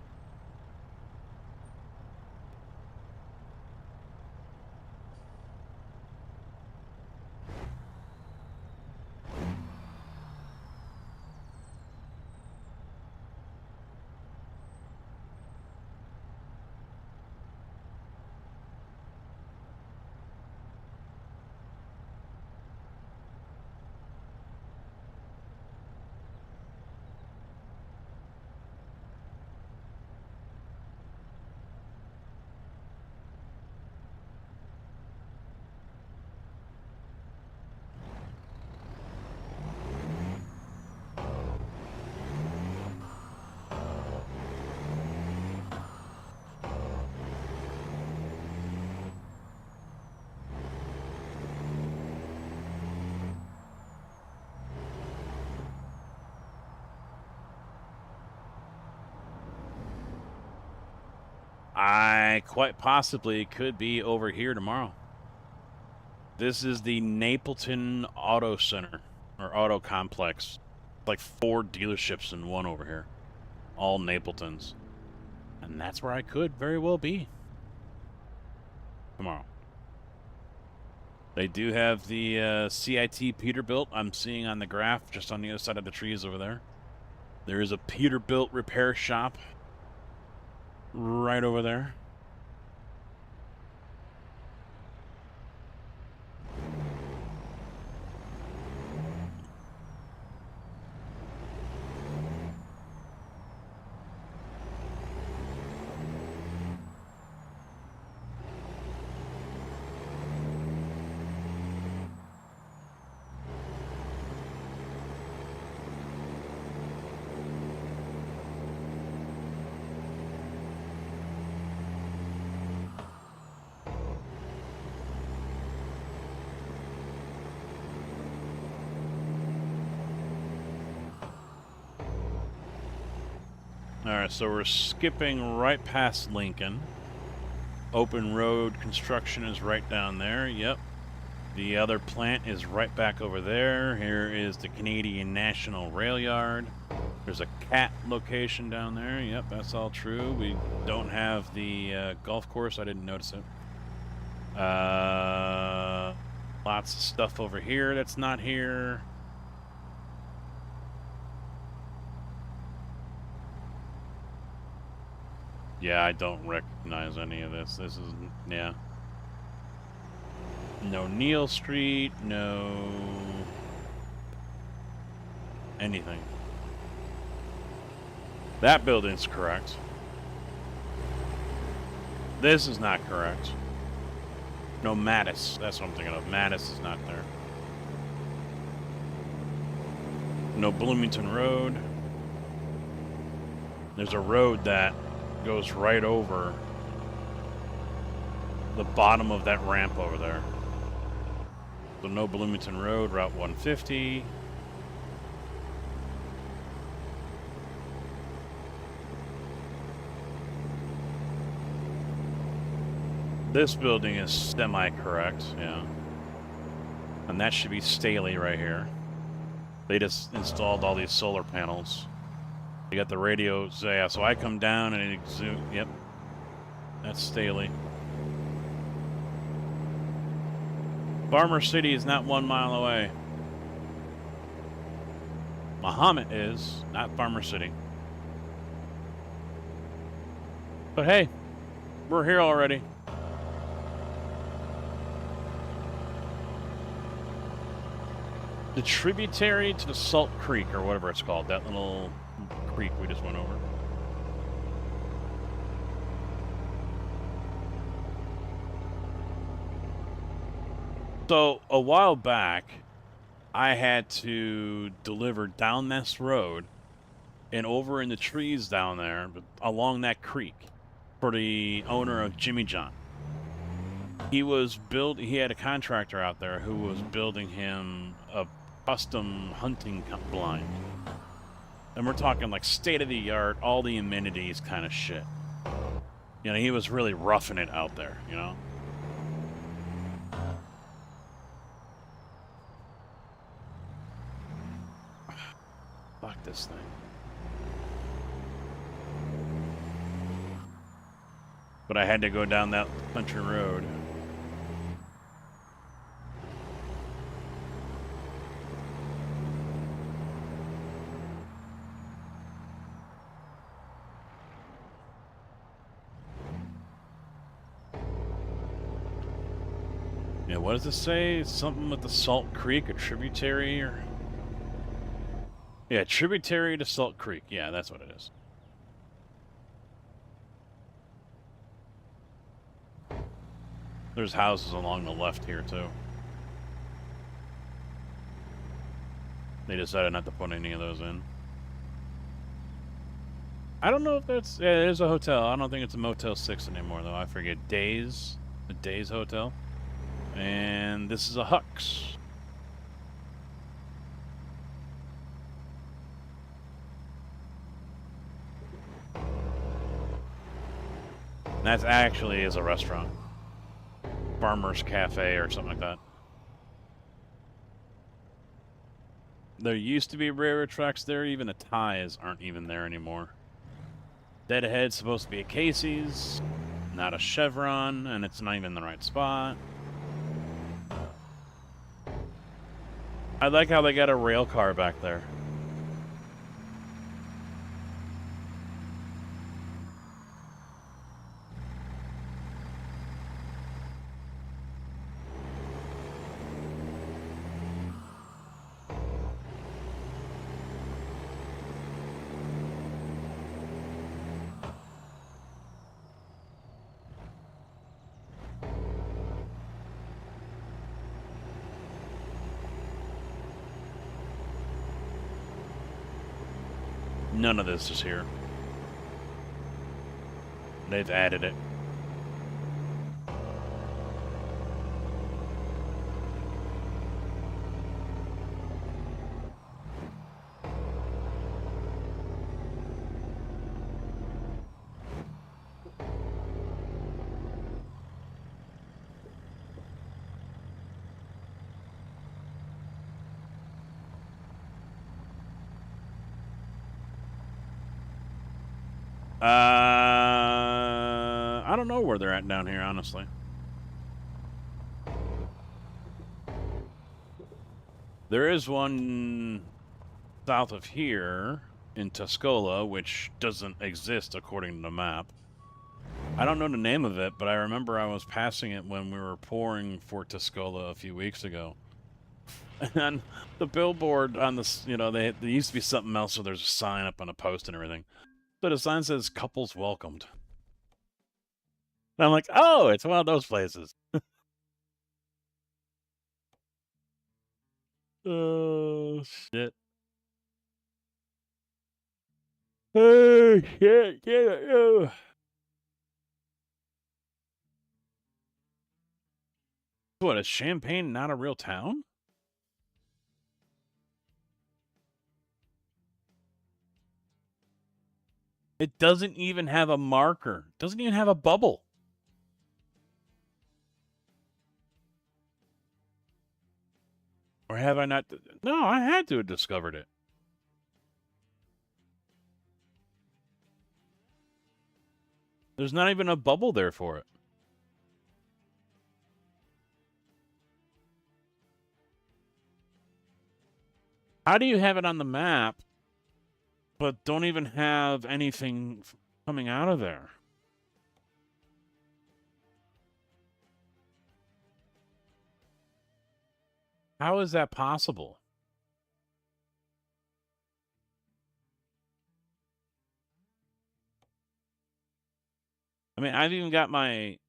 I quite possibly could be over here tomorrow. This is the Napleton Auto Center, or Auto Complex. Like 4 dealerships in one over here. All Napletons. And that's where I could very well be tomorrow. They do have the CIT Peterbilt I'm seeing on the graph just on the other side of the trees over there. There is a Peterbilt repair shop right over there. Alright, so we're skipping right past Lincoln. Open road construction is right down there, yep. The other plant is right back over there. Here is the Canadian National Rail Yard. There's a CAT location down there, yep, that's all true. We don't have the golf course, I didn't notice it. Lots of stuff over here that's not here. Yeah, I don't recognize any of this. This is, yeah. No Neal Street, no anything. That building's correct. This is not correct. No Mattis, that's what I'm thinking of. Mattis is not there. No Bloomington Road. There's a road that goes right over the bottom of that ramp over there. So no Bloomington Road, Route 150. This building is semi-correct, yeah. And that should be Staley right here. They just installed all these solar panels. You got the radio, so yeah, so I come down and it yep. That's Staley. Farmer City is not 1 mile away. Muhammad is, not Farmer City. But hey, we're here already. The tributary to the Salt Creek, or whatever it's called, that little creek we just went over. So, a while back, I had to deliver down this road and over in the trees down there, along that creek, for the owner of Jimmy John. He had a contractor out there who was building him a custom hunting blind. And we're talking like state-of-the-art, all the amenities kind of shit. You know, he was really roughing it out there, you know? Fuck this thing. But I had to go down that country road. Yeah, what does it say? Something with the Salt Creek, a tributary, or... Yeah, tributary to Salt Creek. Yeah, that's what it is. There's houses along the left here, too. They decided not to put any of those in. I don't know if that's... Yeah, it is a hotel. I don't think it's a Motel 6 anymore, though. I forget. Days. The Days Hotel. And this is a Hux. That actually is a restaurant. Farmer's Cafe or something like that. There used to be railroad tracks there. Even the ties aren't even there anymore. Dead ahead's supposed to be a Casey's, not a Chevron, and it's not even in the right spot. I like how they got a rail car back there. None of this is here. They've added it. I don't know where they're at down here, honestly. There is one south of here in Tuscola, which doesn't exist according to the map. I don't know the name of it, but I remember I was passing it when we were pouring for Tuscola a few weeks ago. And the billboard on this, you know, there used to be something else, so there's a sign up on a post and everything. So the sign says couples welcomed. And I'm like, oh, it's one of those places. Oh, shit. Oh, shit. Yeah. What, is Champaign not a real town? It doesn't even have a marker. It doesn't even have a bubble. Or have I not? No, I had to have discovered it. There's not even a bubble there for it. How do you have it on the map, but don't even have anything coming out of there? How is that possible? I mean, I've even got my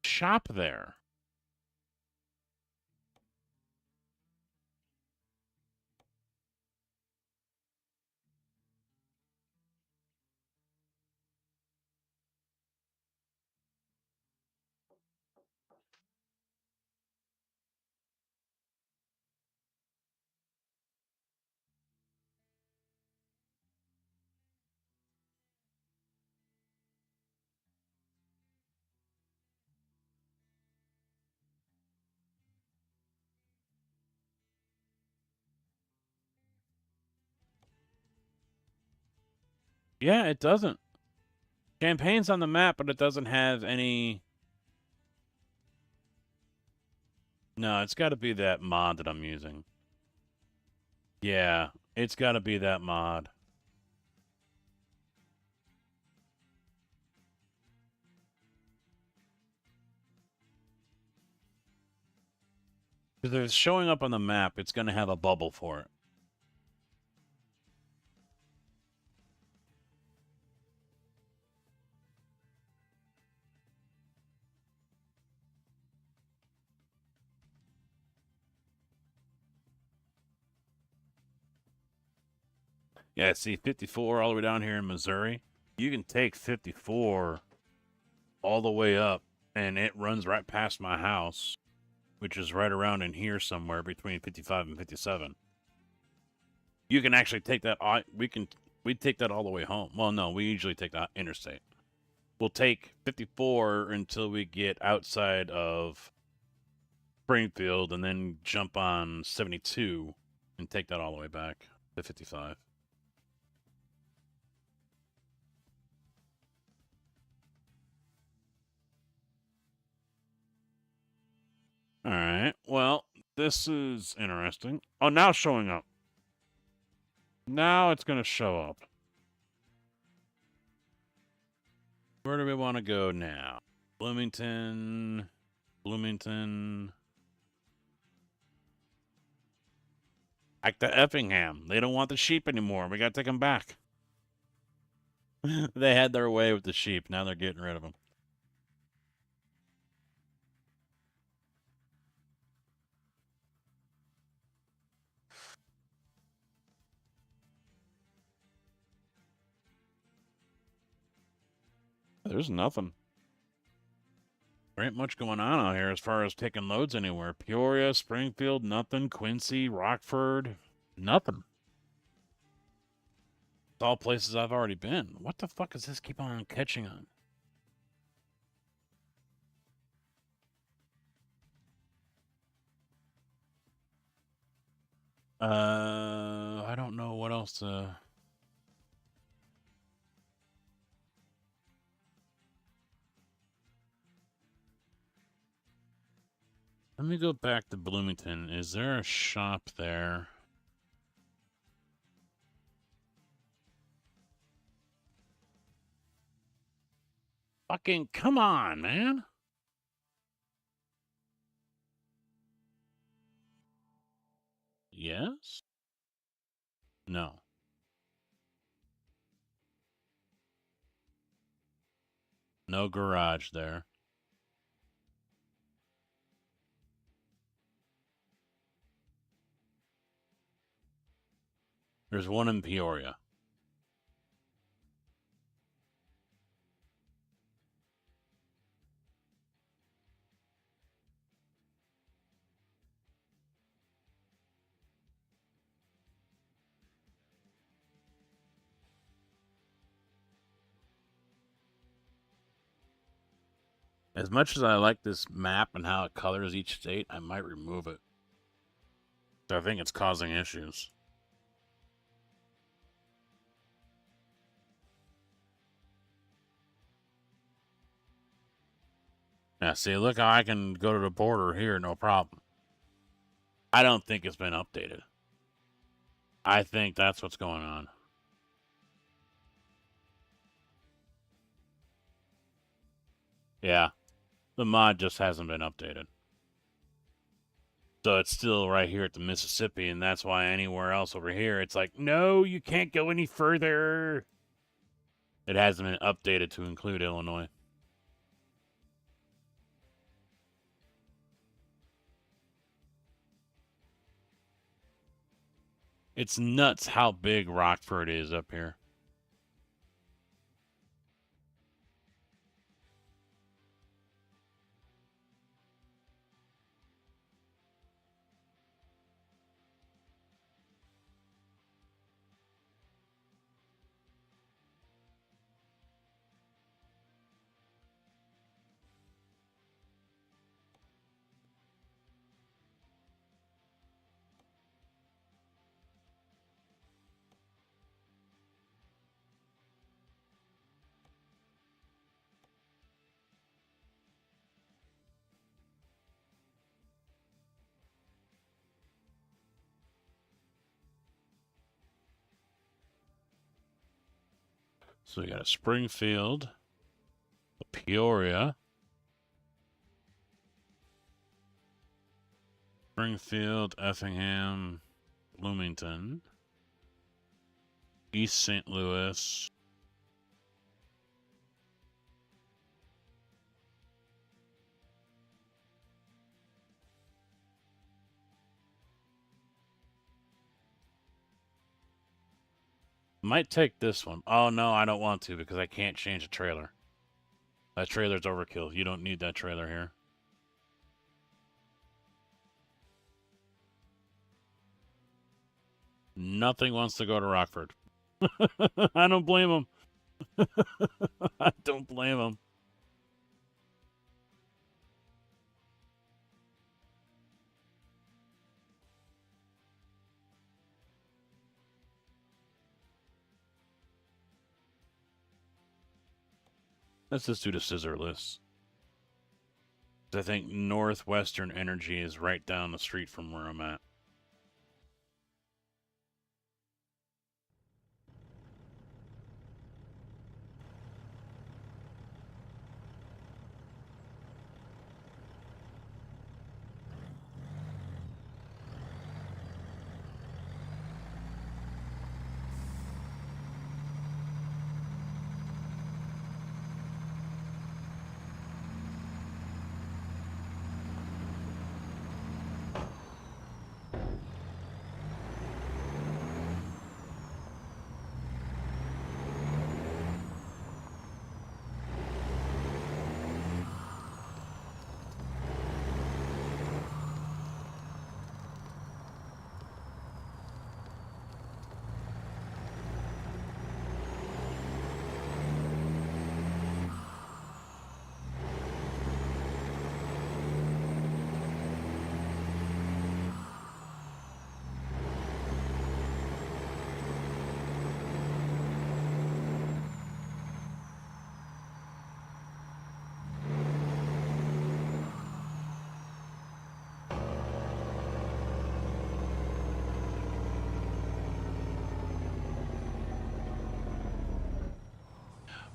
shop there. Yeah, it doesn't. Champagne's on the map, but it doesn't have any... No, it's got to be that mod that I'm using. Yeah, it's got to be that mod. Because if it's showing up on the map, it's going to have a bubble for it. Yeah, see, 54 all the way down here in Missouri. You can take 54 all the way up, and it runs right past my house, which is right around in here somewhere between 55 and 57. You can actually take that. We take that all the way home. Well, no, we usually take the interstate. We'll take 54 until we get outside of Springfield, and then jump on 72 and take that all the way back to 55. All right. Well, this is interesting. Oh, now it's showing up. Now it's going to show up. Where do we want to go now? Bloomington. Back to Effingham. They don't want the sheep anymore. We got to take them back. They had their way with the sheep. Now they're getting rid of them. There's nothing. There ain't much going on out here as far as taking loads anywhere. Peoria, Springfield, nothing. Quincy, Rockford, nothing. It's all places I've already been. What the fuck does this keep on catching on? I don't know what else to... Let me go back to Bloomington. Is there a shop there? Fucking come on, man. Yes? No. No garage there. There's one in Peoria. As much as I like this map and how it colors each state, I might remove it. So I think it's causing issues. Now, see, look how I can go to the border here, no problem. I don't think it's been updated. I think that's what's going on. Yeah. The mod just hasn't been updated. So it's still right here at the Mississippi, and that's why anywhere else over here, it's like, no, you can't go any further. It hasn't been updated to include Illinois. It's nuts how big Rockford is up here. So we got a Springfield, a Peoria, Springfield, Effingham, Bloomington, East St. Louis, might take this one. Oh, no, I don't want to because I can't change the trailer. That trailer's overkill. You don't need that trailer here. Nothing wants to go to Rockford. I don't blame them. I don't blame them. Let's just do the scissor list. I think Northwestern Energy is right down the street from where I'm at.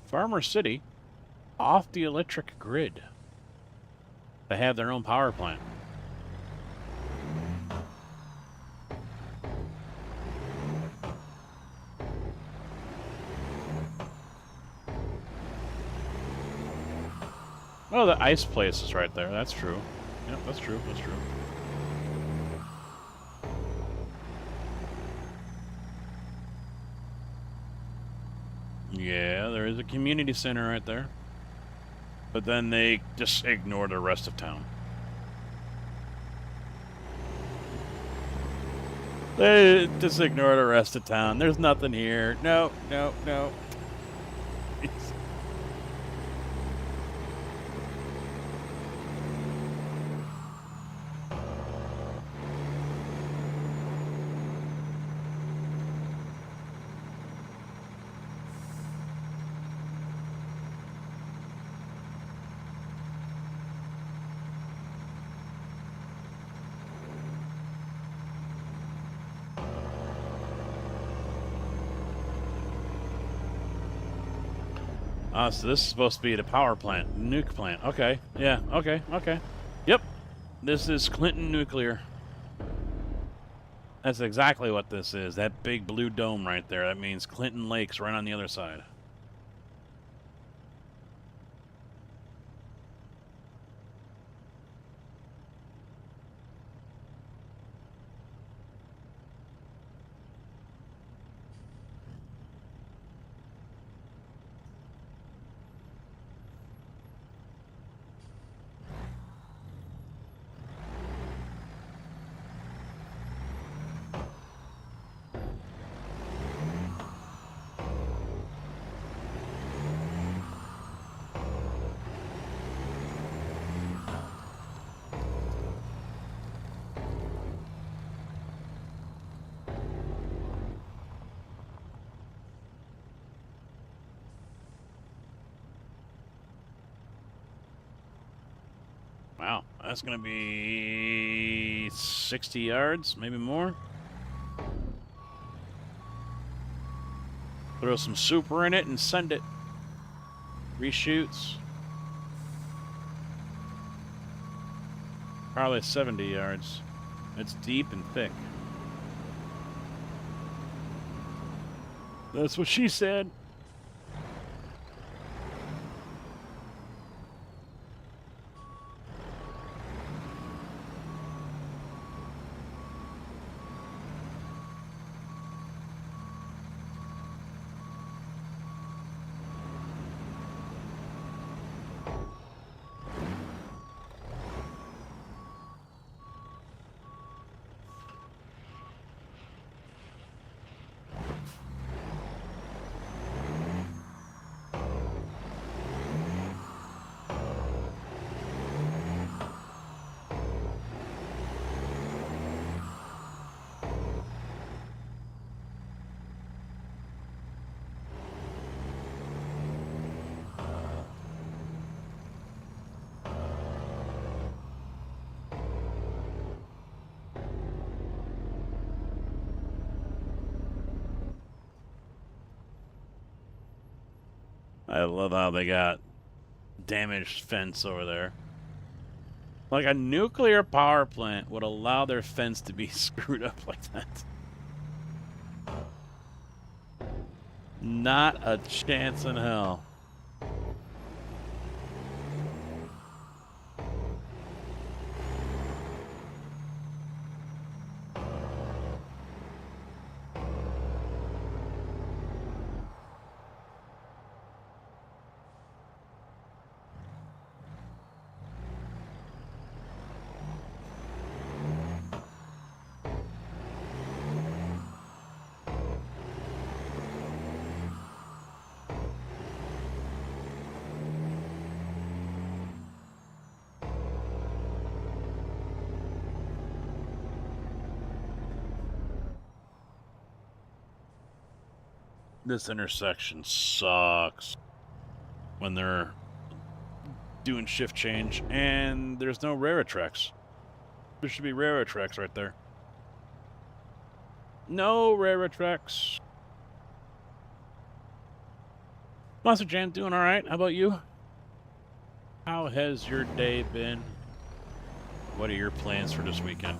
Farmer City, off the electric grid. They have their own power plant. Oh, the ice place is right there. That's true. Yep, that's true. That's true. Yeah, there is a community center right there. But then they just ignore the rest of town. They just ignore the rest of town. There's nothing here. No, no, no. So this is supposed to be the power plant, nuke plant. Okay, yeah, okay. Yep, this is Clinton Nuclear. That's exactly what this is. That big blue dome right there. That means Clinton Lake's right on the other side. Wow, that's gonna be 60 yards, maybe more. Throw some super in it and send it. Reshoots. Probably 70 yards. It's deep and thick. That's what she said. I love how they got damaged fence over there. Like a nuclear power plant would allow their fence to be screwed up like that. Not a chance in hell. This intersection sucks when they're doing shift change, and there's no railroad tracks. There should be railroad tracks right there. No railroad tracks. Monster Jam doing all right. How about you? How has your day been? What are your plans for this weekend?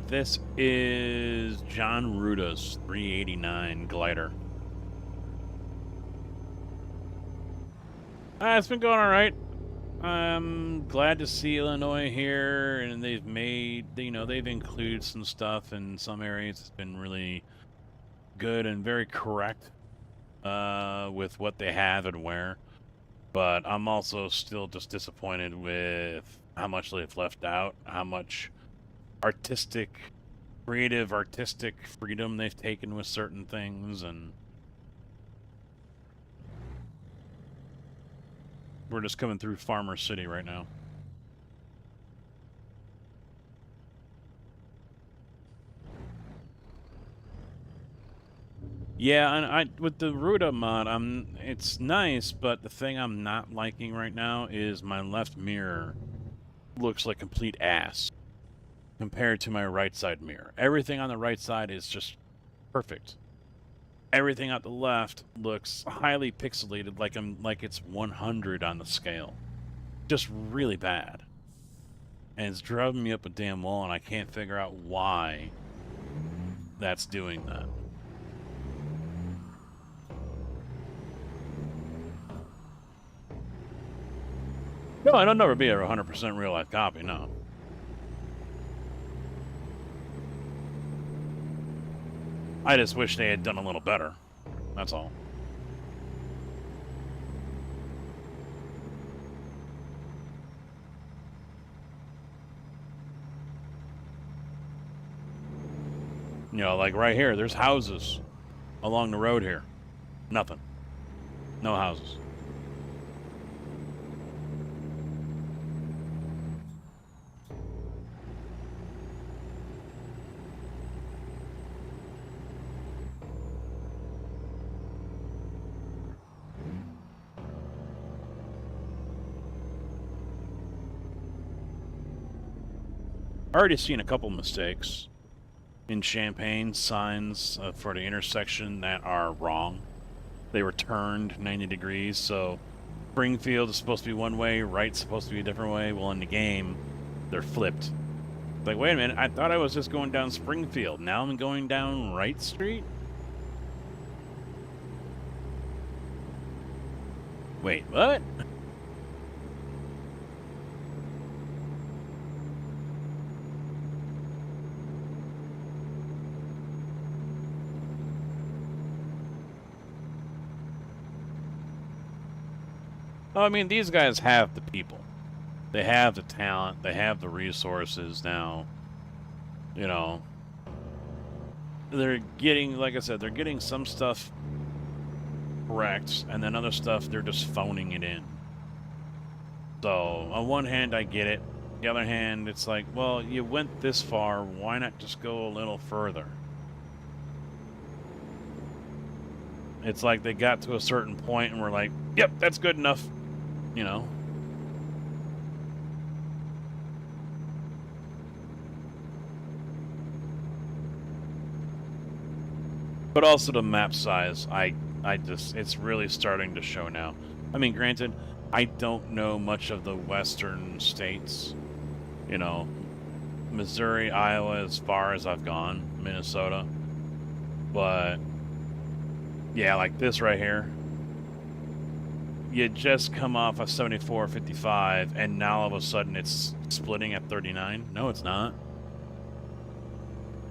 This is John Ruda's 389 glider. It's been going all right. I'm glad to see Illinois here, and they've made, they've included some stuff in some areas. It's been really good and very correct with what they have and where. But I'm also still just disappointed with how much they've left out, how much creative artistic freedom they've taken with certain things, and we're just coming through Farmer City right now. Yeah, and with the Ruta mod, it's nice, but the thing I'm not liking right now is my left mirror looks like complete ass compared to my right side mirror. Everything on the right side is just perfect. Everything on the left looks highly pixelated, like it's 100 on the scale. Just really bad. And it's driving me up a damn wall, and I can't figure out why that's doing that. No, I don't never be a 100% real life copy, no. I just wish they had done a little better. That's all. You know, like right here, there's houses along the road here. Nothing. No houses. Already seen a couple mistakes in Champaign, signs for the intersection that are wrong. They were turned 90 degrees, so Springfield is supposed to be one way, right's supposed to be a different way. Well, in the game, they're flipped. Like, wait a minute, I thought I was just going down Springfield. Now I'm going down Wright Street? Wait, what? I mean, these guys have the people. They have the talent. They have the resources now. You know, they're getting, like I said, they're getting some stuff correct, and then other stuff, they're just phoning it in. So, on one hand, I get it. The other hand, it's like, well, you went this far, why not just go a little further? It's like they got to a certain point and we're like, yep, that's good enough. You know? But also the map size, it's really starting to show now. I mean, granted, I don't know much of the western states. You know, Missouri, Iowa, as far as I've gone, Minnesota. But, yeah, like this right here. You just come off a 74-55, and now all of a sudden it's splitting at 39. No, it's not.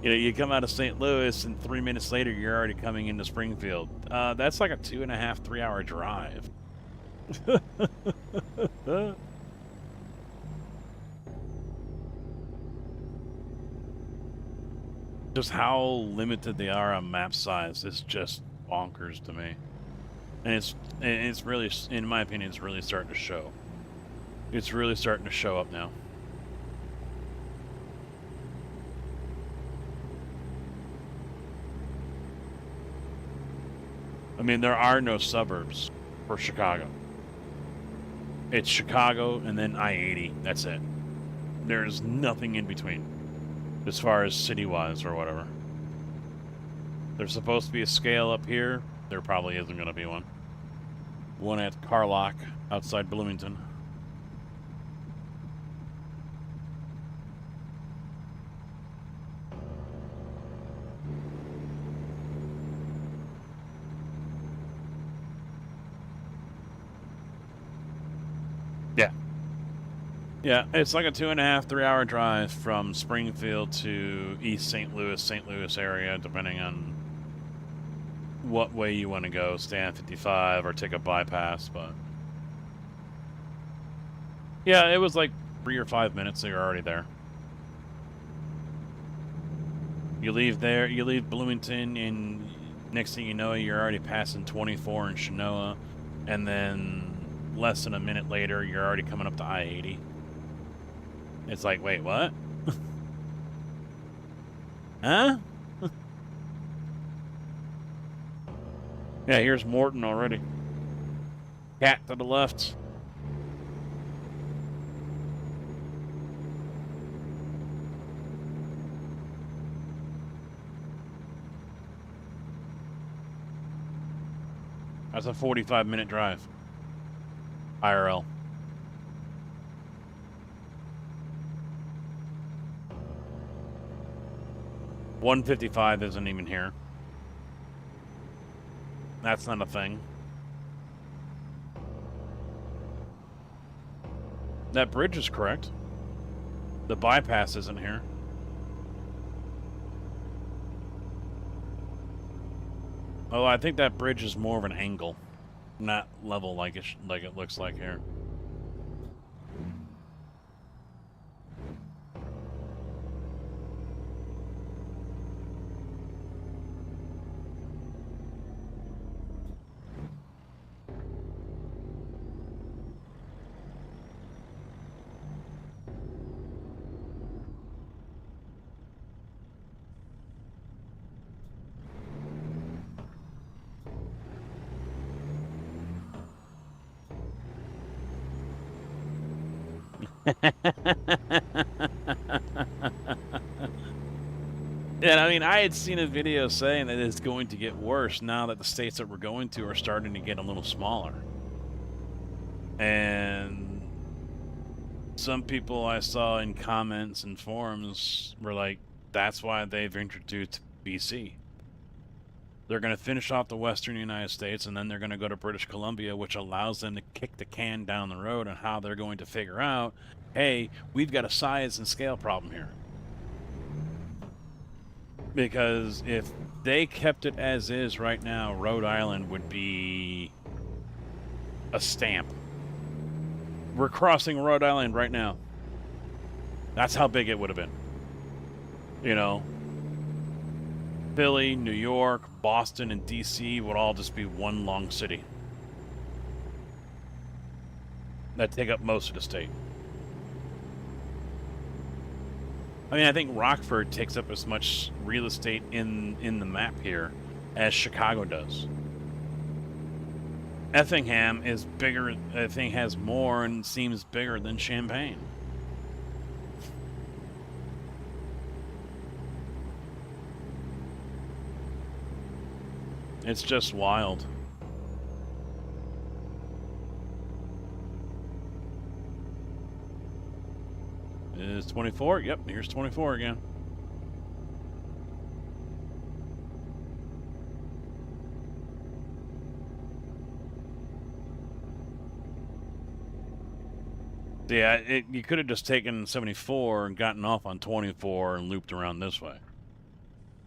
You know, you come out of St. Louis, and 3 minutes later, you're already coming into Springfield. That's like a 2.5, 3-hour drive. Just how limited they are on map size is just bonkers to me. And it's really, in my opinion, it's really starting to show. It's really starting to show up now. I mean, there are no suburbs for Chicago. It's Chicago and then I-80. That's it. There's nothing in between, as far as city-wise or whatever. There's supposed to be a scale up here. There probably isn't going to be one. One at Carlock, outside Bloomington. Yeah. Yeah, it's like a 2.5, 3-hour drive from Springfield to East St. Louis area, depending on what way you want to go, stay on 55 or take a bypass. But yeah, it was like 3 or 5 minutes, so you're already there. You leave there, you leave Bloomington, and next thing you know, you're already passing 24 in Chenoa, and then less than a minute later, you're already coming up to I-80. It's like, wait, what? Huh? Yeah, here's Morton already. Cat to the left. That's a 45-minute drive. IRL. $155 isn't even here. That's not a thing. That bridge is correct. The bypass isn't here. Oh, I think that bridge is more of an angle, not level like it looks like here. Yeah, I mean, I had seen a video saying that it's going to get worse now that the states that we're going to are starting to get a little smaller. And some people I saw in comments and forums were like, that's why they've introduced BC. They're going to finish off the western United States, and then they're going to go to British Columbia, which allows them to kick the can down the road on how they're going to figure out, hey, we've got a size and scale problem here. Because if they kept it as is right now, Rhode Island would be a stamp. We're crossing Rhode Island right now. That's how big it would have been. You know, Philly, New York, Boston, and DC would all just be one long city. That'd take up most of the state. I mean, I think Rockford takes up as much real estate in the map here as Chicago does. Effingham is bigger, I think has more and seems bigger than Champaign. It's just wild. Is 24? Yep, here's 24 again. Yeah, you could have just taken 74 and gotten off on 24 and looped around this way.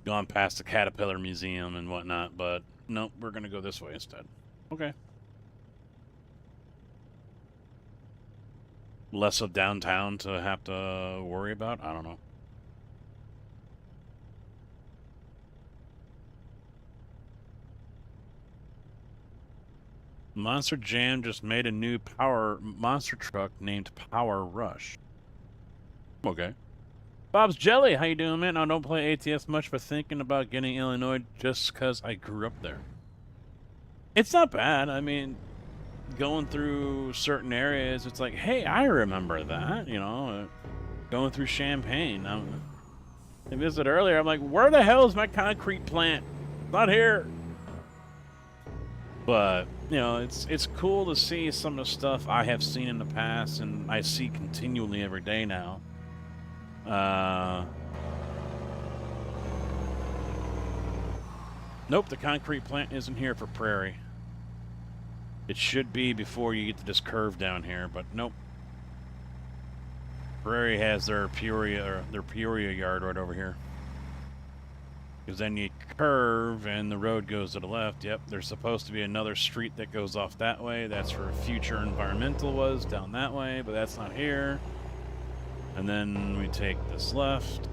Gone past the Caterpillar Museum and whatnot, but nope, we're going to go this way instead. Okay. Less of downtown to have to worry about? I don't know. Monster Jam just made a new monster truck named Power Rush. Okay. Bob's Jelly, how you doing, man? I don't play ATS much, but thinking about getting Illinois just because I grew up there. It's not bad. I mean, going through certain areas, it's like, hey, I remember that, you know, going through Champaign. I visited earlier, I'm like, where the hell is my concrete plant? It's not here. But, you know, it's cool to see some of the stuff I have seen in the past and I see continually every day now. Nope, the concrete plant isn't here for Prairie. It should be before you get to this curve down here, but nope. Prairie has their Peoria yard right over here. Because then you curve and the road goes to the left. Yep, there's supposed to be another street that goes off that way. That's where future environmental was down that way, but that's not here. And then we take this left.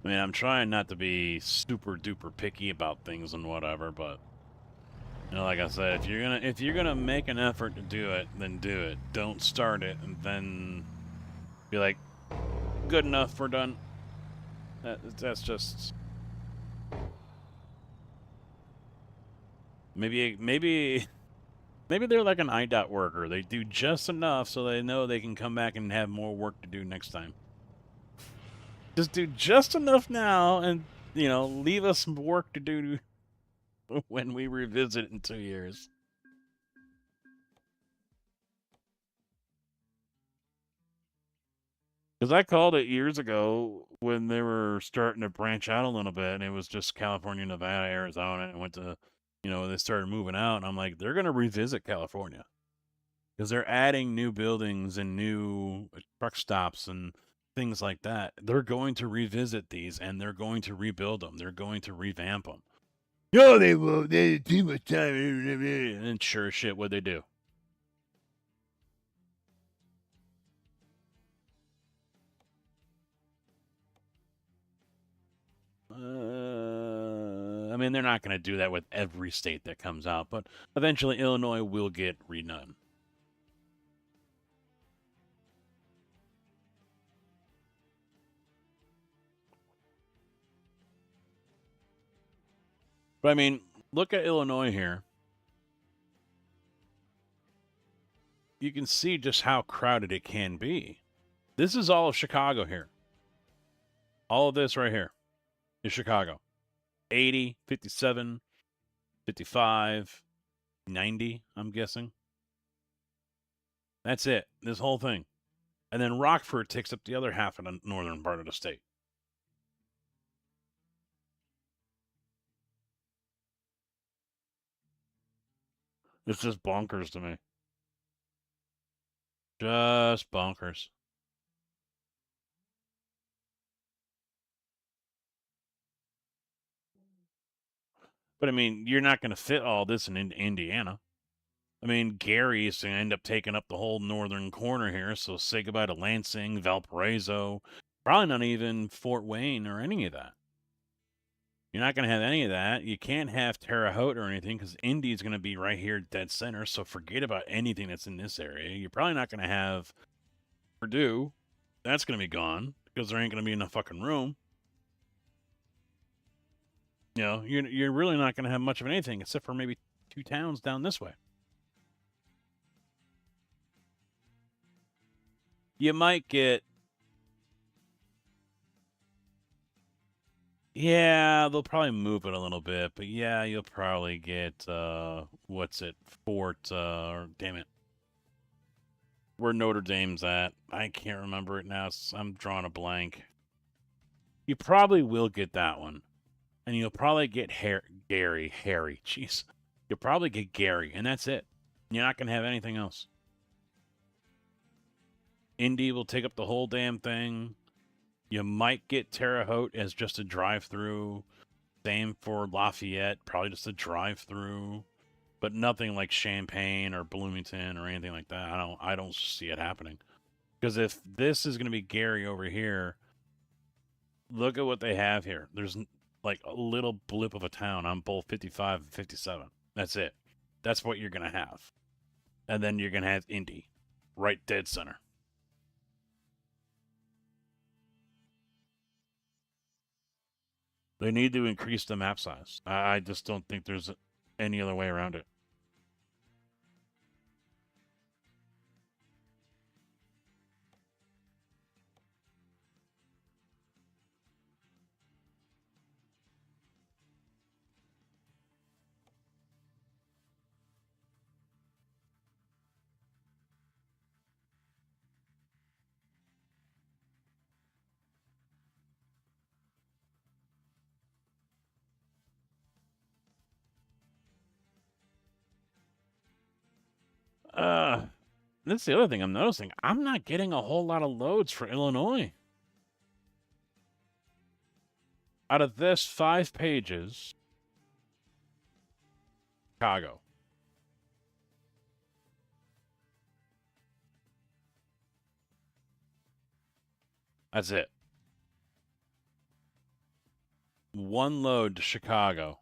I mean, I'm trying not to be super duper picky about things and whatever, but you know, like I said, if you're gonna make an effort to do it, then do it. Don't start it and then be like, good enough, we're done. That's just maybe they're like an IDOT worker. They do just enough so they know they can come back and have more work to do next time. Just do just enough now, and you know, leave us some work to do when we revisit in 2 years. Because I called it years ago when they were starting to branch out a little bit, and it was just California, Nevada, Arizona, and went to, you know, they started moving out, and I'm like, they're going to revisit California. Because they're adding new buildings and new truck stops and things like that. They're going to revisit these, and they're going to rebuild them. They're going to revamp them. No, they won't. They had too much time. And sure as shit, what'd they do? I mean, they're not going to do that with every state that comes out, but eventually Illinois will get redone. But I mean, look at Illinois here. You can see just how crowded it can be. This is all of Chicago here. All of this right here is Chicago. 80, 57, 55, 90, I'm guessing. That's it. This whole thing. And then Rockford takes up the other half of the northern part of the state. It's just bonkers to me. Just bonkers. But I mean, you're not going to fit all this in Indiana. I mean, Gary is going to end up taking up the whole northern corner here, so say goodbye to Lansing, Valparaiso, probably not even Fort Wayne or any of that. You're not going to have any of that. You can't have Terre Haute or anything because Indy's going to be right here dead center, so forget about anything that's in this area. You're probably not going to have Purdue. That's going to be gone because there ain't going to be enough fucking room. You know, you're really not going to have much of anything except for maybe 2 towns down this way. You might get... Yeah, they'll probably move it a little bit, but yeah, you'll probably get, what's it, Fort, damn it. Where Notre Dame's at. I can't remember it now. I'm drawing a blank. You probably will get that one. And you'll probably get Harry, jeez. You'll probably get Gary, and that's it. You're not going to have anything else. Indy will take up the whole damn thing. You might get Terre Haute as just a drive-through. Same for Lafayette, probably just a drive-through. But nothing like Champaign or Bloomington or anything like that. I don't see it happening. Because if this is going to be Gary over here, look at what they have here. There's like a little blip of a town on both 55 and 57. That's it. That's what you're going to have. And then you're going to have Indy, right dead center. They need to increase the map size. I just don't think there's any other way around it. That's the other thing I'm noticing. I'm not getting a whole lot of loads for Illinois. Out of this 5 pages, Chicago. That's it. 1 load to Chicago.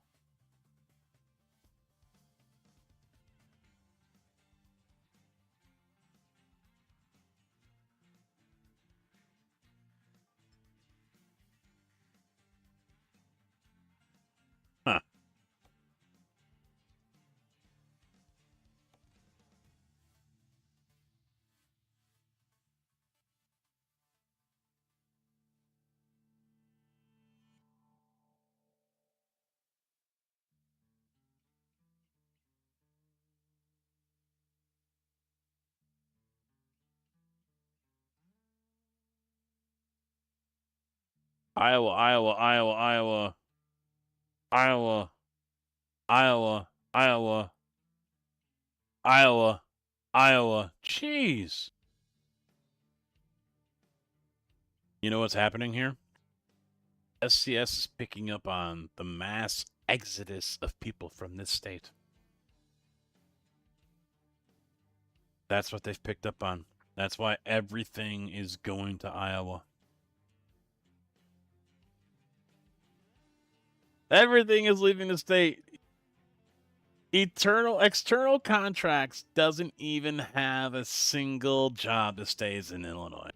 Huh. Iowa, Iowa, Iowa, Iowa, Iowa, Iowa, Iowa, Iowa, Iowa. Jeez. You know what's happening here? SCS is picking up on the mass exodus of people from this state. That's what they've picked up on. That's why everything is going to Iowa. Everything is leaving the state. External contracts doesn't even have a single job that stays in Illinois.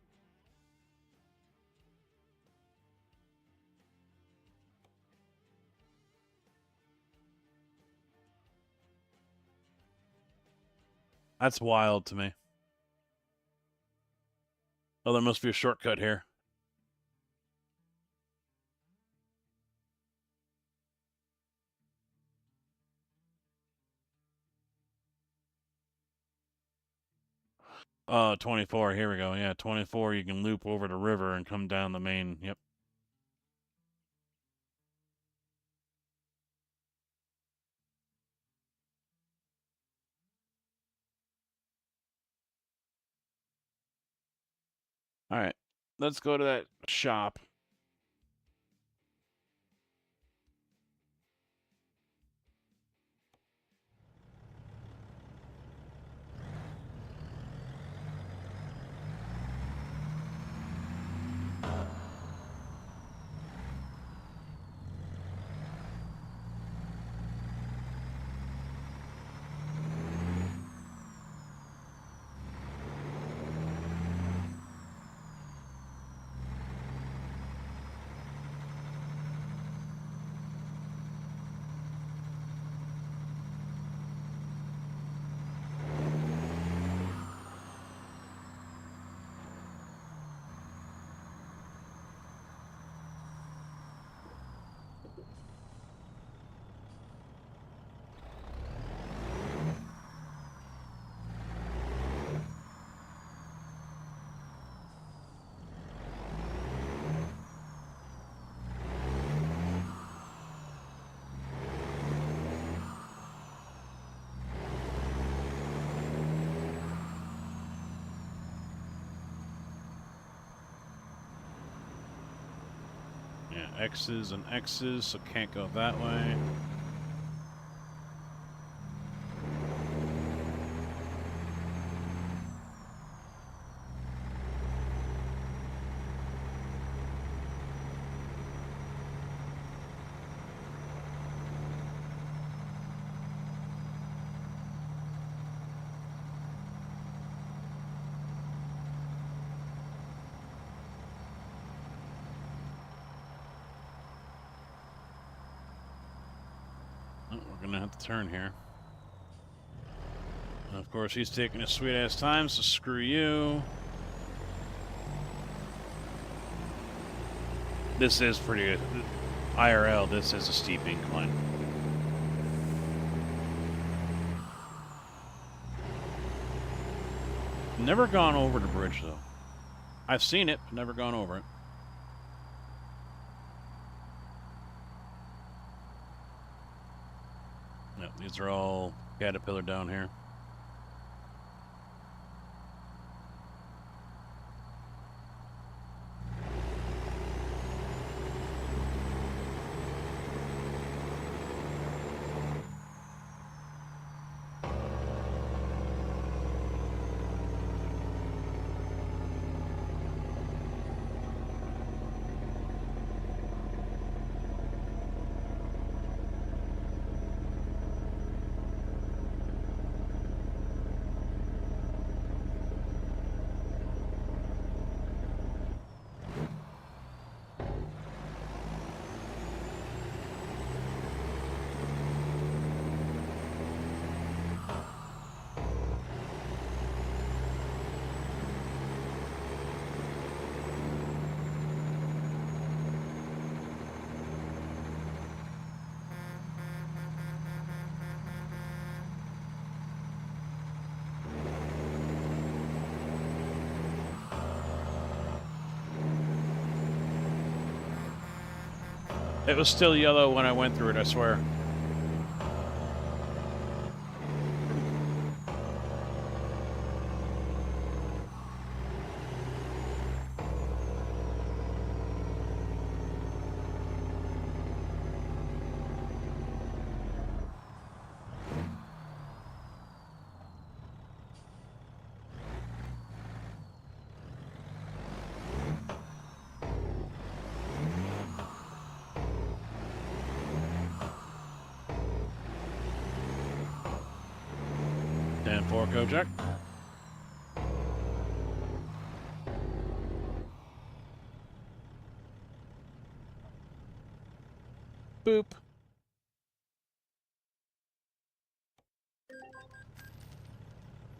That's wild to me. Oh, there must be a shortcut here. Oh, 24. Here we go. Yeah, 24. You can loop over the river and come down the main. Yep. All right. Let's go to that shop. Yeah, X's and X's, so can't go that way. Oh, we're gonna have to turn here. And of course, he's taking his sweet ass time, so screw you. This is pretty good. IRL, this is a steep incline. Never gone over the bridge, though. I've seen it, but never gone over it. Yep, these are all Caterpillar down here. It was still yellow when I went through it, I swear. And 4 Kojak. Boop.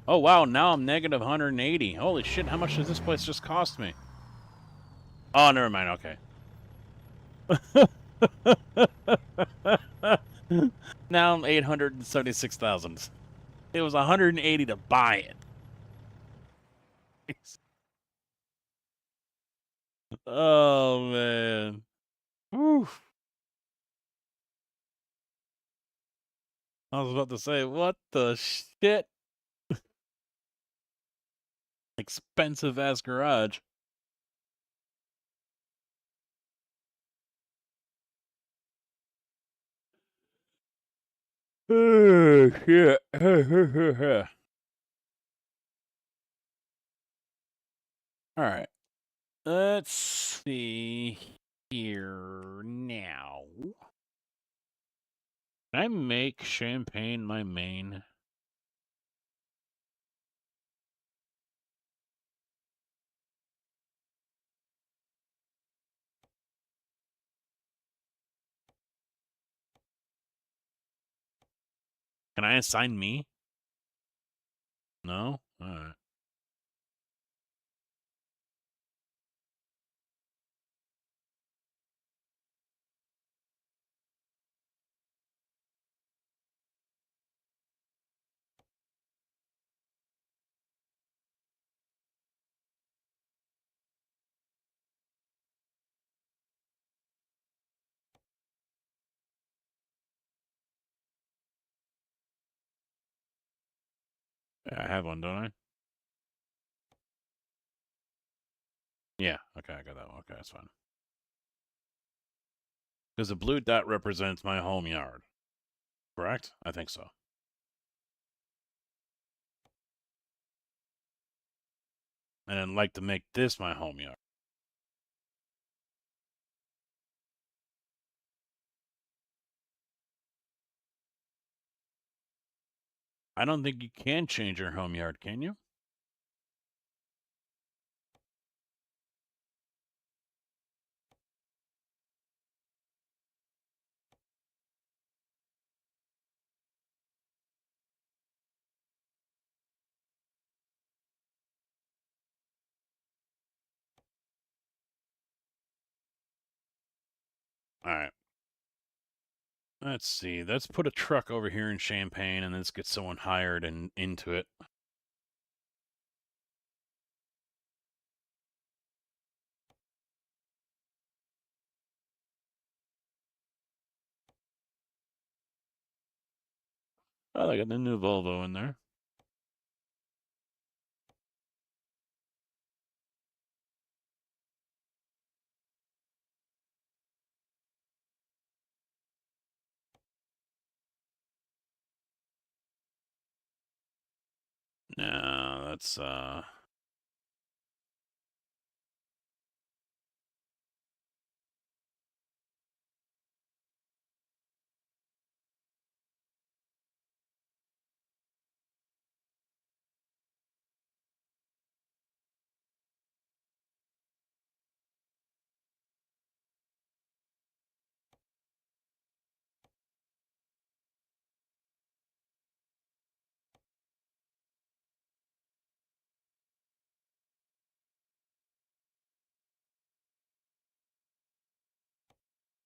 Oh, wow, now I'm negative 180. Holy shit, how much does this place just cost me? Oh, never mind, okay. Now I'm 876,000. It was 180 to buy it. Oh, man. Whew. I was about to say, what the shit? Expensive ass garage. Oh, shit. All right. Let's see here now. Can I make champagne my main? Can I assign me? No? Alright. Yeah, I have one, don't I? Yeah, okay, I got that one. Okay, that's fine. Because the blue dot represents my home yard. Correct? I think so. And I'd like to make this my home yard. I don't think you can change your home yard, can you? Alright. Let's see. Let's put a truck over here in Champaign and let's get someone hired and into it. Oh, I got the new Volvo in there. No, that's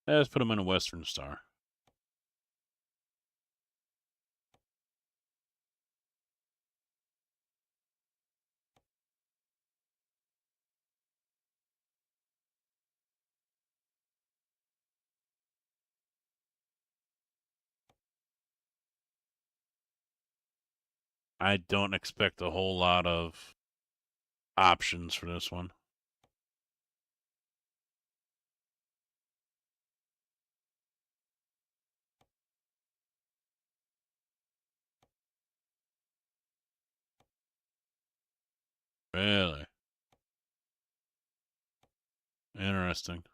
let's put them in a Western Star. I don't expect a whole lot of options for this one. Really? Interesting.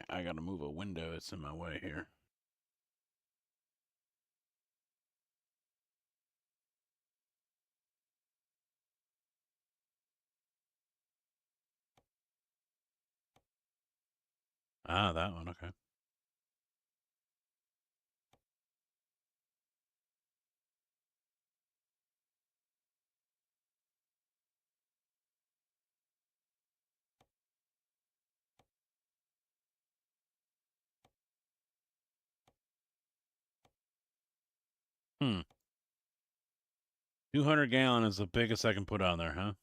I gotta move a window. It's in my way here. Ah, that one. Okay. Hmm. 200-gallon is the biggest I can put on there, huh?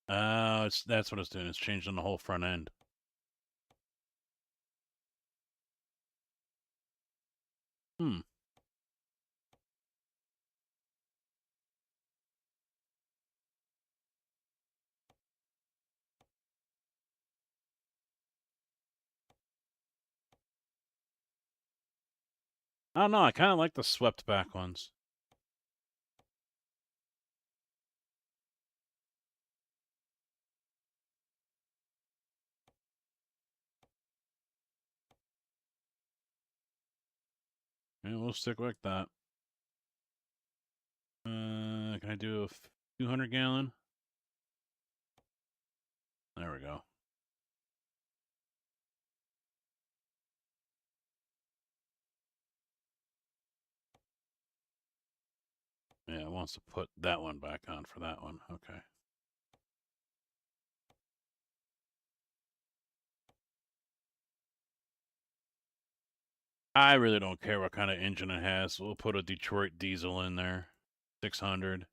Oh, that's what it's doing. It's changing the whole front end. Hmm. I don't know. I kind of like the swept back ones. Yeah, we'll stick like that. Can I do a 200-gallon? There we go. Yeah, it wants to put that one back on for that one. Okay. I really don't care what kind of engine it has. We'll put a Detroit diesel in there. 600.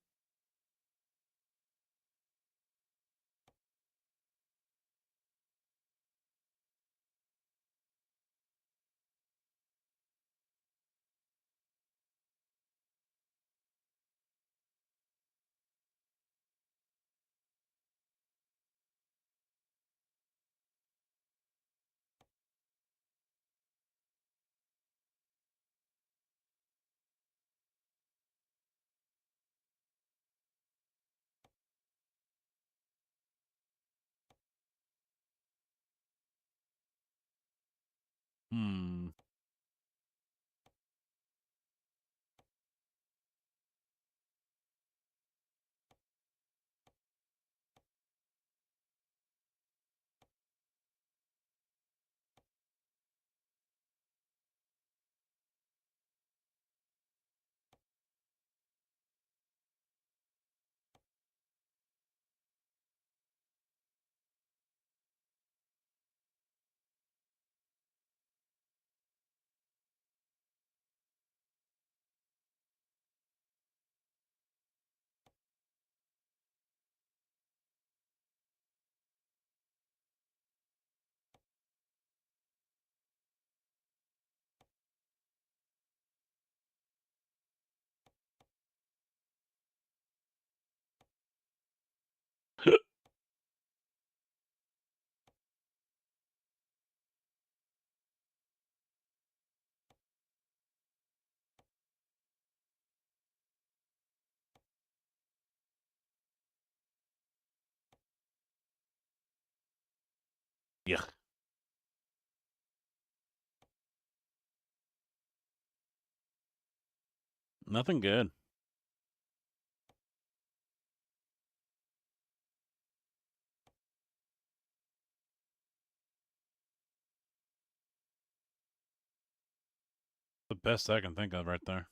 Hmm. Nothing good. The best I can think of right there.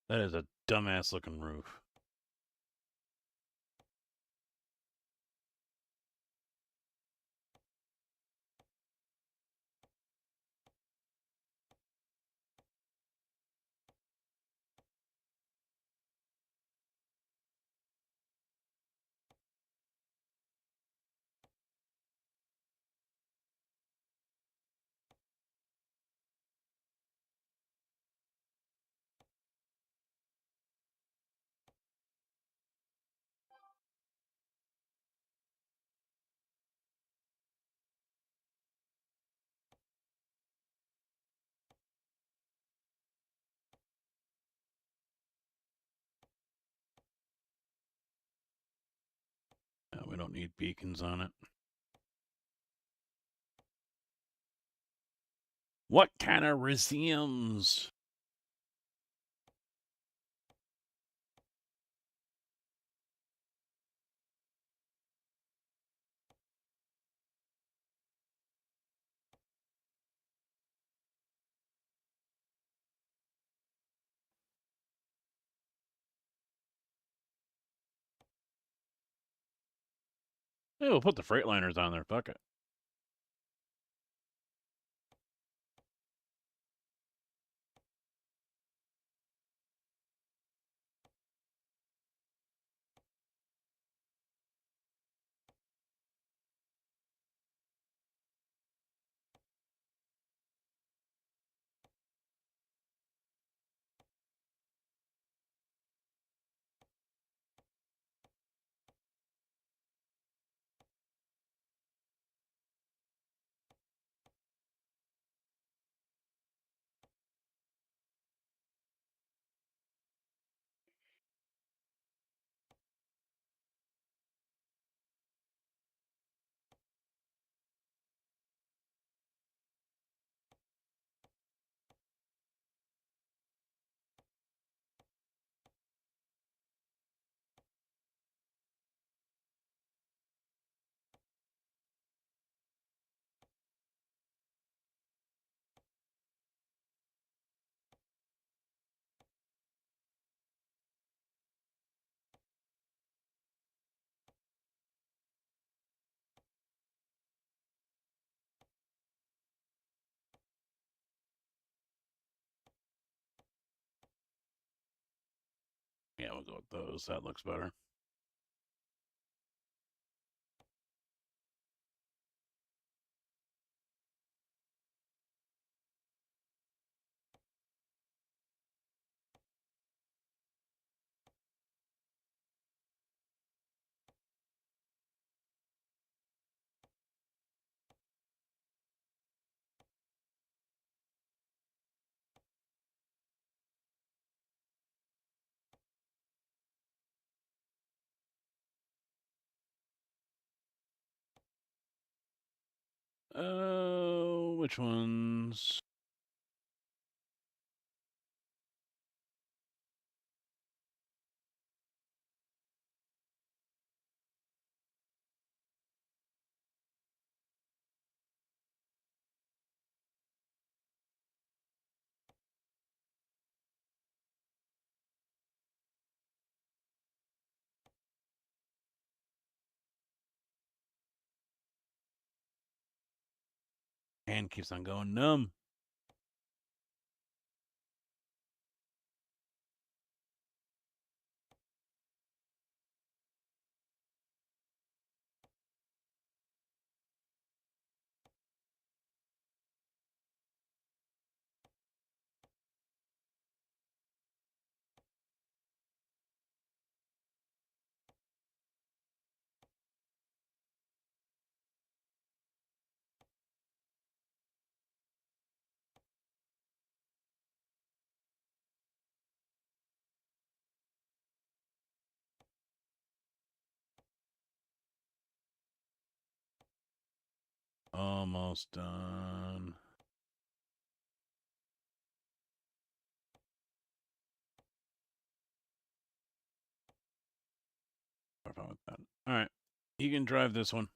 That is a dumbass looking roof. Yeah, we don't need beacons on it. What kind of resumes? Yeah, we'll put the Freightliners on there. Fuck it. Yeah, we'll go with those. That looks better. Oh, which ones? hand keeps on going numb. Almost done. All right, you can drive this one.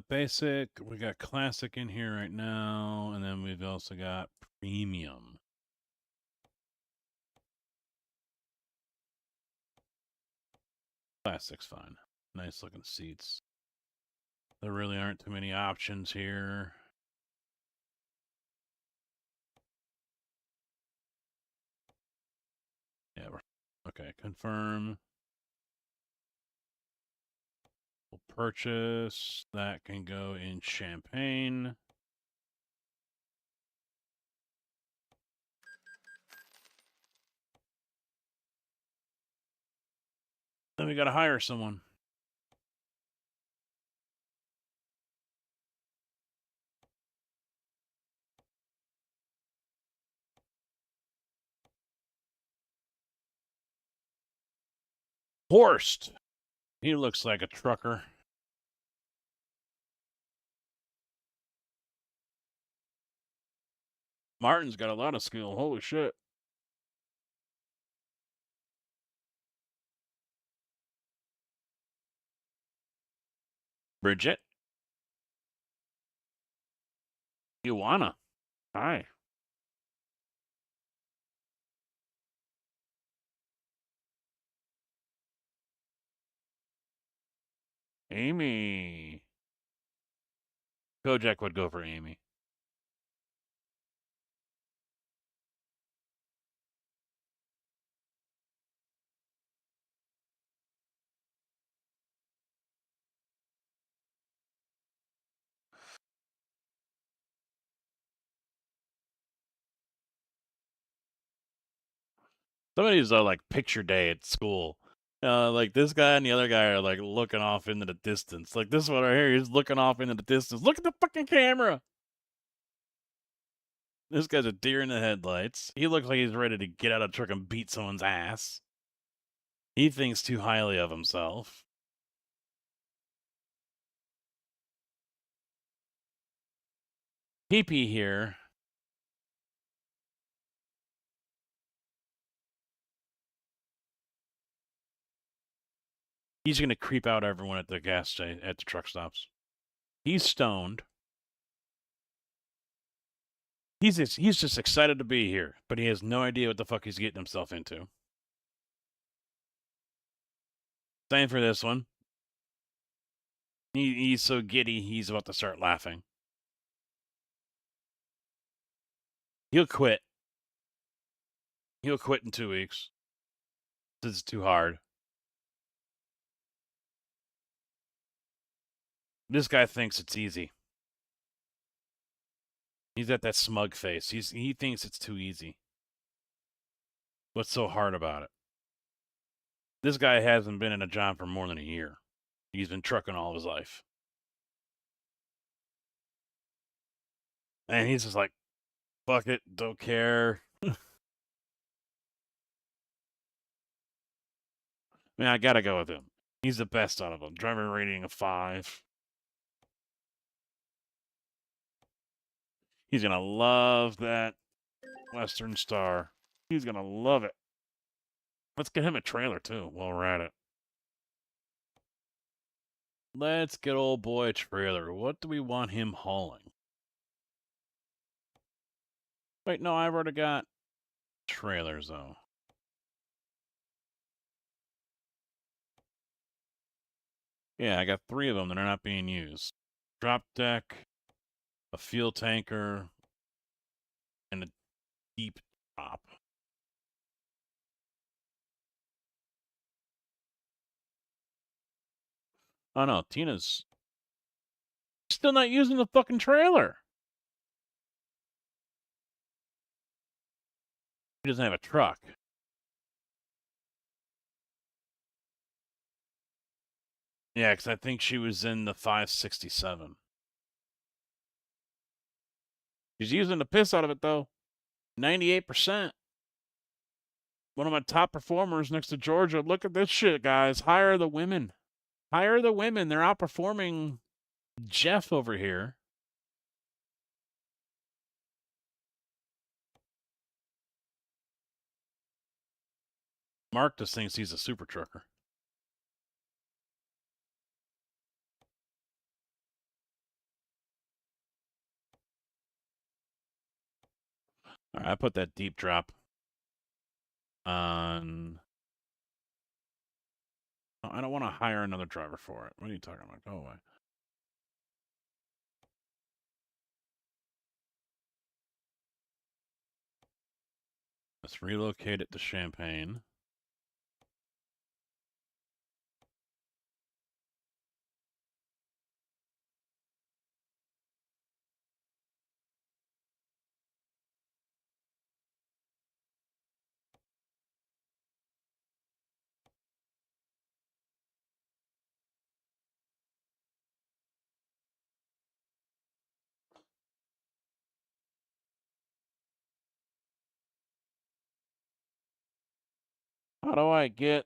Basic. We got classic in here right now, and then we've also got premium. Classic's fine. Nice looking seats. There really aren't too many options here. Yeah, we're okay. Confirm. We'll purchase. That can go in Champagne. Then we gotta hire someone. Horst. He looks like a trucker. Martin's got a lot of skill. Holy shit. Bridget. Ioana. Hi. Amy. Kojak would go for Amy. Some of these are like picture day at school. Like this guy and the other guy are like looking off into the distance. Like this one right here, he's looking off into the distance. Look at the fucking camera. This guy's a deer in the headlights. He looks like he's ready to get out of the truck and beat someone's ass. He thinks too highly of himself. PP here. He's gonna creep out everyone at the gas station, at the truck stops. He's stoned. He's just excited to be here, but he has no idea what the fuck he's getting himself into. Same for this one. He's so giddy, he's about to start laughing. He'll quit. He'll quit in 2 weeks. This is too hard. This guy thinks it's easy. He's got that smug face. He thinks it's too easy. What's so hard about it? This guy hasn't been in a job for more than a year. He's been trucking all of his life. And he's just like, fuck it, don't care. I mean, I gotta go with him. He's the best out of them. Driver rating of 5. He's gonna love that Western Star. He's gonna love it. Let's get him a trailer too while we're at it. Let's get old boy a trailer. What do we want him hauling? Wait, no, I've already got trailers though. Yeah, I got 3 of them that are not being used. drop deck, a fuel tanker, and a deep drop. Oh no, Tina's still not using the fucking trailer. She doesn't have a truck. Yeah, because I think she was in the 567. She's using the piss out of it, though. 98%. One of my top performers next to Georgia. Look at this shit, guys. Hire the women. Hire the women. They're outperforming Jeff over here. Mark just thinks he's a super trucker. All right, I put that deep drop on. Oh, I don't want to hire another driver for it. What are you talking about? Go away. Let's relocate it to Champaign. How do I get...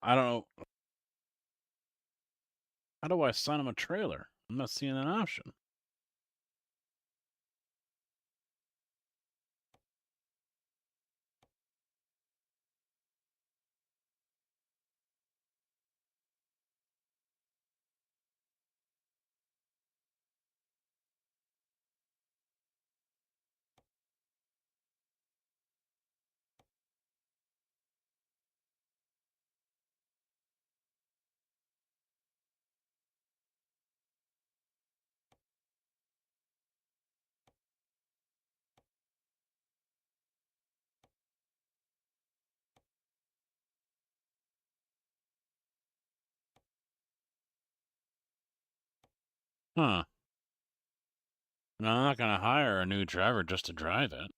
I don't know. How do I assign him a trailer? I'm not seeing an option. Huh. No, I'm not going to hire a new driver just to drive it.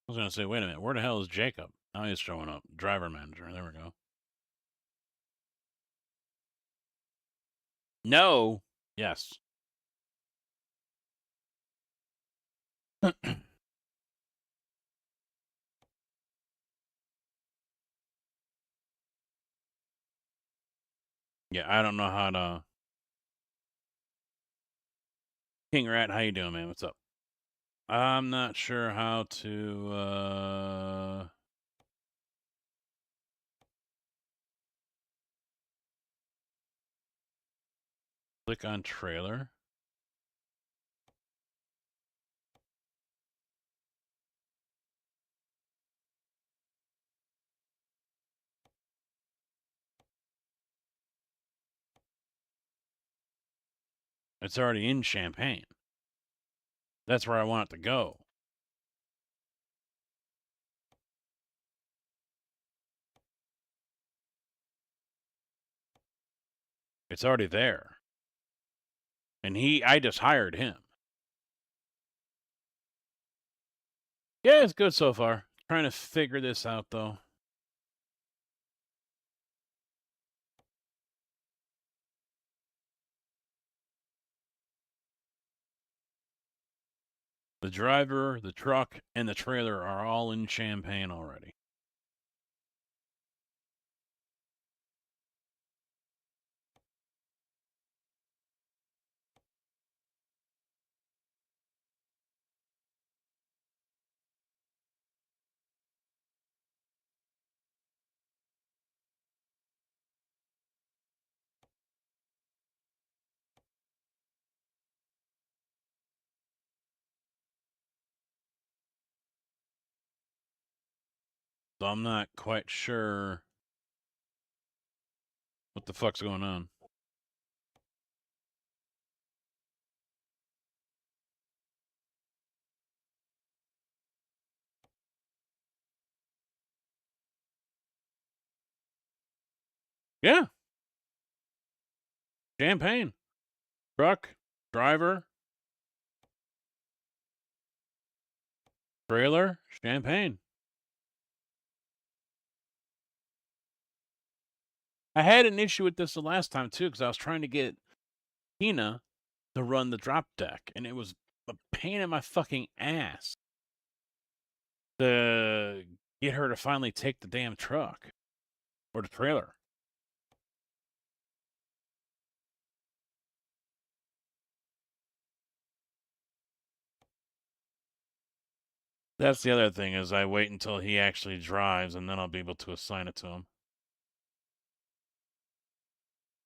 I was going to say, wait a minute, where the hell is Jacob? Now he's showing up. Driver manager. There we go. No. Yes. Yeah, I don't know how to... King Rat, how you doing, man? What's up? I'm not sure how to, click on trailer. It's already in Champaign. That's where I want it to go. It's already there. And I just hired him. Yeah, it's good so far. Trying to figure this out, though. The driver, the truck, and the trailer are all in Champaign already. So I'm not quite sure what the fuck's going on. Yeah. Champaign. Truck, driver, trailer, Champaign. I had an issue with this the last time, too, because I was trying to get Tina to run the drop deck, and it was a pain in my fucking ass to get her to finally take the damn truck or the trailer. That's the other thing, is I wait until he actually drives, and then I'll be able to assign it to him.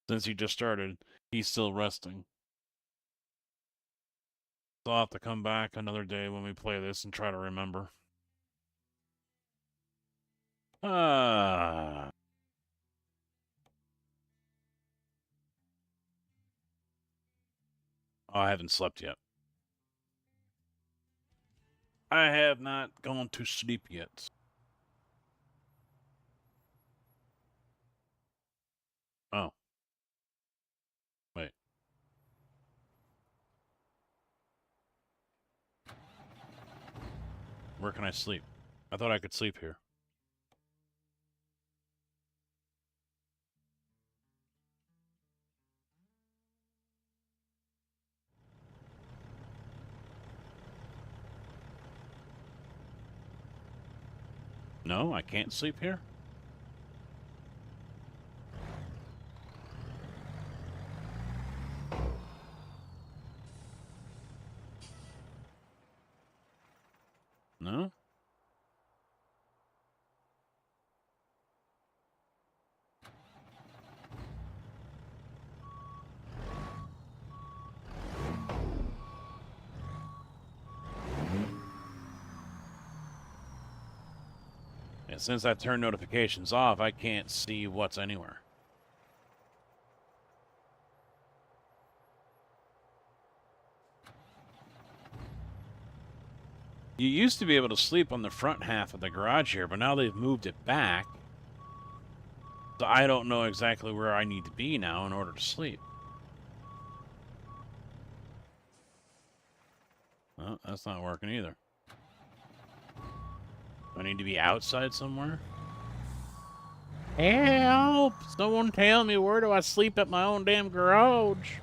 Since he just started, he's still resting. So I'll have to come back another day when we play this and try to remember. Oh, I haven't slept yet. I have not gone to sleep yet. Oh. Wait. Where can I sleep? I thought I could sleep here. No, I can't sleep here? No? And since I turned notifications off, I can't see what's anywhere. You used to be able to sleep on the front half of the garage here, but now they've moved it back. So I don't know exactly where I need to be now in order to sleep. Well, that's not working either. I need to be outside somewhere? Help! Someone tell me, where do I sleep at my own damn garage?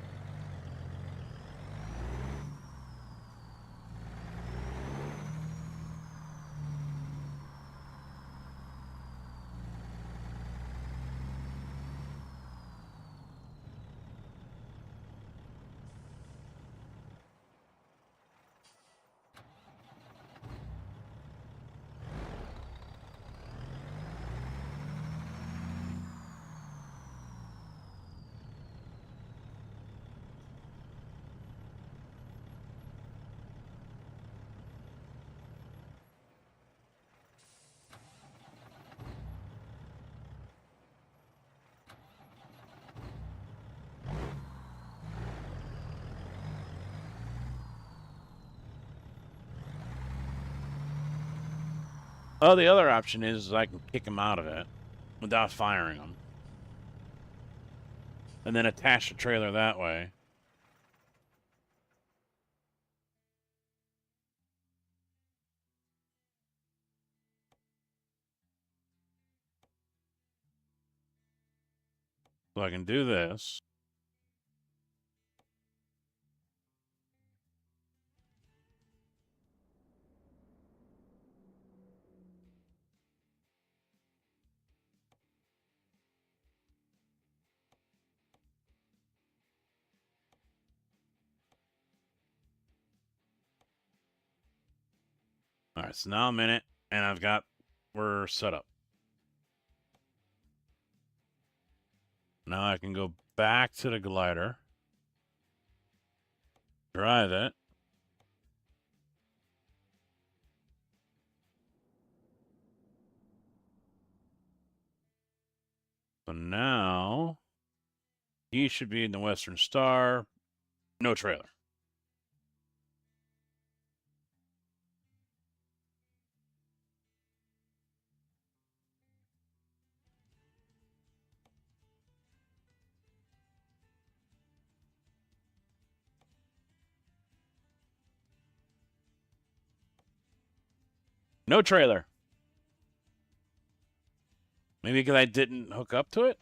Oh, the other option is I can kick him out of it without firing him. And then attach the trailer that way. So I can do this. All right, so now I'm in it, and we're set up. Now I can go back to the glider, drive it. So now he should be in the Western Star. No trailer. No trailer. Maybe because I didn't hook up to it?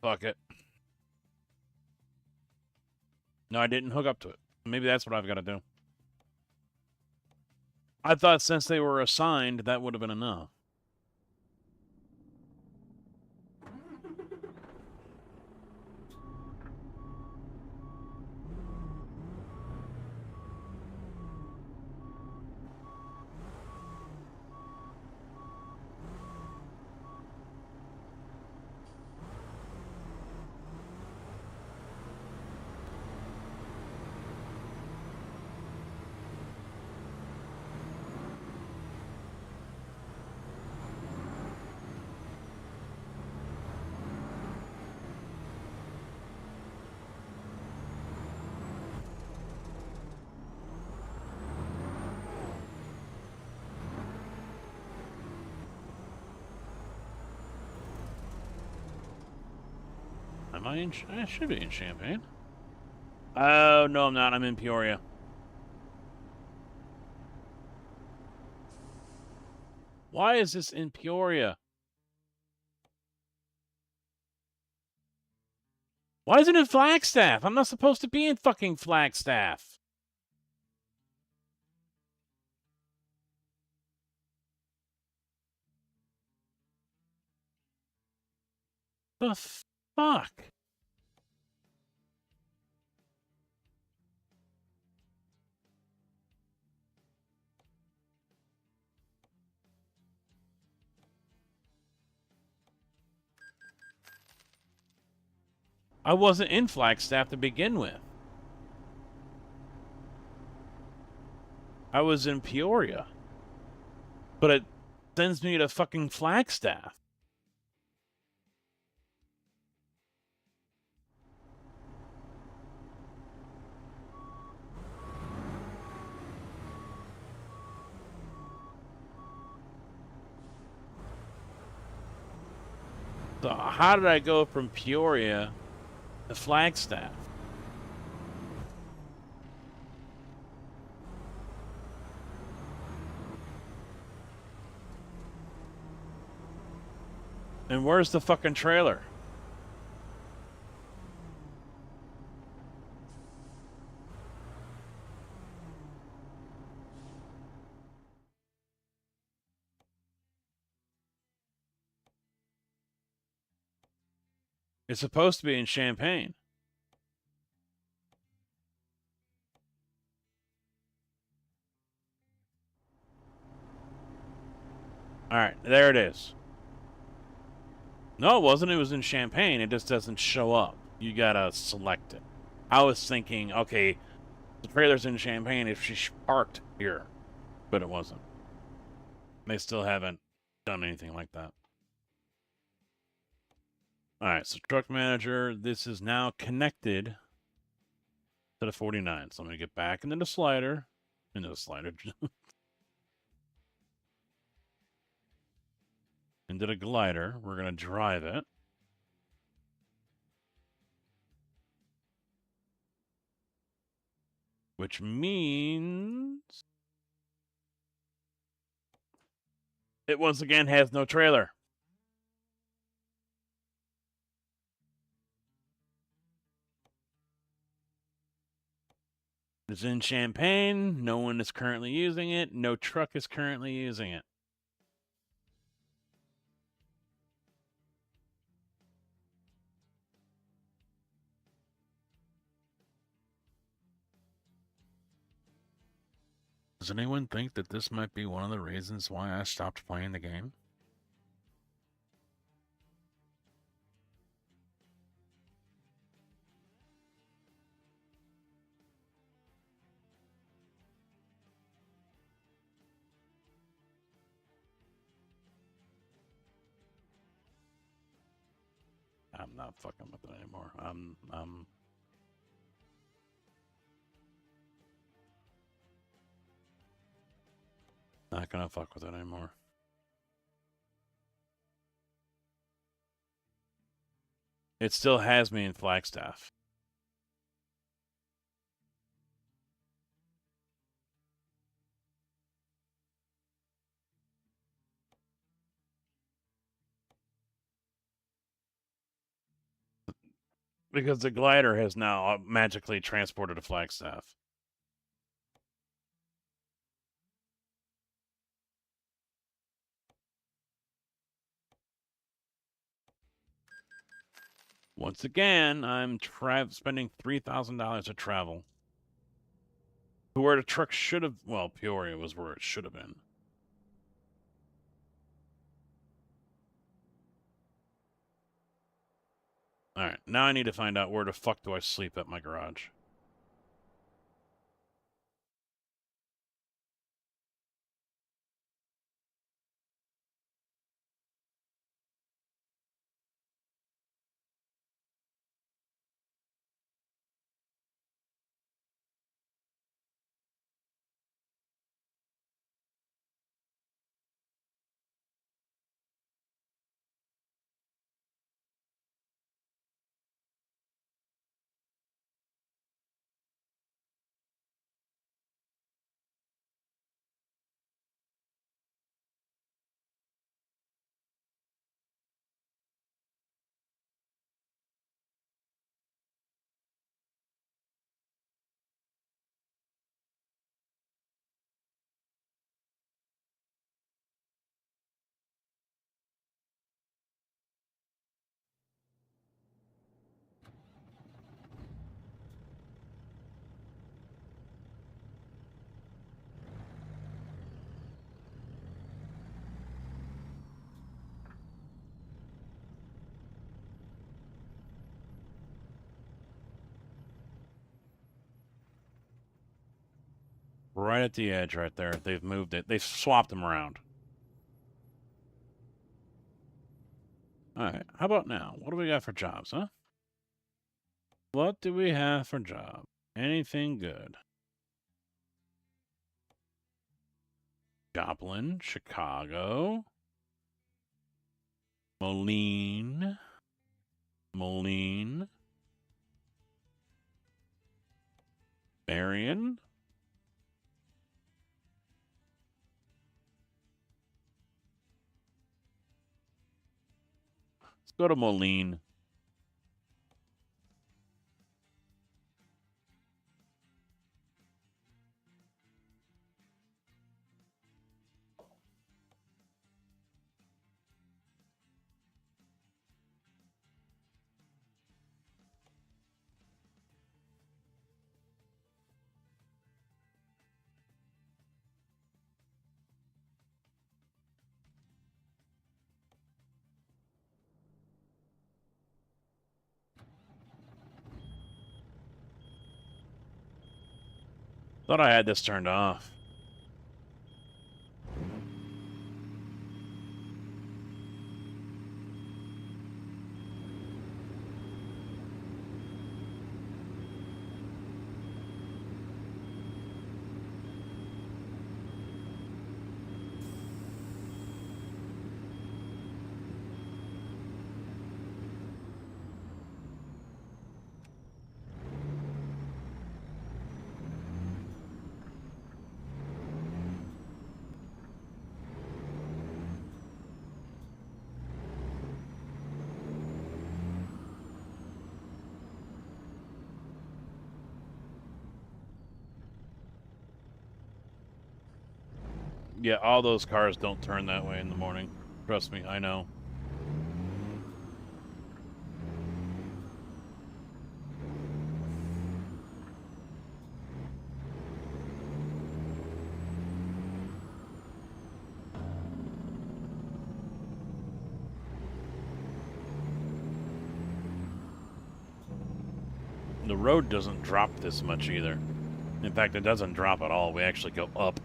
Fuck it. No, I didn't hook up to it. Maybe that's what I've got to do. I thought since they were assigned, that would have been enough. Am I in? I should be in Champaign. Oh, no, I'm not. I'm in Peoria. Why is this in Peoria? Why isn't it Flagstaff? I'm not supposed to be in fucking Flagstaff. The fuck? I wasn't in Flagstaff to begin with. I was in Peoria. But it sends me to fucking Flagstaff. So how did I go from Peoria to Flagstaff? And where's the fucking trailer? It's supposed to be in Champaign. All right, there it is. No, it wasn't. It was in Champaign. It just doesn't show up. You gotta select it. I was thinking, okay, the trailer's in Champaign if she parked here. But it wasn't. They still haven't done anything like that. All right, so truck manager, this is now connected to the 49. So I'm going to get back into the slider. into the glider. We're going to drive it. Which means it once again has no trailer. It's in Champaign. No one is currently using it. No truck is currently using it. Does anyone think that this might be one of the reasons why I stopped playing the game? I'm not fucking with it anymore. I'm not gonna fuck with it anymore. It still has me in Flagstaff. Because the glider has now magically transported to Flagstaff. Once again, I'm spending $3,000 to travel to where the truck should have. Well, Peoria was where it should have been. All right, now I need to find out where the fuck do I sleep at my garage. Right at the edge right there. They've moved it. They've swapped them around. All right, how about now? What do we got for jobs, huh? What do we have for jobs? Anything good? Joplin, Chicago, Moline, Marion. Let's go to Moline. Thought I had this turned off. Yeah, all those cars don't turn that way in the morning. Trust me, I know. The road doesn't drop this much either. In fact, it doesn't drop at all. We actually go up.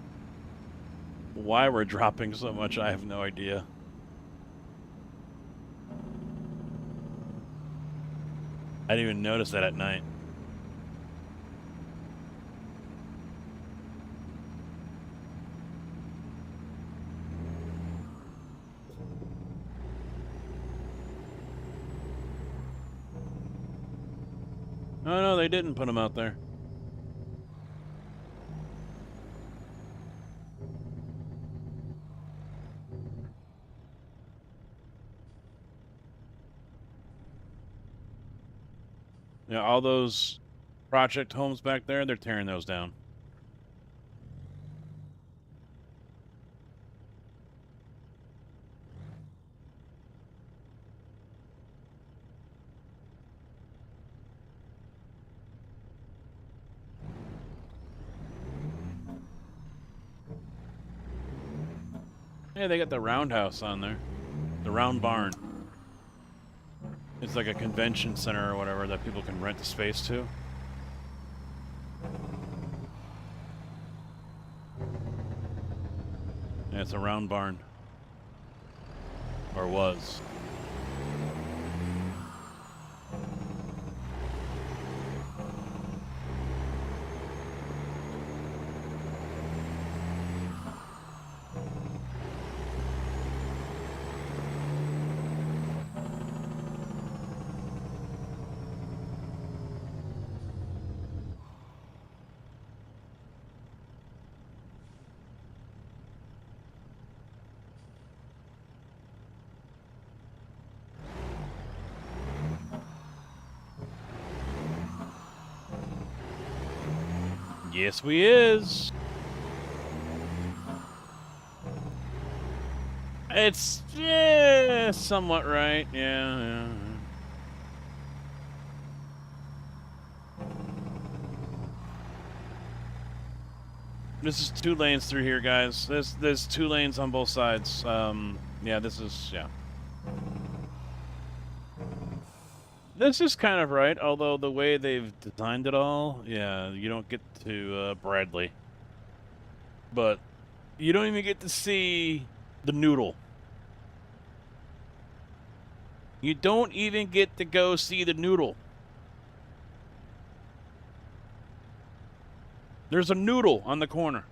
Why we're dropping so much, I have no idea. I didn't even notice that at night. Oh no, they didn't put them out there. Yeah, all those project homes back there, they're tearing those down. Hey, they got the roundhouse on there. The round barn. It's like a convention center or whatever that people can rent the space to. Yeah, it's a round barn. Or was. Yes, we is. It's somewhat right. Yeah. This is 2 lanes through here, guys. There's 2 lanes on both sides. Yeah, this is This is kind of right, although the way they've designed it all, yeah, you don't get to Bradley. But you don't even get to see the noodle. You don't even get to go see the noodle. There's a noodle on the corner.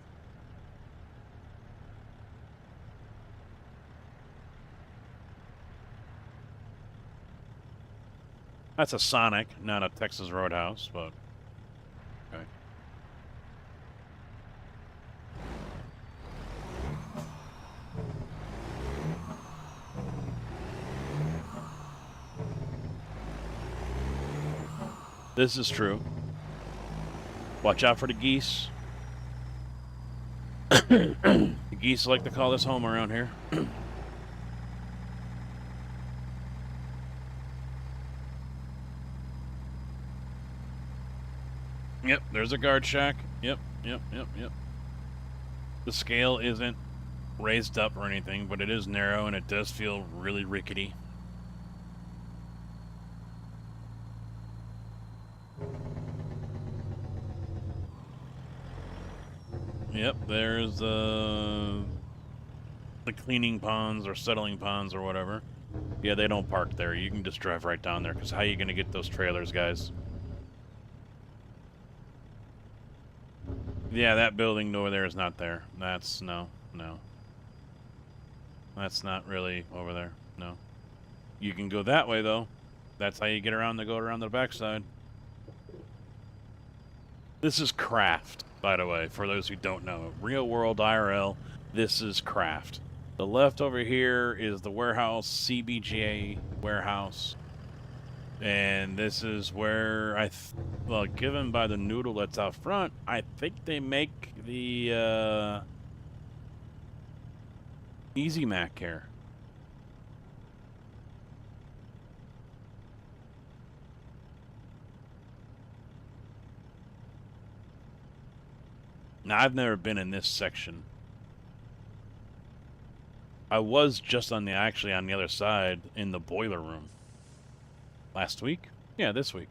That's a Sonic, not a Texas Roadhouse, but okay. This is true. Watch out for the geese. The geese like to call this home around here. Yep, there's a guard shack. Yep. The scale isn't raised up or anything, but it is narrow and it does feel really rickety. Yep, there's the cleaning ponds or settling ponds or whatever. Yeah, they don't park there. You can just drive right down there, because how are you going to get those trailers, guys? Yeah, that building over there is not there. That's, no. That's not really over there, no. You can go that way, though. That's how you get around to go around the backside. This is craft, by the way, for those who don't know. Real world IRL, this is craft. The left over here is the warehouse, CBGA warehouse. And this is where well, given by the noodle that's out front, I think they make the Easy Mac care. Now, I've never been in this section. I was just actually on the other side in the boiler room. Last week? Yeah, this week.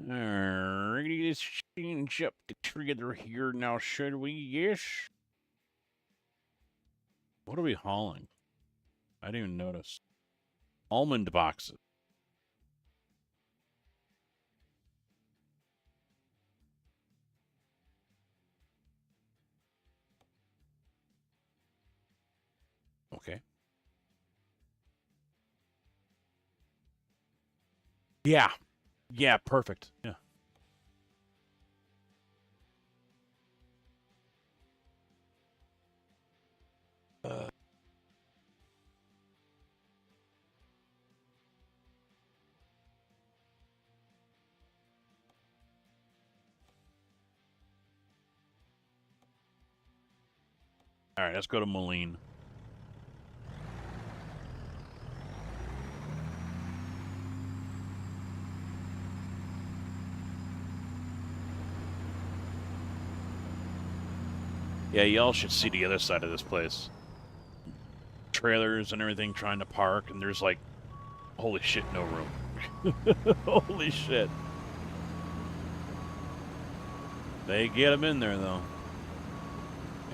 Alrighty, let's change up the trailer here now, should we? Yes. What are we hauling? I didn't even notice. Almond boxes. Okay. Yeah. Yeah, perfect. Yeah. All right, let's go to Moline. Yeah, y'all should see the other side of this place. Trailers and everything trying to park, and there's like, holy shit, no room. Holy shit. They get them in there, though.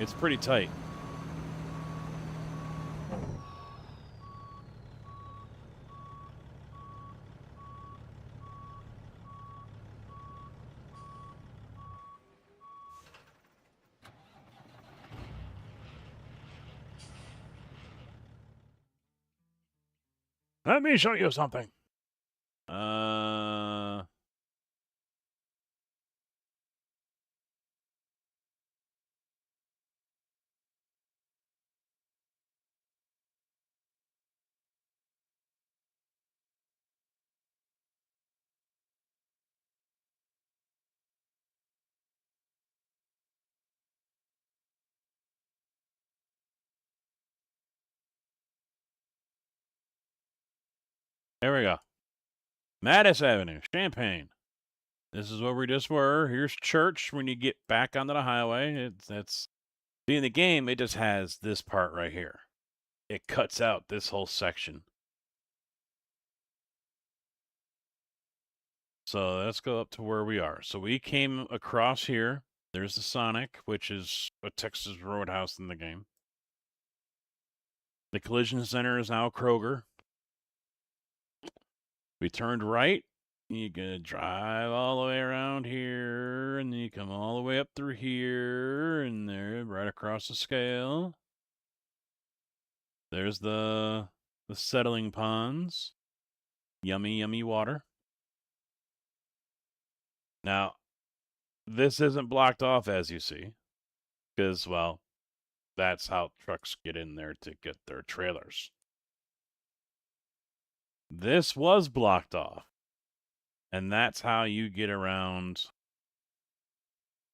It's pretty tight. Let me show you something. There we go. Mattis Avenue, Champaign. This is where we just were. Here's church when you get back onto the highway. That's being the game, it just has this part right here. It cuts out this whole section. So let's go up to where we are. So we came across here. There's the Sonic, which is a Texas Roadhouse in the game. The collision center is now Kroger. We turned right. You gonna drive all the way around here, and then you come all the way up through here, and there, right across the scale. There's the settling ponds. Yummy, yummy water. Now, this isn't blocked off, as you see, because, well, that's how trucks get in there to get their trailers. This was blocked off, and that's how you get around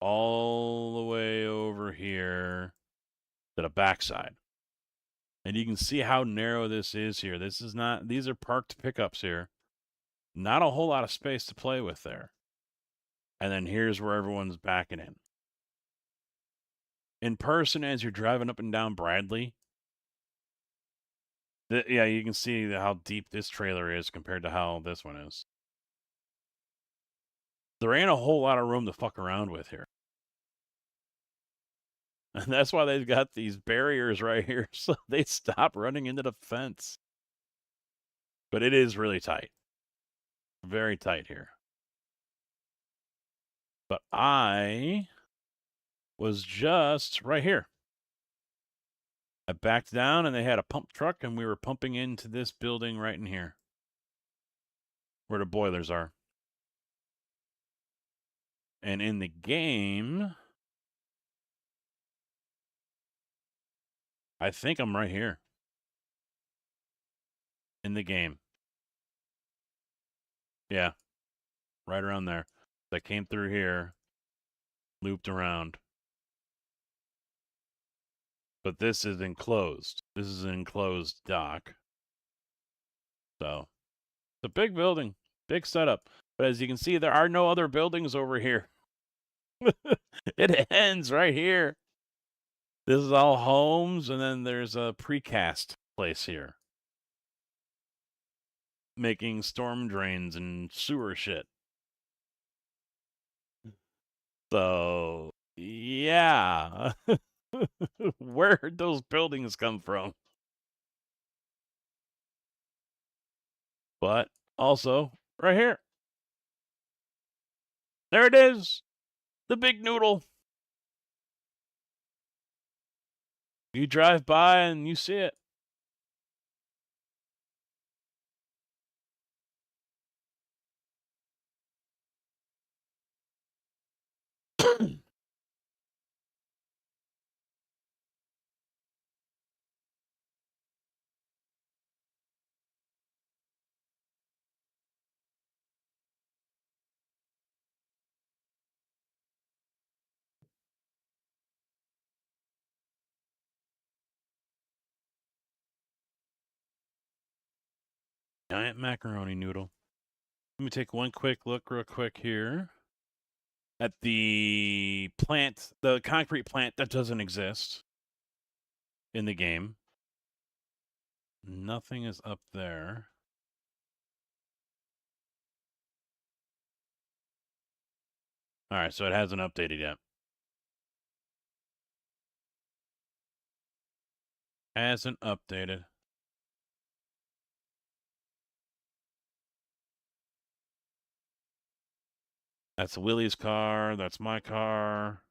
all the way over here to the backside. And you can see how narrow this is here. This is not, these are parked pickups here. Not a whole lot of space to play with there. And then here's where everyone's backing in. In person, as you're driving up and down Bradley, yeah, you can see how deep this trailer is compared to how this one is. There ain't a whole lot of room to fuck around with here. And that's why they've got these barriers right here, so they stop running into the fence. But it is really tight. Very tight here. But I was just right here. I backed down, and they had a pump truck, and we were pumping into this building right in here, where the boilers are. And in the game, I think I'm right here. In the game. Yeah. Right around there. I came through here. looped around. But this is enclosed. This is an enclosed dock. So, it's a big building, big setup. But as you can see, there are no other buildings over here. It ends right here. This is all homes, and then there's a precast place here. Making storm drains and sewer shit. So, yeah. Where'd those buildings come from? But also, right here. There it is. The big noodle. You drive by and you see it. Giant macaroni noodle. Let me take one quick look real quick here at the plant, the concrete plant that doesn't exist in the game. Nothing is up there. All right, so it hasn't updated yet. Hasn't updated. That's Willie's car. That's my car.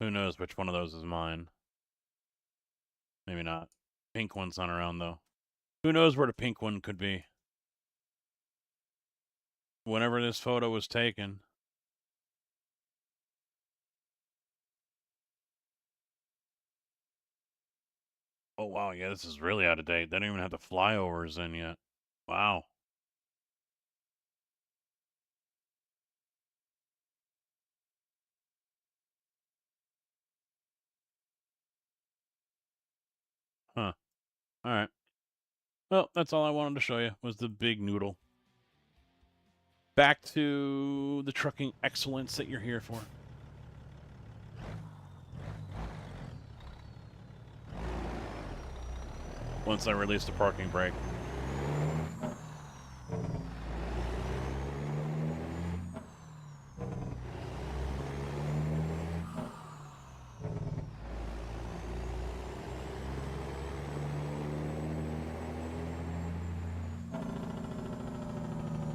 Who knows which one of those is mine? Maybe not. Pink one's not around, though. Who knows where the pink one could be? Whenever this photo was taken. Oh, wow. Yeah, this is really out of date. They don't even have the flyovers in yet. Wow. Huh. All right. Well, that's all I wanted to show you was the big noodle. Back to the trucking excellence that you're here for. Once I release the parking brake.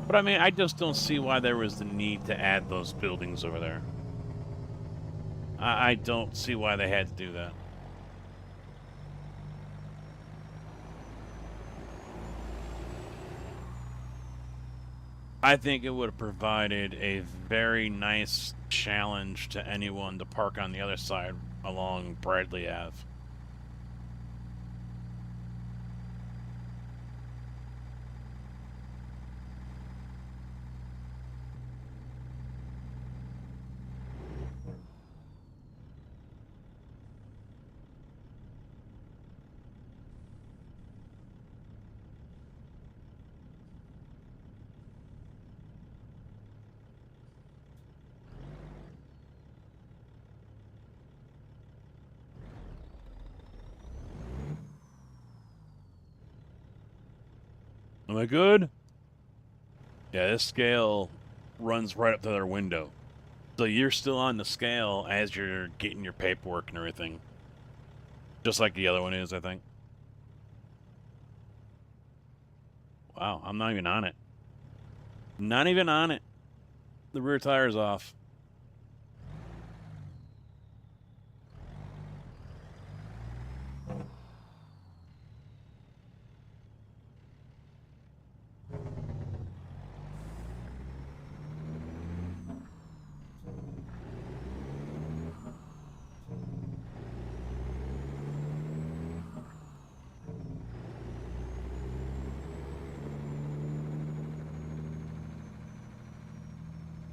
But I mean, I just don't see why there was the need to add those buildings over there. I don't see why they had to do that. I think it would have provided a very nice challenge to anyone to park on the other side along Bradley Ave. Am I good? Yeah, this scale runs right up to their window. So you're still on the scale as you're getting your paperwork and everything. Just like the other one is, I think. Wow, I'm not even on it. Not even on it. The rear tire's off.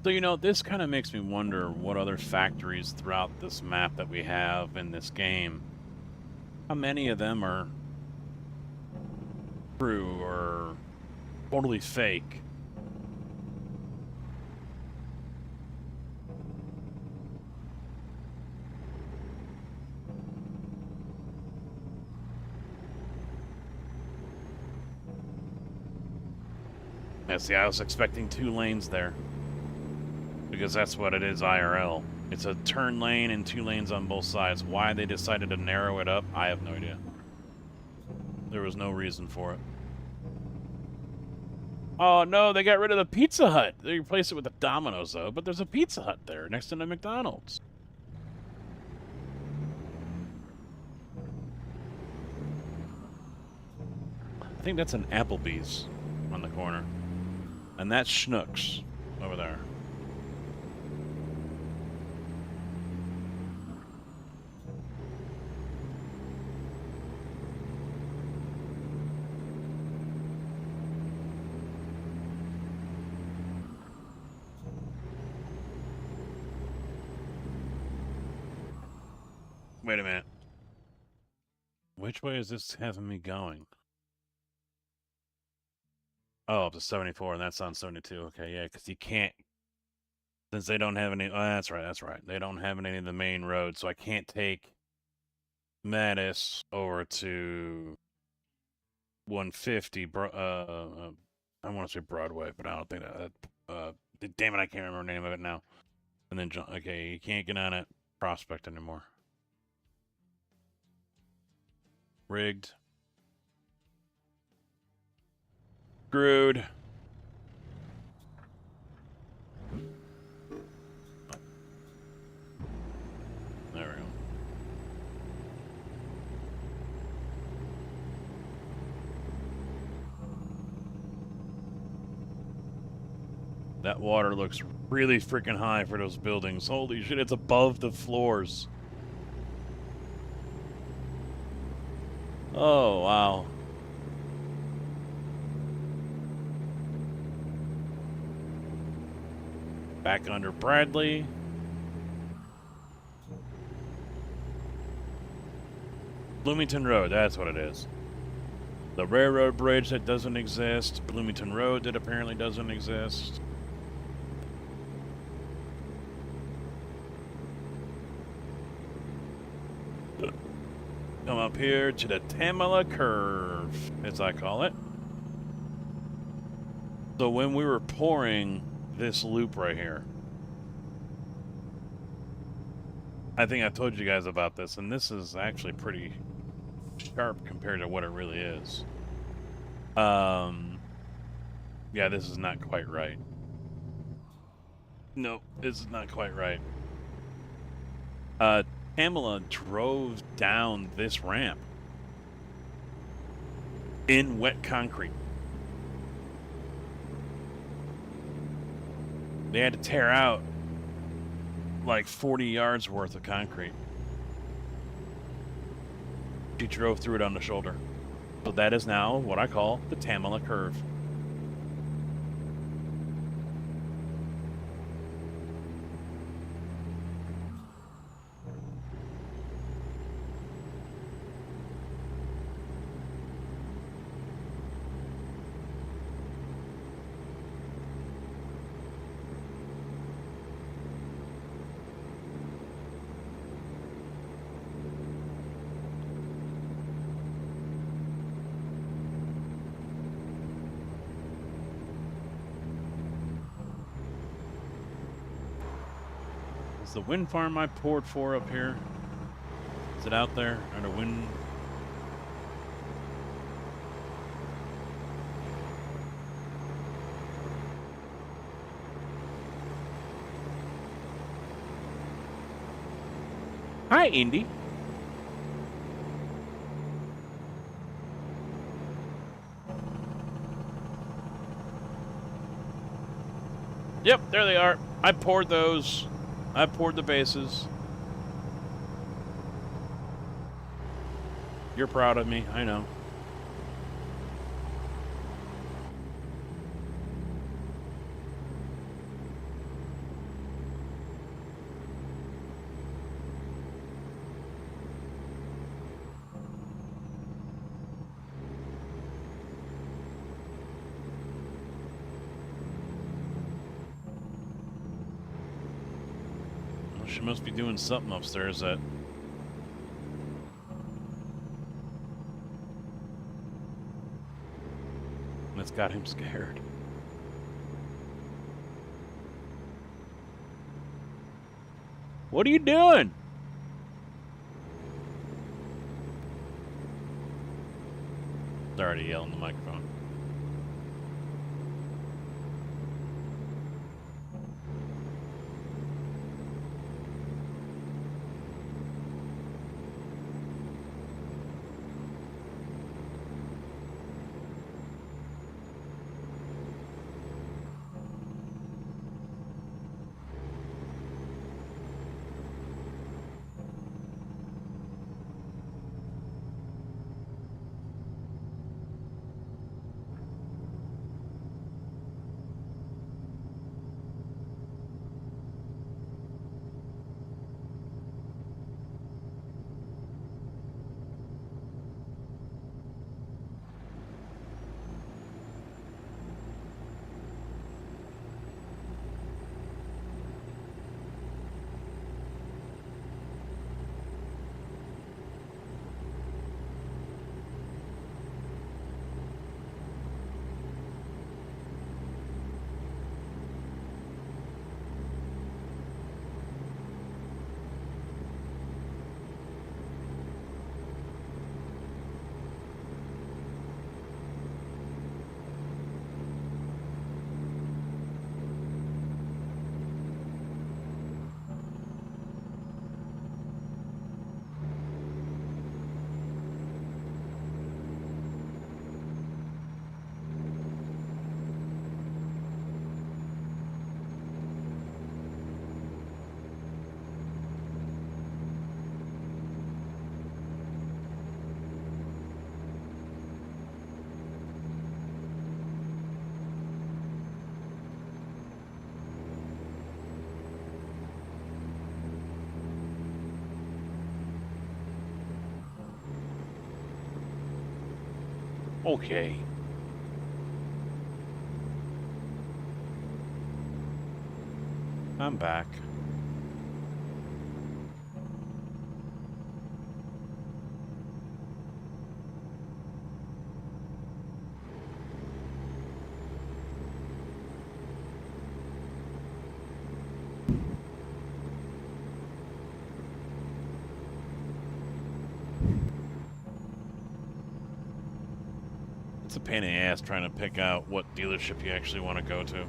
So, you know, this kind of makes me wonder what other factories throughout this map that we have in this game, how many of them are true or totally fake? Yeah, see, I was expecting 2 lanes there. Because that's what it is IRL. It's a turn lane and 2 lanes on both sides. Why they decided to narrow it up, I have no idea. There was no reason for it. Oh no, they got rid of the Pizza Hut. They replaced it with the Domino's though, but there's a Pizza Hut there next to the McDonald's. I think that's an Applebee's on the corner. And that's Schnucks over there. Wait a minute. Which way is this having me going? Oh, up to 74, and that's on 72. Okay, yeah, because you can't... Since they don't have any... Oh, that's right, that's right. They don't have any of the main roads, so I can't take Mattis over to 150. I want to say Broadway, but I don't think that... damn it, I can't remember the name of it now. And then, okay, you can't get on it Prospect anymore. Rigged. Screwed. There we go. That water looks really freaking high for those buildings. Holy shit, it's above the floors. Oh, wow. Back under Bradley. Bloomington Road, that's what it is. The railroad bridge that doesn't exist. Bloomington Road that apparently doesn't exist. Come up here to the Tamala Curve, as I call it. So when we were pouring this loop right here, I think I told you guys about this, and this is actually pretty sharp compared to what it really is. Yeah, this is not quite right. No, this is not quite right. Pamela drove down this ramp in wet concrete. They had to tear out like 40 yards worth of concrete. She drove through it on the shoulder. So that is now what I call the Tamala Curve. Is the wind farm I poured for up here? Is it out there? Or the wind? Hi, Indy. Yep, there they are. I poured those. I poured the bases. You're proud of me, I know. She must be doing something upstairs that... That's got him scared. What are you doing? Sorry to yell in the microphone. Okay. I'm back. It's a pain in the ass trying to pick out what dealership you actually want to go to.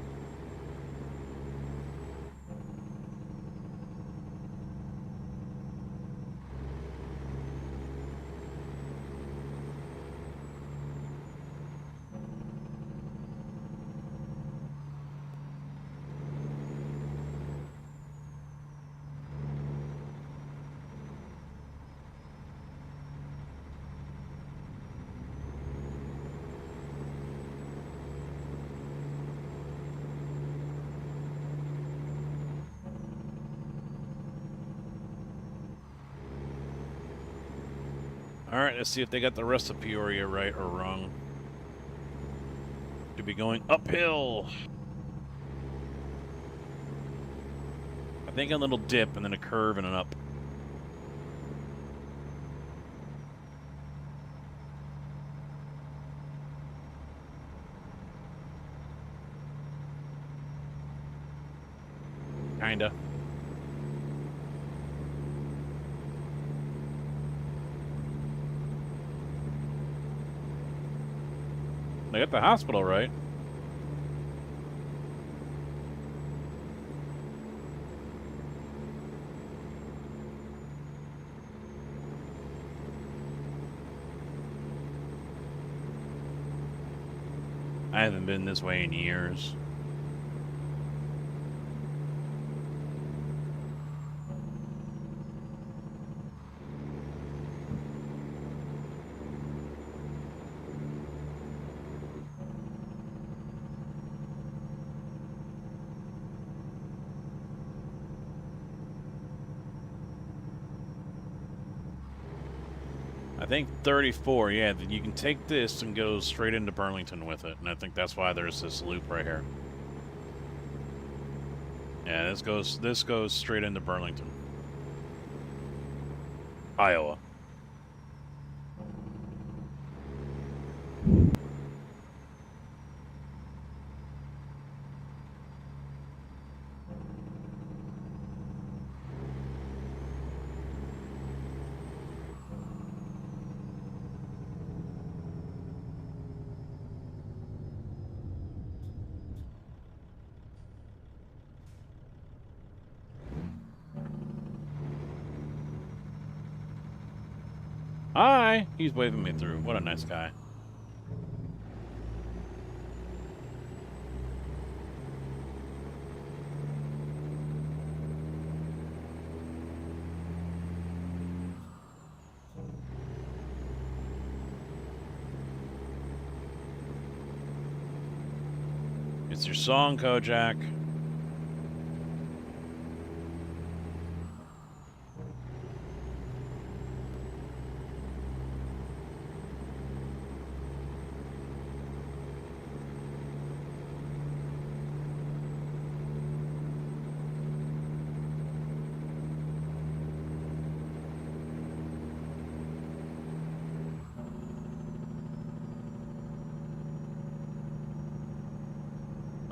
Alright, let's see if they got the rest of Peoria right or wrong. Should be going uphill. I think a little dip and then a curve and an up. Kinda. They got the hospital right. I haven't been this way in years. I think 34, yeah, you can take this and go straight into Burlington with it, and I think that's why there's this loop right here. Yeah, this goes straight into Burlington, Iowa. Hi! He's waving me through. What a nice guy. It's your song, Kojak.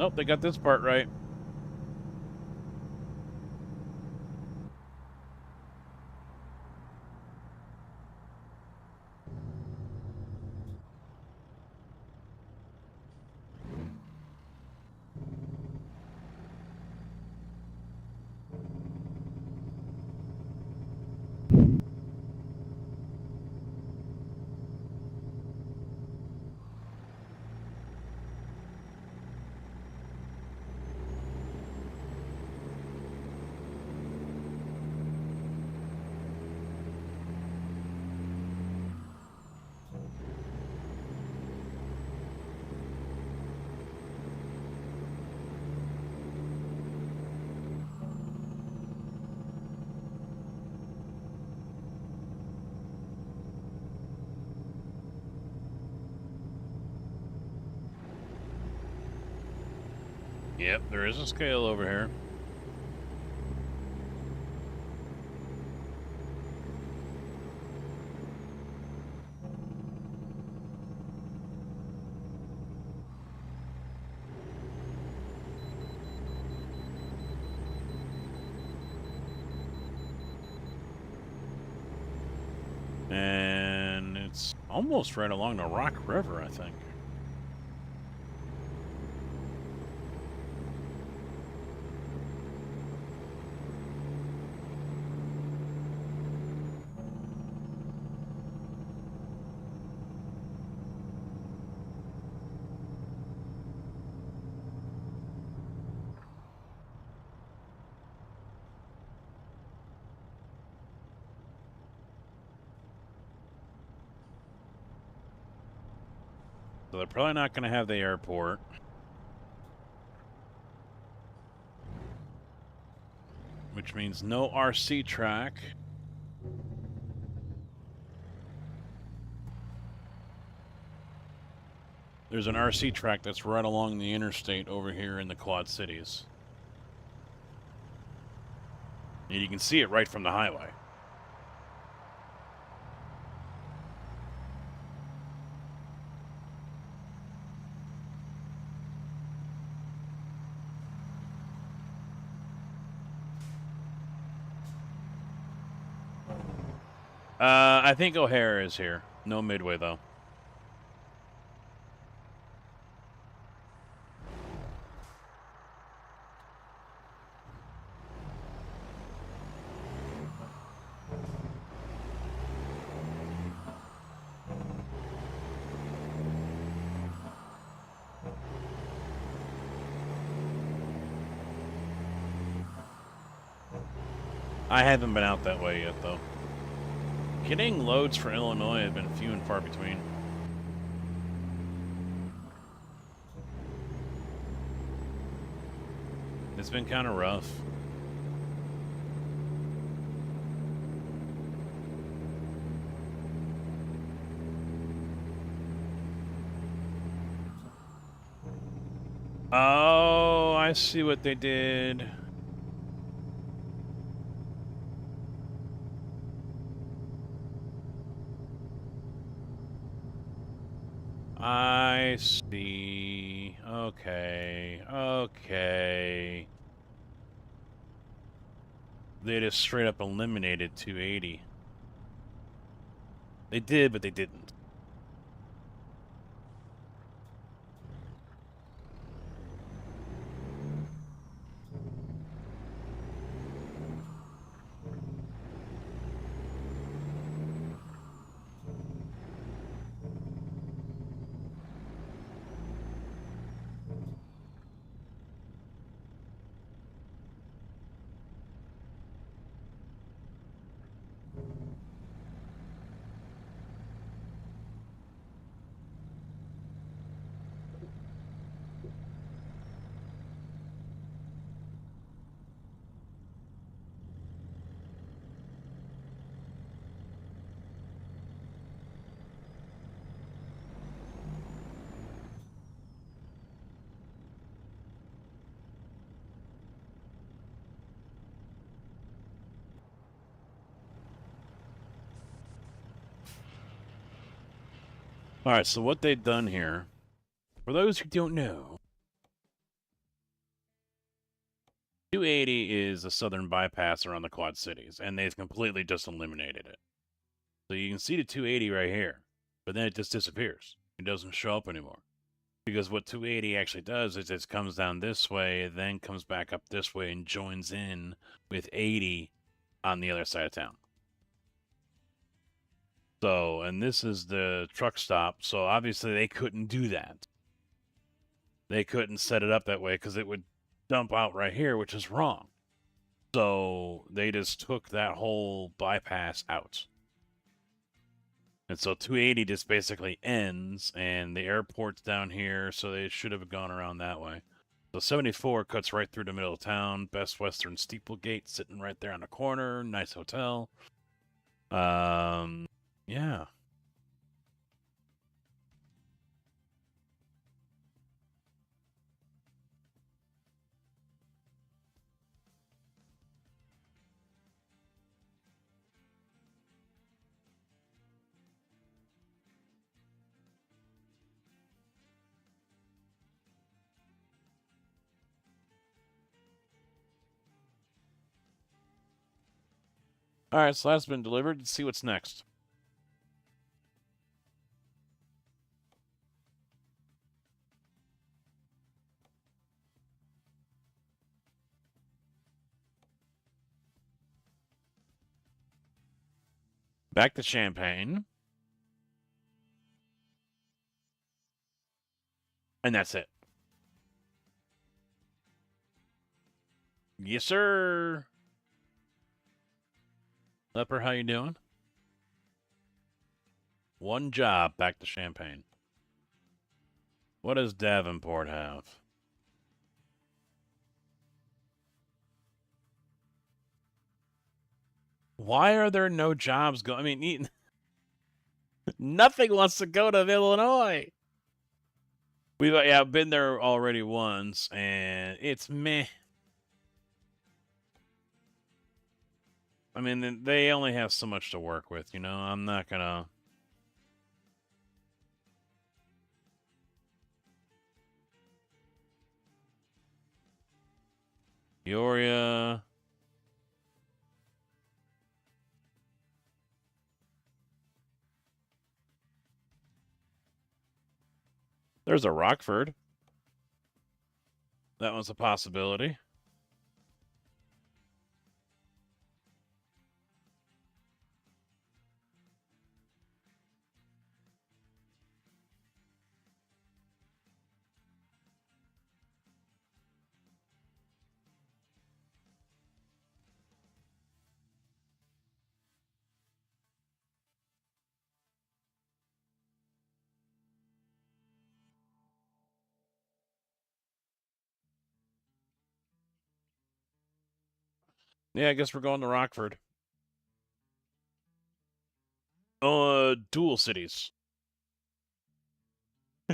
Oh, they got this part right. Yep, there is a scale over here. And it's almost right along the Rock River, I think. So they're probably not going to have the airport. Which means no RC track. There's an RC track that's right along the interstate over here in the Quad Cities. And you can see it right from the highway. I think O'Hare is here. No Midway, though. I haven't been out that way yet, though. Getting loads for Illinois have been few and far between. It's been kind of rough. Oh, I see what they did. I see. Okay. Okay. They just straight up eliminated 280. They did, but they didn't. All right, so what they've done here, for those who don't know, 280 is a southern bypass around the Quad Cities, and they've completely just eliminated it. So you can see the 280 right here, but then it just disappears. It doesn't show up anymore. Because what 280 actually does is it comes down this way, then comes back up this way, and joins in with 80 on the other side of town. So, and this is the truck stop, so obviously they couldn't do that. They couldn't set it up that way because it would dump out right here, which is wrong. So they just took that whole bypass out. And so 280 just basically ends, and the airport's down here, so they should have gone around that way. So 74 cuts right through the middle of town. Best Western Steeplegate sitting right there on the corner. Nice hotel. Yeah. All right, so that's been delivered. Let's see what's next. Back to Champagne. And that's it. Yes, sir. Leper, how you doing? One job back to Champagne. What does Davenport have? Why are there no jobs going? I mean, nothing wants to go to Illinois. We've been there already once, and it's meh. I mean, they only have so much to work with, you know? I'm not gonna... Peoria... There's a Rockford. That one's a possibility. Yeah, I guess we're going to Rockford. Dual cities.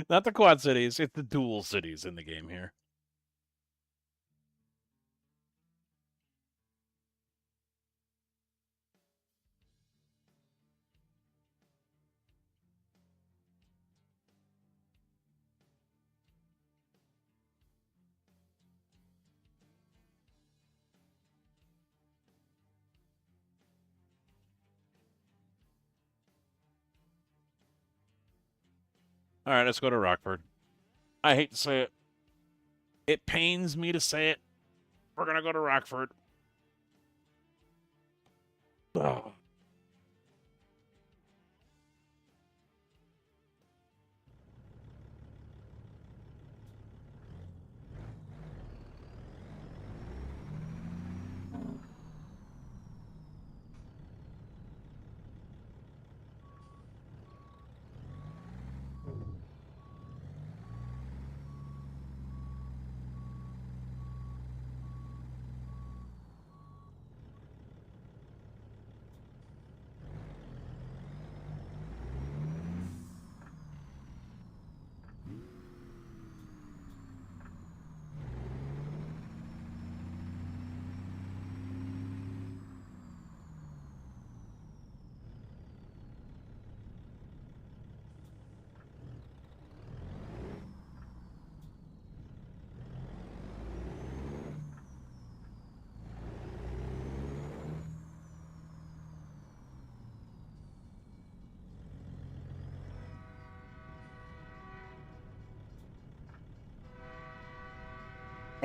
Not the Quad Cities, it's the dual cities in the game here. All right, let's go to Rockford. I hate to say it. It pains me to say it. We're going to go to Rockford. Oh.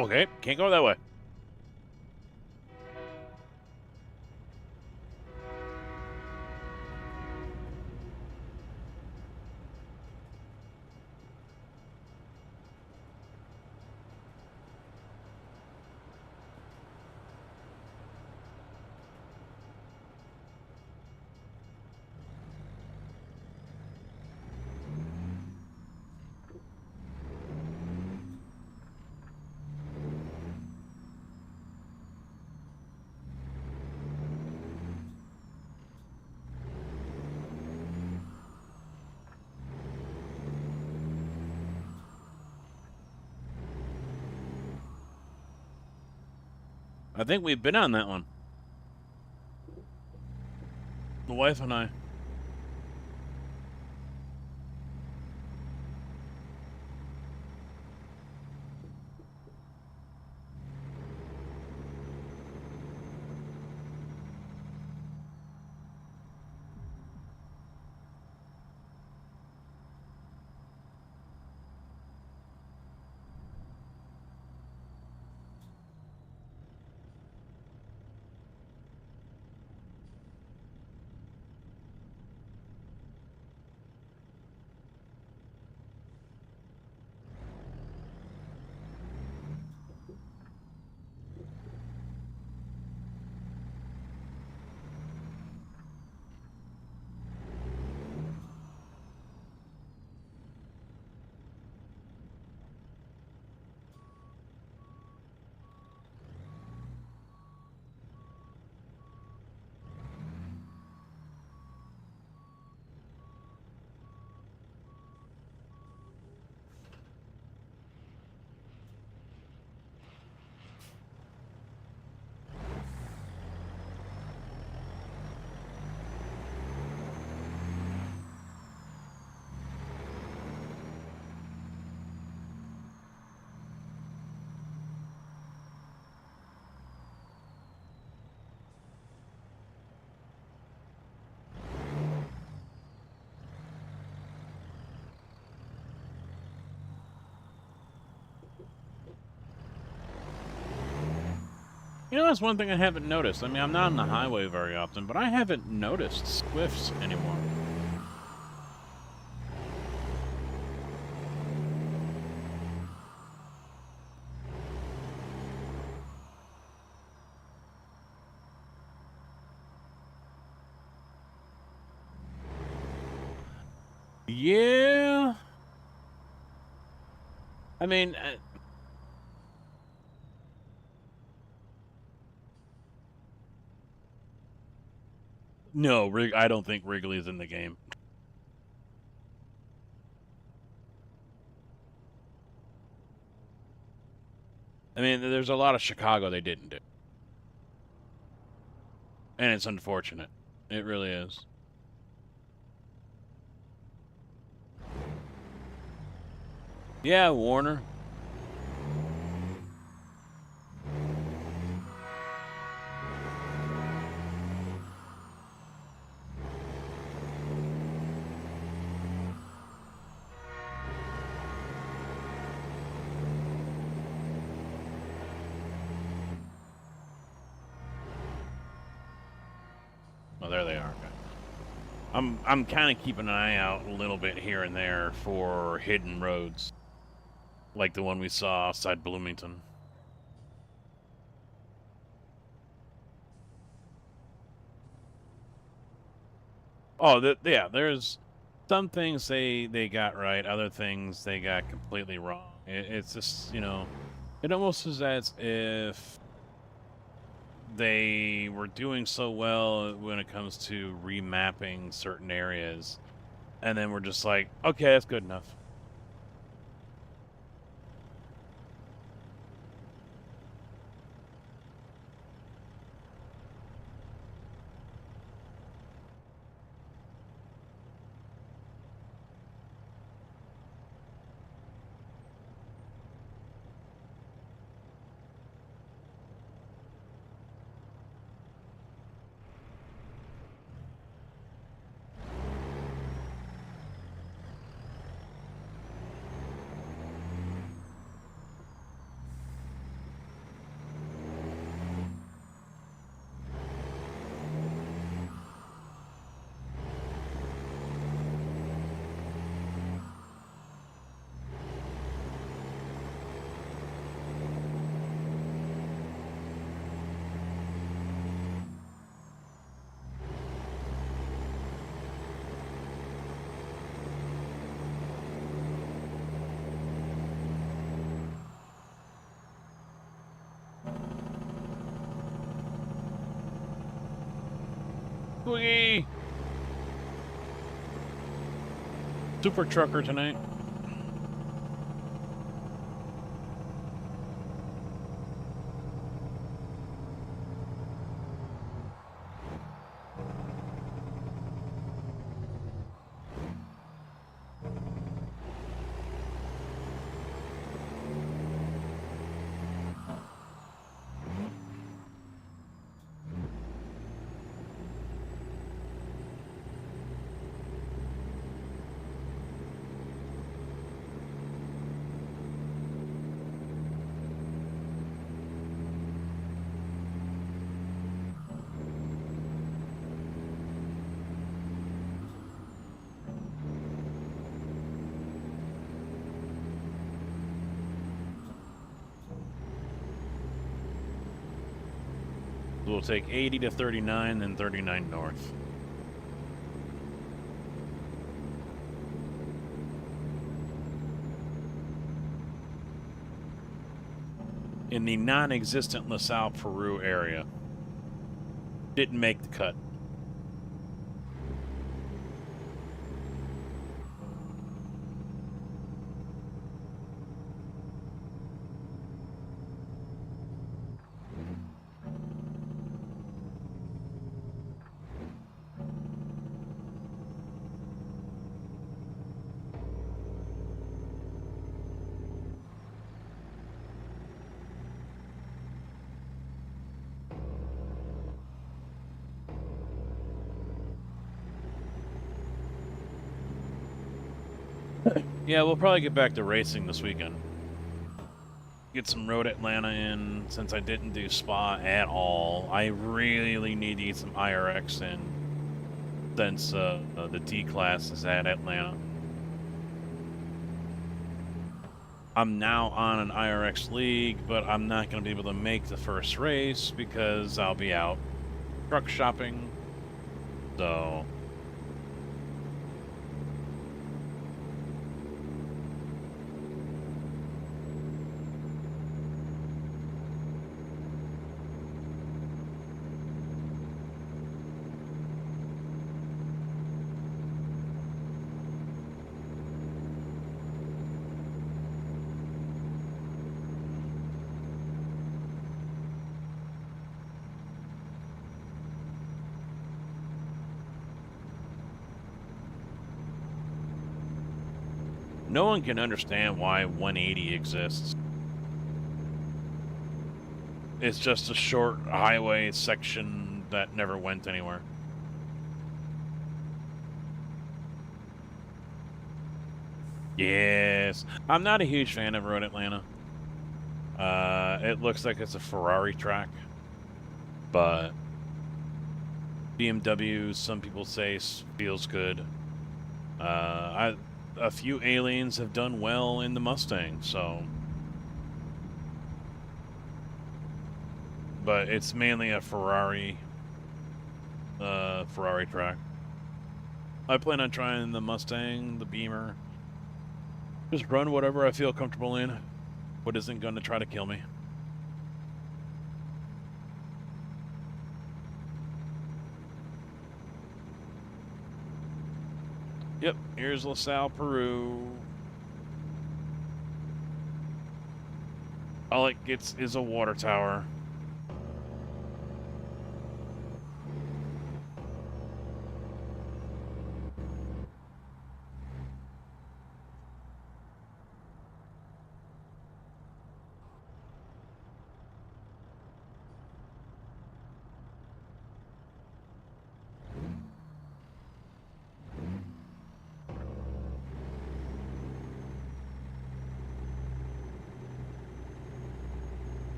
Okay, can't go that way. I think we've been on that one. The wife and I. You know, that's one thing I haven't noticed. I mean, I'm not on the highway very often, but I haven't noticed squiffs anymore. Yeah. I mean, no, I don't think Wrigley's in the game. I mean, there's a lot of Chicago they didn't do. And it's unfortunate. It really is. Yeah, Warner. there they are. Okay. I'm kind of keeping an eye out a little bit here and there for hidden roads, like the one we saw outside Bloomington. Oh, yeah. There's some things they got right, other things they got completely wrong. It's just, you know, it almost is as if they were doing so well when it comes to remapping certain areas, and then we're just like, okay, that's good enough. Whee! Super trucker tonight. We'll take 80 to 39, then 39 north. In the non-existent LaSalle, Peru area. Didn't make the cut. Yeah, we'll probably get back to racing this weekend. Get some Road Atlanta in, since I didn't do Spa at all. I really need to get some IRX in, since the D-Class is at Atlanta. I'm now on an IRX league, but I'm not going to be able to make the first race because I'll be out truck shopping. So... No one can understand why 180 exists. It's just a short highway section that never went anywhere. Yes. I'm not a huge fan of Road Atlanta. It looks like it's a Ferrari track. But BMW, some people say feels good. A few aliens have done well in the Mustang, so. But it's mainly a Ferrari track. I plan on trying the Mustang, the Beamer. Just run whatever I feel comfortable in. What isn't going to try to kill me. Yep, here's LaSalle, Peru. All it gets is a water tower.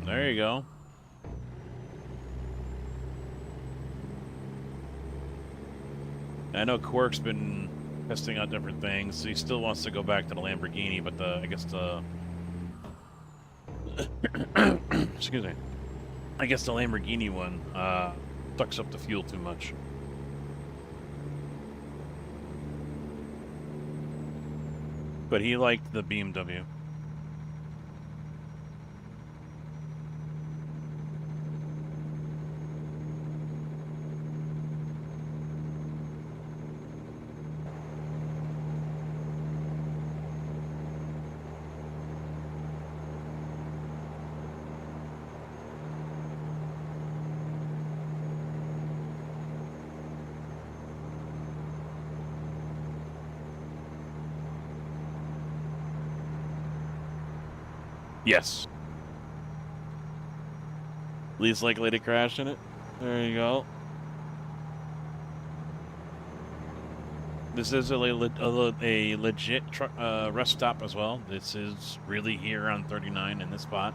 There you go. I know Quirk's been testing out different things. He still wants to go back to the Lamborghini, but I guess the excuse me. I guess the Lamborghini one sucks up the fuel too much. But he liked the BMW. Yes. Least likely to crash in it. There you go. This is a legit rest stop as well. This is really here on 39 in this spot.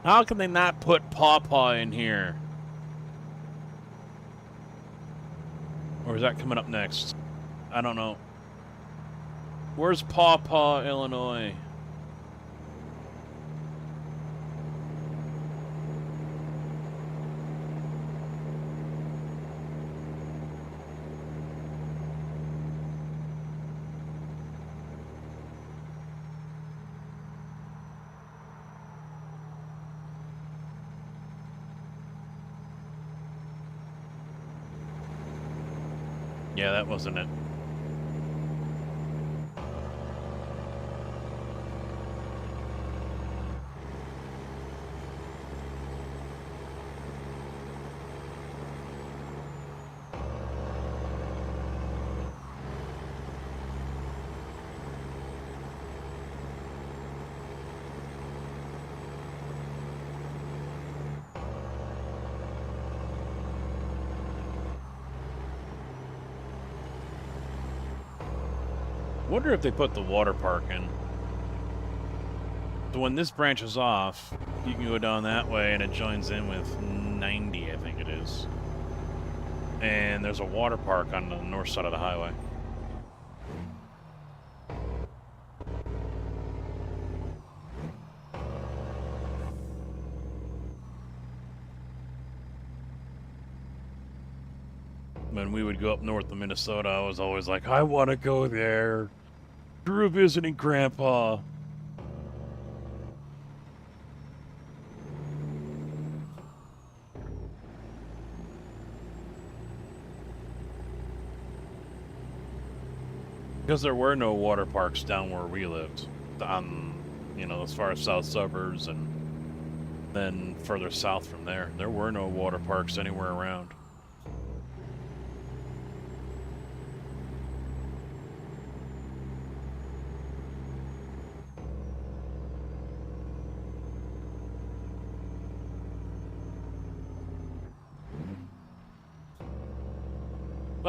How can they not put Paw Paw in here? Or is that coming up next? I don't know. Where's Paw Paw, Illinois? Yeah, that wasn't it. Wonder if they put the water park in. So when this branches off, you can go down that way and it joins in with 90, I think it is. And there's a water park on the north side of the highway. When we would go up north to Minnesota, I was always like, I want to go there. Drew visiting Grandpa. Because there were no water parks down where we lived. You know, as far as south suburbs and then further south from there. There were no water parks anywhere around.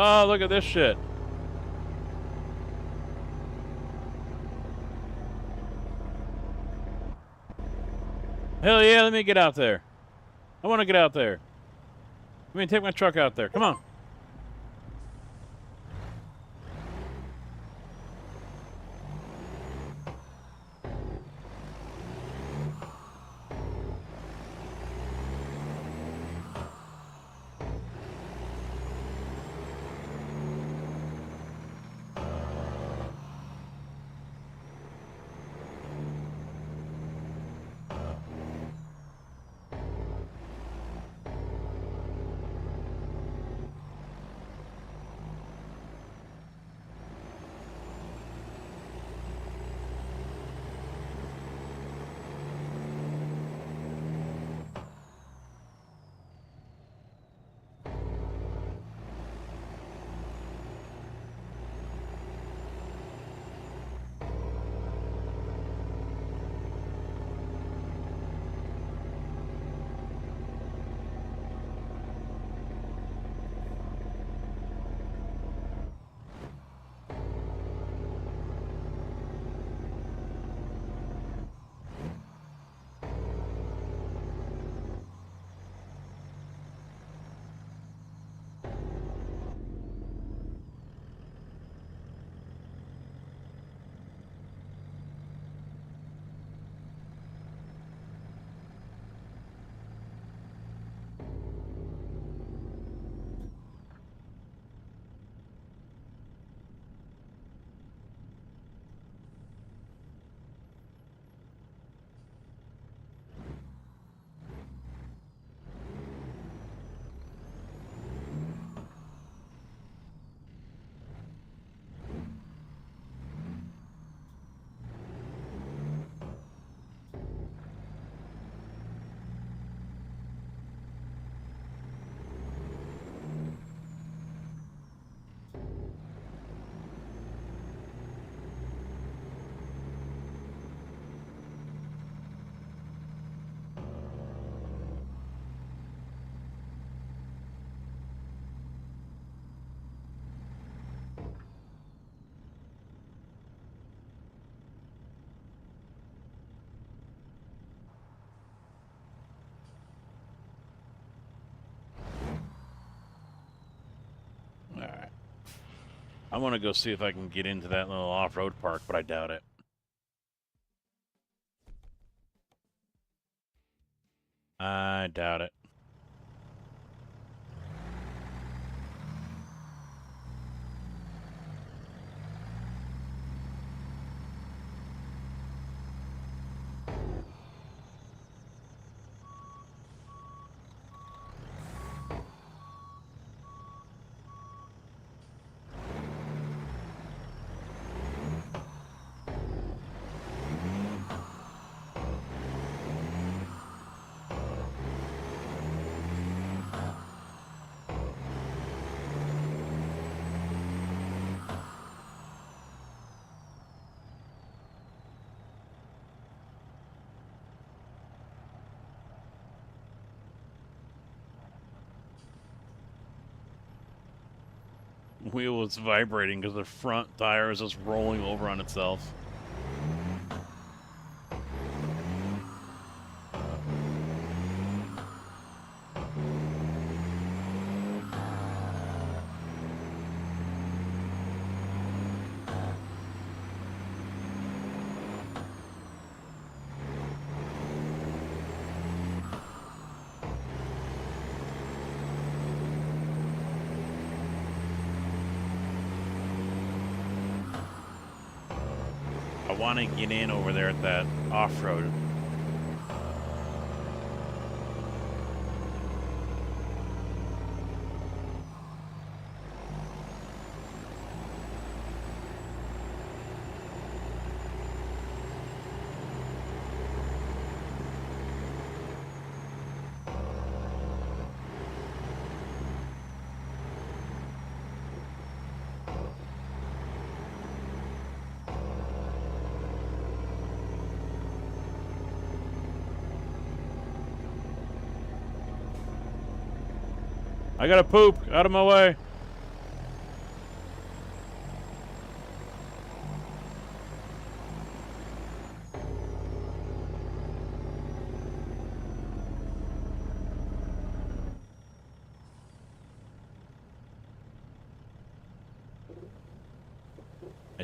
Oh, look at this shit. Hell yeah, let me get out there. I want to get out there. Let me take my truck out there. Come on. All right. I want to go see if I can get into that little off-road park, but I doubt it. I doubt it. Wheel is vibrating because the front tire is just rolling over on itself. I want to get in over there at that off-road. I gotta poop. Out of my way.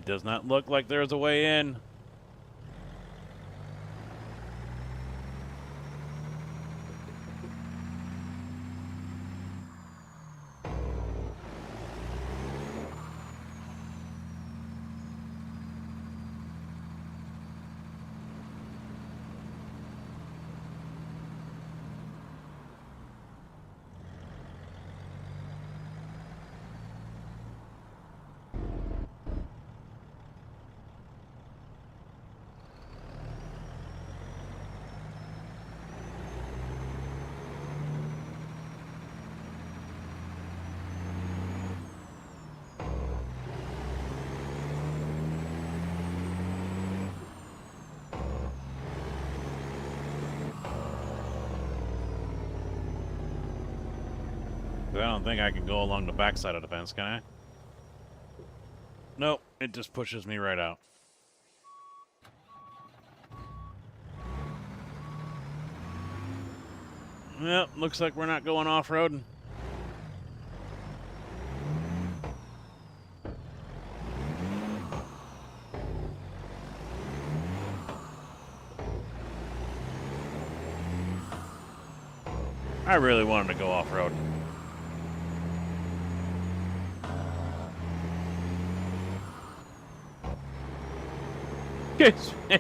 does not look like there's a way in. I don't think I can go along the backside of the fence, can I? Nope, it just pushes me right out. Yep, looks like we're not going off-roading. I really wanted to go off-road. Excuse me.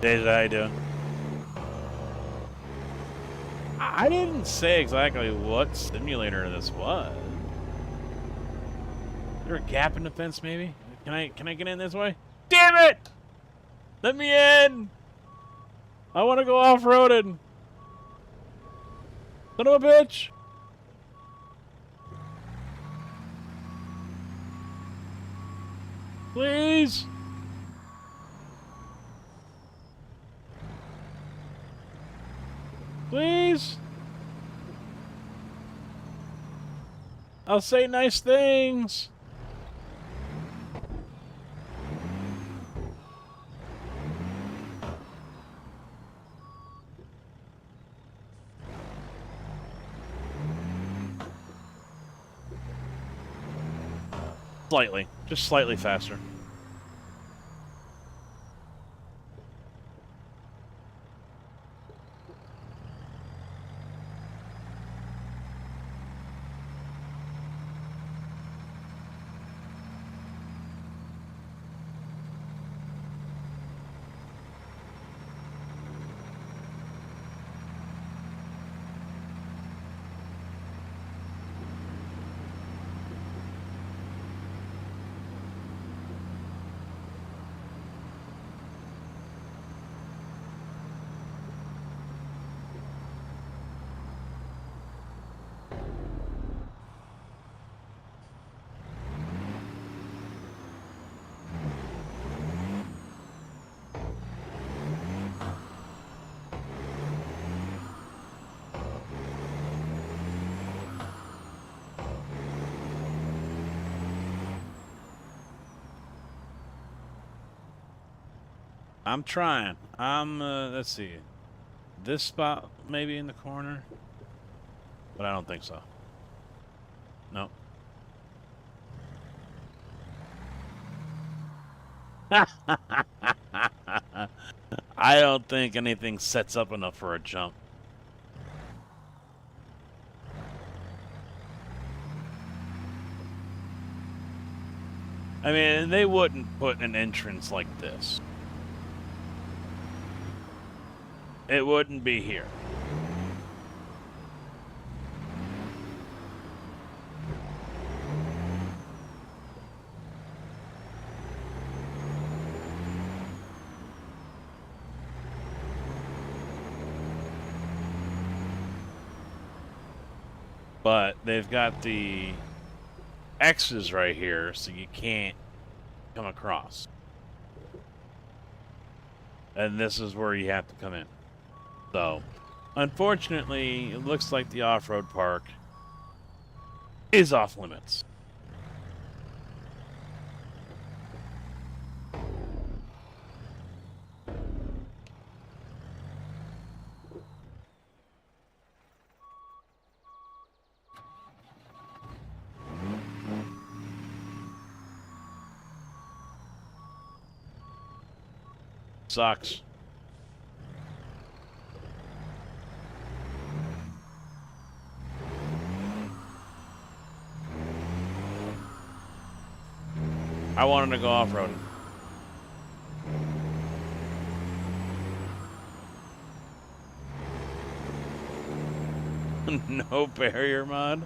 Deja, how you doing? I didn't say exactly what simulator this was. Is there a gap in the fence, maybe? Can I get in this way? Damn it! Let me in! I want to go off-roading. Son of a bitch! Please! Please? I'll say nice things. Slightly. Just slightly faster. I'm trying. Let's see. This spot maybe in the corner? But I don't think so. No. I don't think anything sets up enough for a jump. I mean, they wouldn't put an entrance like this. It wouldn't be here. But they've got the X's right here, so you can't come across. And this is where you have to come in. So, unfortunately, it looks like the off-road park is off limits. Sucks. I wanted to go off-roading. No barrier mod?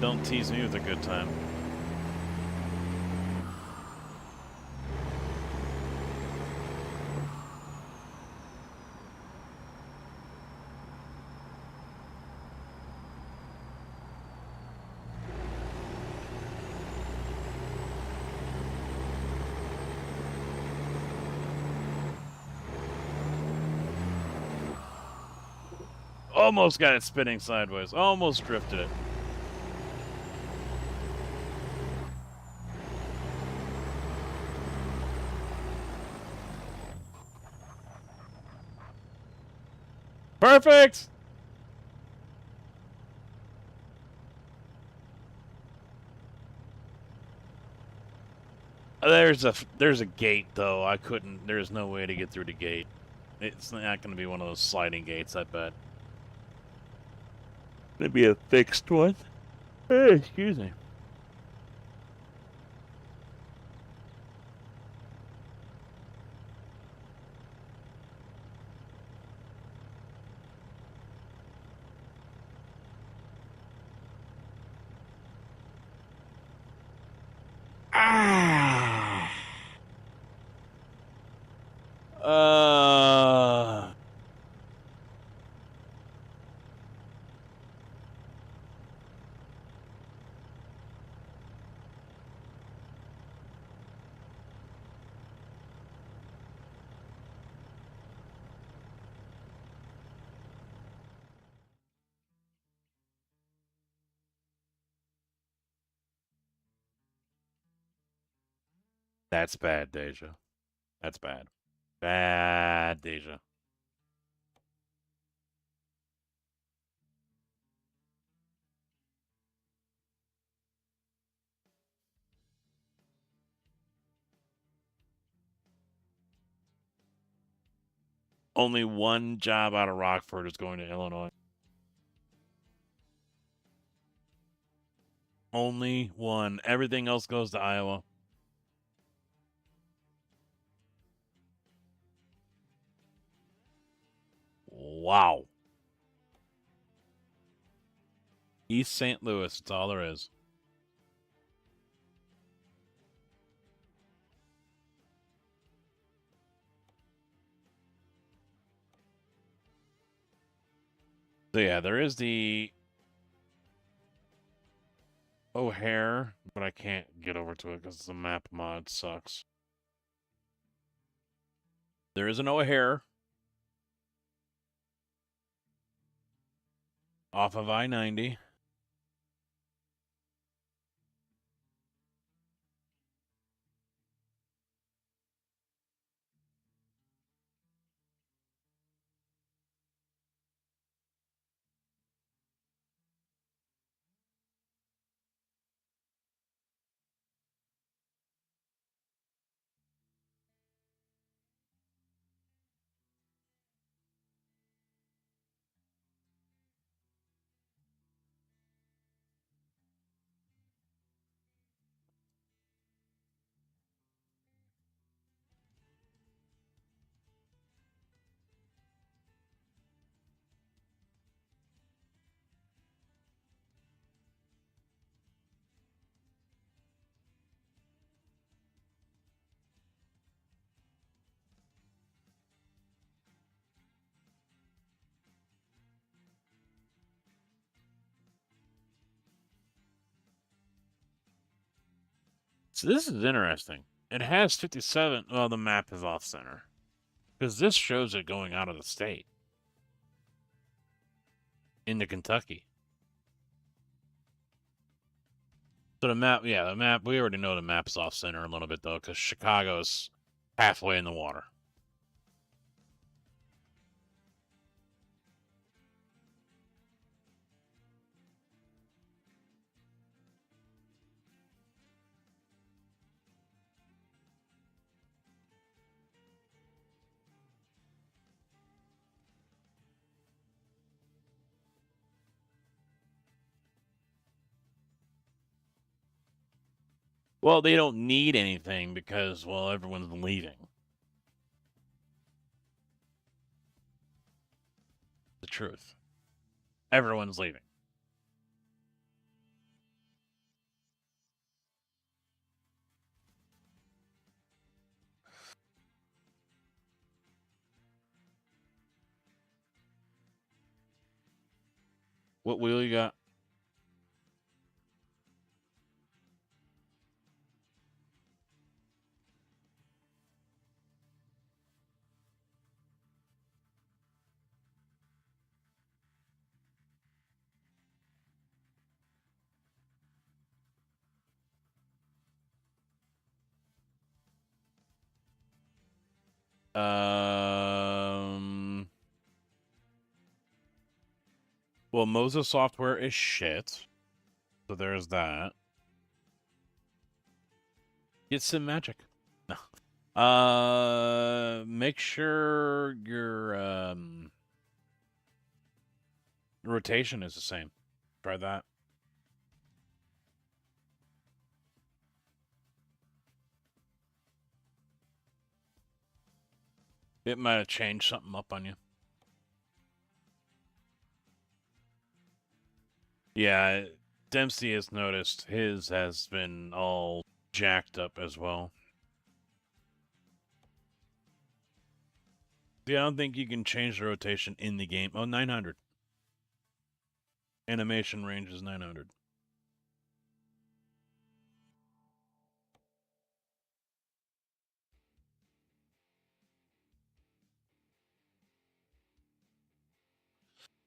Don't tease me with a good time. Almost got it spinning sideways. Almost drifted it. Perfect! There's a gate though. I couldn't. There's no way to get through the gate. It's not going to be one of those sliding gates, I bet. Maybe a fixed one. Hey, excuse me. Ah. That's bad, Deja. That's bad. Bad, Deja. Only one job out of Rockford is going to Illinois. Only one. Everything else goes to Iowa. Wow. East St. Louis. That's all there is. So yeah, there is the O'Hare, but I can't get over to it because the map mod sucks. There is an O'Hare off of I-90. So this is interesting. It has 57. Well, the map is off center because this shows it going out of the state into Kentucky. So the map, yeah, the map. We already know the map's off center a little bit though, because Chicago's halfway in the water. Well, they don't need anything because, well, everyone's leaving. The truth. Everyone's leaving. What wheel you got? Well, Moses software is shit. So there's that. Get some magic. No. Make sure your rotation is the same. Try that. It might have changed something up on you. Yeah, Dempsey has noticed his has been all jacked up as well. Yeah, I don't think you can change the rotation in the game. Oh, 900. Animation range is 900.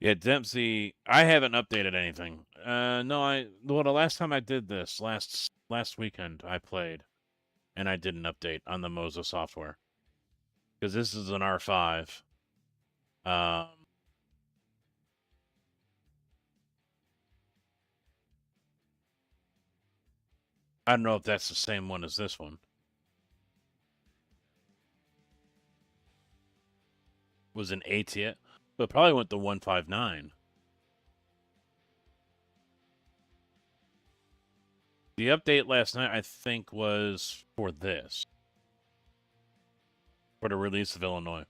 Yeah, Dempsey, I haven't updated anything. No, well, the last time I did this, last weekend, I played, and I did an update on the Moza software. Because this is an R5. Um, I don't know if that's the same one as this one. Was an AT, but probably went to 159. The update last night, I think, was for this. For the release of Illinois.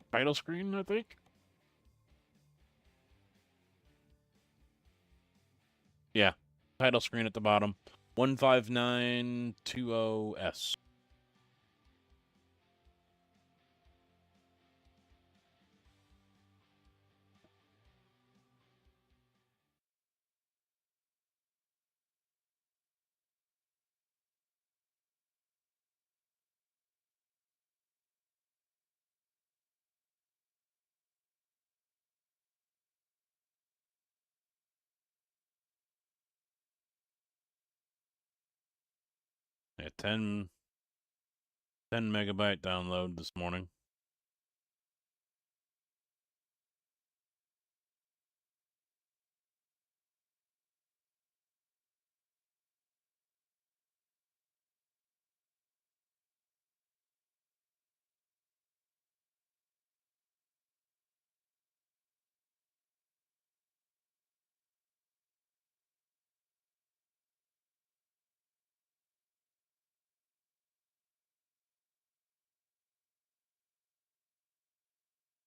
Title screen, I think. Yeah, title screen at the bottom. 15920S. Yeah, 10 megabyte download this morning.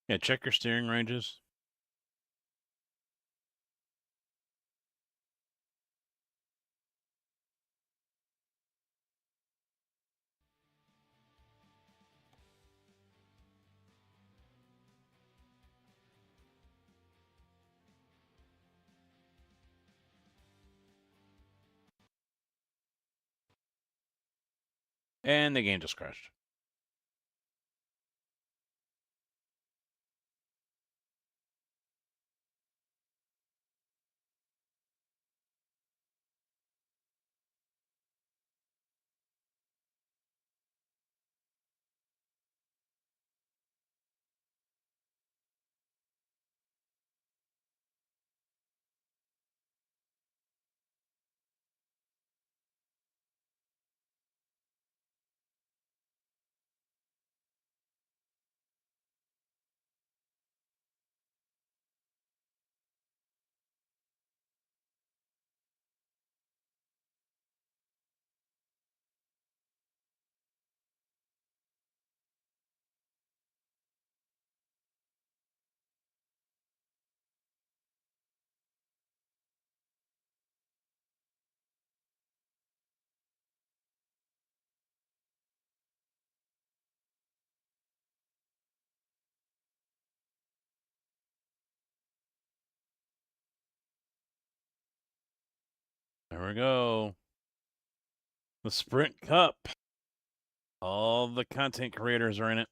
Yeah, check your steering ranges. And the game just crashed. There we go. The Sprint Cup. All the content creators are in it.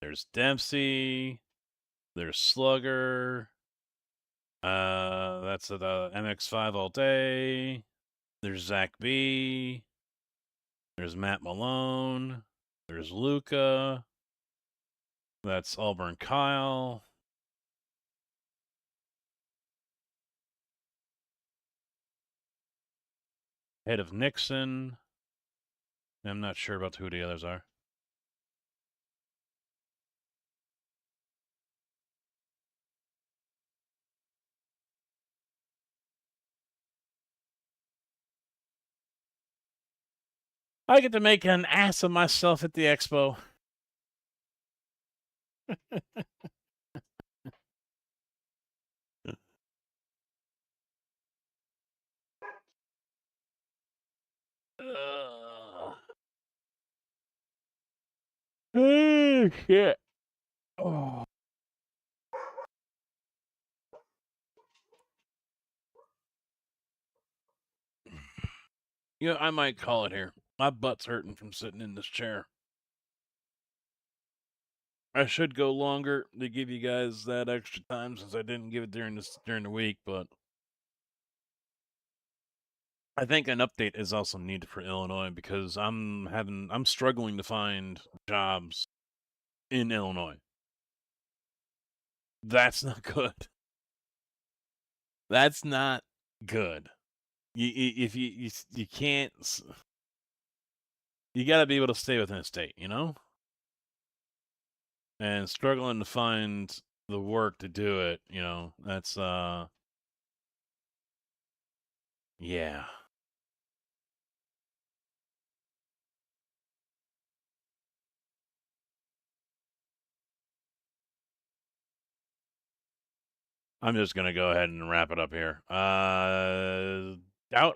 There's Dempsey. There's Slugger. That's at MX5 all day. There's Zach B. There's Matt Malone. There's Luca. That's Auburn Kyle. Head of Nixon. I'm not sure about who the others are. I get to make an ass of myself at the expo. Oh, shit. Oh. You know, I might call it here. My butt's hurting from sitting in this chair. I should go longer to give you guys that extra time since I didn't give it during the week, but I think an update is also needed for Illinois because I'm struggling to find jobs in Illinois. That's not good. That's not good. If you can't, you got to be able to stay within a state, you know. And struggling to find the work to do it, you know, that's yeah. I'm just gonna go ahead and wrap it up here. Doubt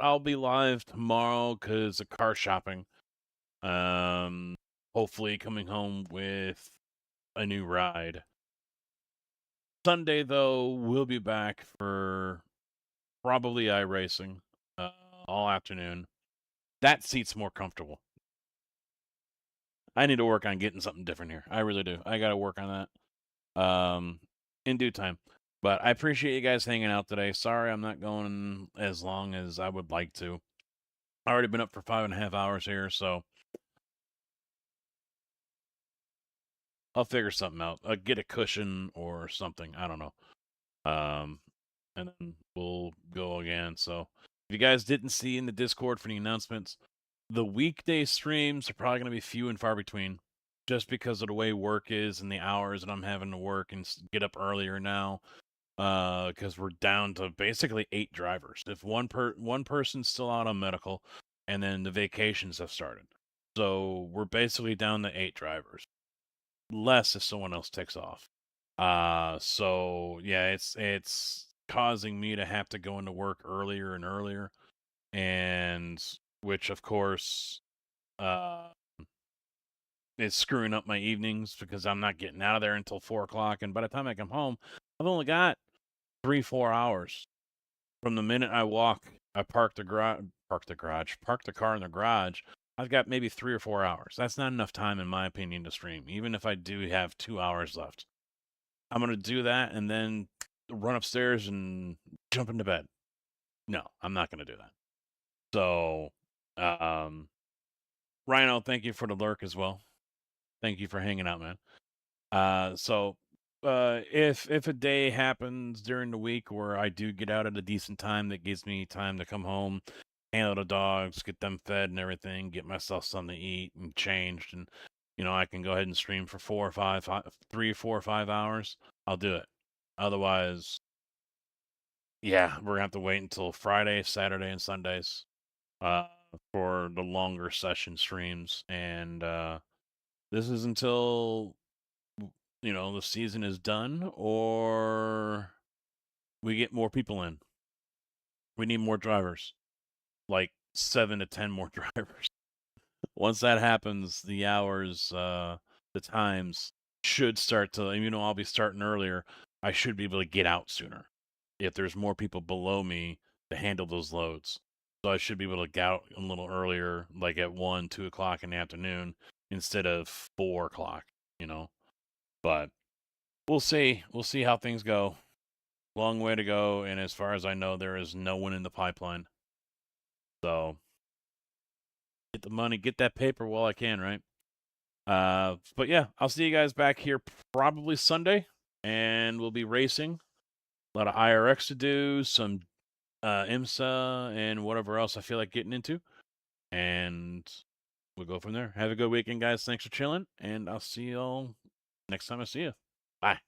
I'll be live tomorrow because of car shopping. Hopefully coming home with a new ride. Sunday though, we'll be back for probably iRacing all afternoon. That seat's more comfortable. I need to work on getting something different here. I really do. I got to work on that in due time. But I appreciate you guys hanging out today. Sorry I'm not going as long as I would like to. I already been up for 5.5 hours here, so I'll figure something out. I'll get a cushion or something. I don't know. And then we'll go again. So if you guys didn't see in the Discord for the announcements, the weekday streams are probably going to be few and far between just because of the way work is and the hours that I'm having to work and get up earlier now. Because we're down to basically 8 drivers. If one person's still out on medical, and then the vacations have started, so we're basically down to 8 drivers, less if someone else takes off. So yeah, it's causing me to have to go into work earlier and earlier, and which of course is screwing up my evenings because I'm not getting out of there until 4 o'clock, and by the time I come home, I've only got 3-4 hours from the minute I walk. I park the car in the garage. I've got maybe 3 or 4 hours. That's not enough time, in my opinion, to stream. Even if I do have 2 hours left, I'm gonna do that and then run upstairs and jump into bed. No, I'm not gonna do that. So, Rhino, thank you for the lurk as well. Thank you for hanging out, man. If a day happens during the week where I do get out at a decent time that gives me time to come home, handle the dogs, get them fed and everything, get myself something to eat and changed, and I can go ahead and stream for 3, 4, or 5 hours, I'll do it. Otherwise, yeah, we're gonna have to wait until Friday, Saturday, and Sundays for the longer session streams, and this is until the season is done or we get more people in. We need more drivers, like 7 to 10 more drivers. Once that happens, the hours, the times should start to, I'll be starting earlier. I should be able to get out sooner. If there's more people below me to handle those loads. So I should be able to get out a little earlier, like at 1, 2 o'clock in the afternoon instead of 4 o'clock, you know. But we'll see. We'll see how things go. Long way to go, and as far as I know, there is no one in the pipeline. So get the money, get that paper while I can, right? But yeah, I'll see you guys back here probably Sunday, and we'll be racing. A lot of IRX to do, some IMSA, and whatever else I feel like getting into. And we'll go from there. Have a good weekend, guys. Thanks for chilling, and I'll see you all next time I see you. Bye.